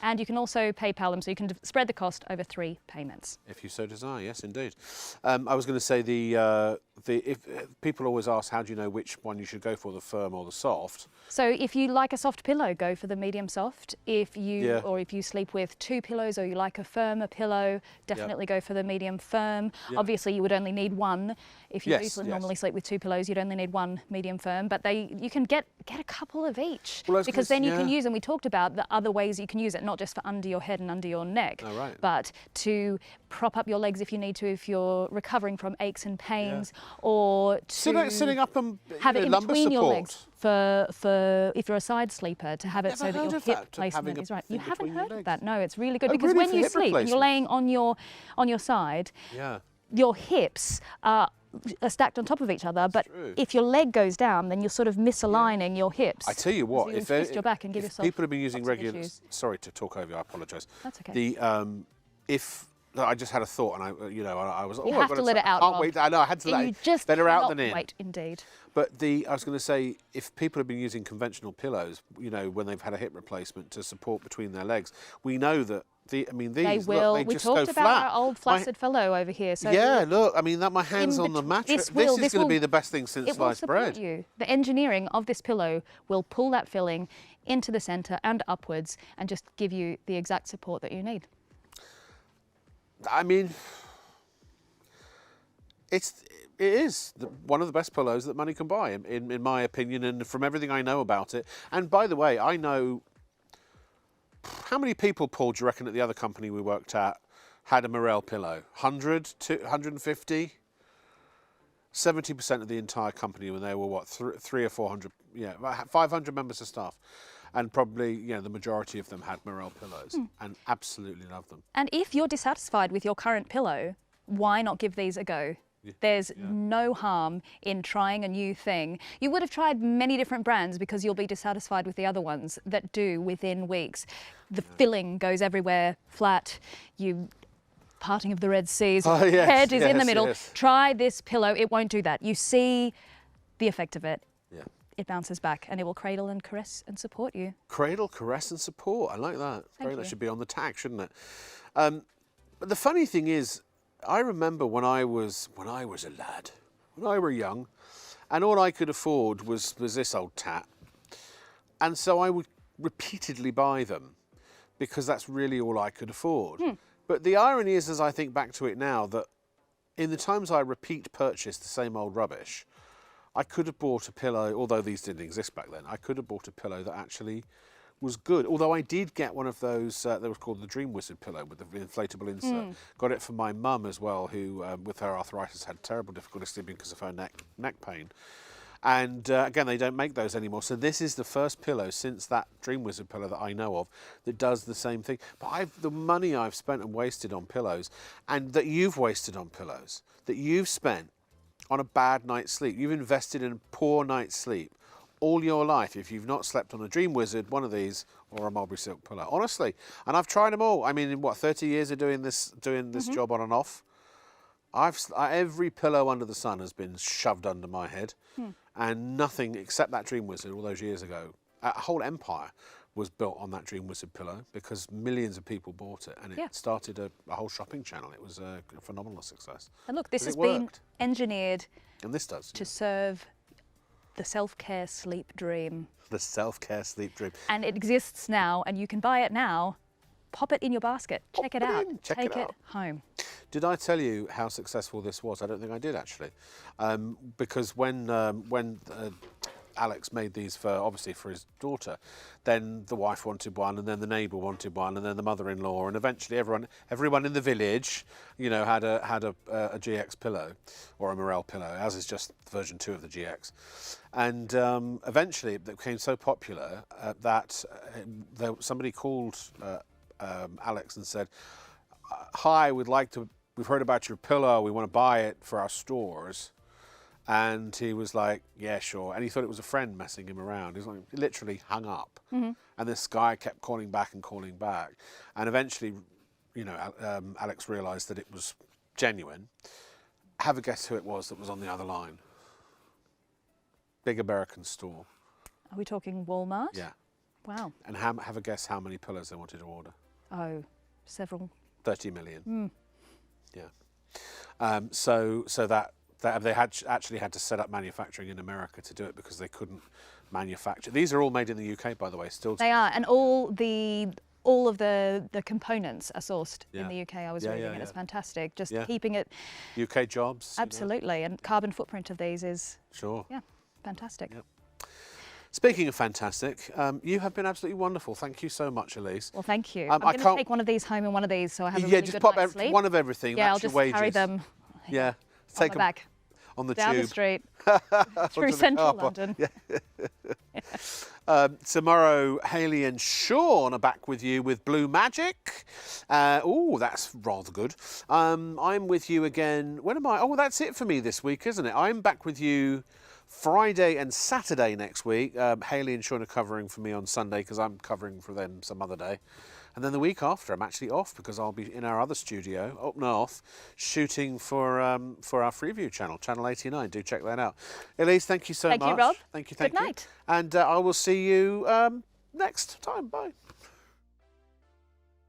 And you can also PayPal them, so you can spread the cost over 3 payments. If you so desire, yes, indeed. I was going to say if people always ask, how do you know which one you should go for, the firm or the soft? So if you like a soft pillow, go for the medium soft. If you sleep with 2 pillows or you like a firmer pillow, definitely go for the medium firm. Obviously, you would only need 1. If you normally sleep with 2 pillows, you'd only need 1 medium firm. But you can get a couple of each, because then you can use, and we talked about the other ways you can use it, not just for under your head and under your neck, but to prop up your legs if you need to, if you're recovering from aches and pains, or to sitting up and have it in lumbar between support. your legs for if you're a side sleeper, to have it so that your hip placement is right. You haven't heard of that? No, it's really good, because when you sleep and you're laying on your side, your hips are stacked on top of each other, but if your leg goes down, then you're sort of misaligning your hips. I tell you what, if twist your back and give yourself people have been using regular, sorry to talk over you, I apologise. That's okay. I just had a thought, and I was. You have to let it out. Can't wait. I know. I had to let it. Better out than in. Wait, indeed. But I was going to say, if people have been using conventional pillows, when they've had a hip replacement to support between their legs, we know that these. They will. Look, they we just talked go about flat. our old flaccid fellow over here. So look. I mean, my hands on the mattress. This is going to be the best thing since sliced bread. You. The engineering of this pillow will pull that filling into the centre and upwards, and just give you the exact support that you need. I mean, it is one of the best pillows that money can buy, in my opinion, and from everything I know about it. And by the way, I know how many people, Paul, do you reckon at the other company we worked at had a Morel pillow? 100, 150? 70% of the entire company, when they were what, 300 or 400, 500 members of staff. And probably, the majority of them had Morel pillows and absolutely loved them. And if you're dissatisfied with your current pillow, why not give these a go? There's no harm in trying a new thing. You would have tried many different brands because you'll be dissatisfied with the other ones that do within weeks. The filling goes everywhere, flat, parting of the Red Seas, head is in the middle. Try this pillow, it won't do that. You see the effect of it. It bounces back, and it will cradle and caress and support you. Cradle, caress and support. I like that. That should be on the tag, shouldn't it? But the funny thing is, I remember when I was a lad, when I were young, and all I could afford was this old tat. And so I would repeatedly buy them, because that's really all I could afford. But the irony is, as I think back to it now, that in the times I repeat purchase the same old rubbish, I could have bought a pillow, although these didn't exist back then, I could have bought a pillow that actually was good. Although I did get one of those, they were called the Dream Wizard pillow with the inflatable insert. Got it for my mum as well, who, with her arthritis, had terrible difficulty sleeping because of her neck pain. And again, they don't make those anymore. So this is the first pillow since that Dream Wizard pillow that I know of that does the same thing. But the money I've spent and wasted on pillows, and that you've wasted on pillows, that you've spent on a bad night's sleep. You've invested in a poor night's sleep all your life if you've not slept on a Dream Wizard, one of these, or a Mulberry Silk pillow. Honestly, and I've tried them all. I mean, in what, 30 years of doing this job on and off, every pillow under the sun has been shoved under my head, and nothing except that Dream Wizard all those years ago. A whole empire was built on that Dream Wizard pillow because millions of people bought it, and it started a whole shopping channel. It was a phenomenal success. And look, this has been engineered to serve the self-care sleep dream. The self-care sleep dream. And it exists now, and you can buy it now. Pop it in your basket. Check it out. Take it home. Did I tell you how successful this was? I don't think I did, actually. Because when Alex made these obviously for his daughter. Then the wife wanted one, and then the neighbour wanted one, and then the mother-in-law, and eventually everyone in the village, you know, had a GX pillow or a Morel pillow, as is just version 2 of the GX. And eventually it became so popular that somebody called Alex and said, "Hi, we've heard about your pillow. We want to buy it for our stores." And he was like, "Yeah, sure." And he thought it was a friend messing him around. He literally hung up. And this guy kept calling back and calling back. And eventually, you know, Alex realised that it was genuine. Have a guess who it was that was on the other line. Big American store. Are we talking Walmart? Yeah. Wow. And have a guess how many pillows they wanted to order. Oh, several. 30 million. Yeah. So that they actually had to set up manufacturing in America to do it because they couldn't manufacture. These are all made in the UK, by the way. Still. They are, and all of the components are sourced in the UK. I was reading it. It's fantastic. Just keeping it. UK jobs. Absolutely, and carbon footprint of these is fantastic. Yep. Speaking of fantastic, you have been absolutely wonderful. Thank you so much, Elise. Well, thank you. I'm going to take one of these home and one of these, so I have a really good night's sleep. One of everything. Yeah, That's I'll just your carry them. Yeah, take them back on the down tube. the street through central London. Tomorrow, Hayley and Sean are back with you with Blue Magic. Oh, that's rather good. I'm with you again. When am I? Oh, that's it for me this week, isn't it? I'm back with you Friday and Saturday next week. Hayley and Sean are covering for me on Sunday because I'm covering for them some other day. And then the week after, I'm actually off because I'll be in our other studio up north shooting for our Freeview channel, Channel 89. Do check that out. Elise, thank you so much. Thank you, Rob. Thank you. Good night. And I will see you next time. Bye.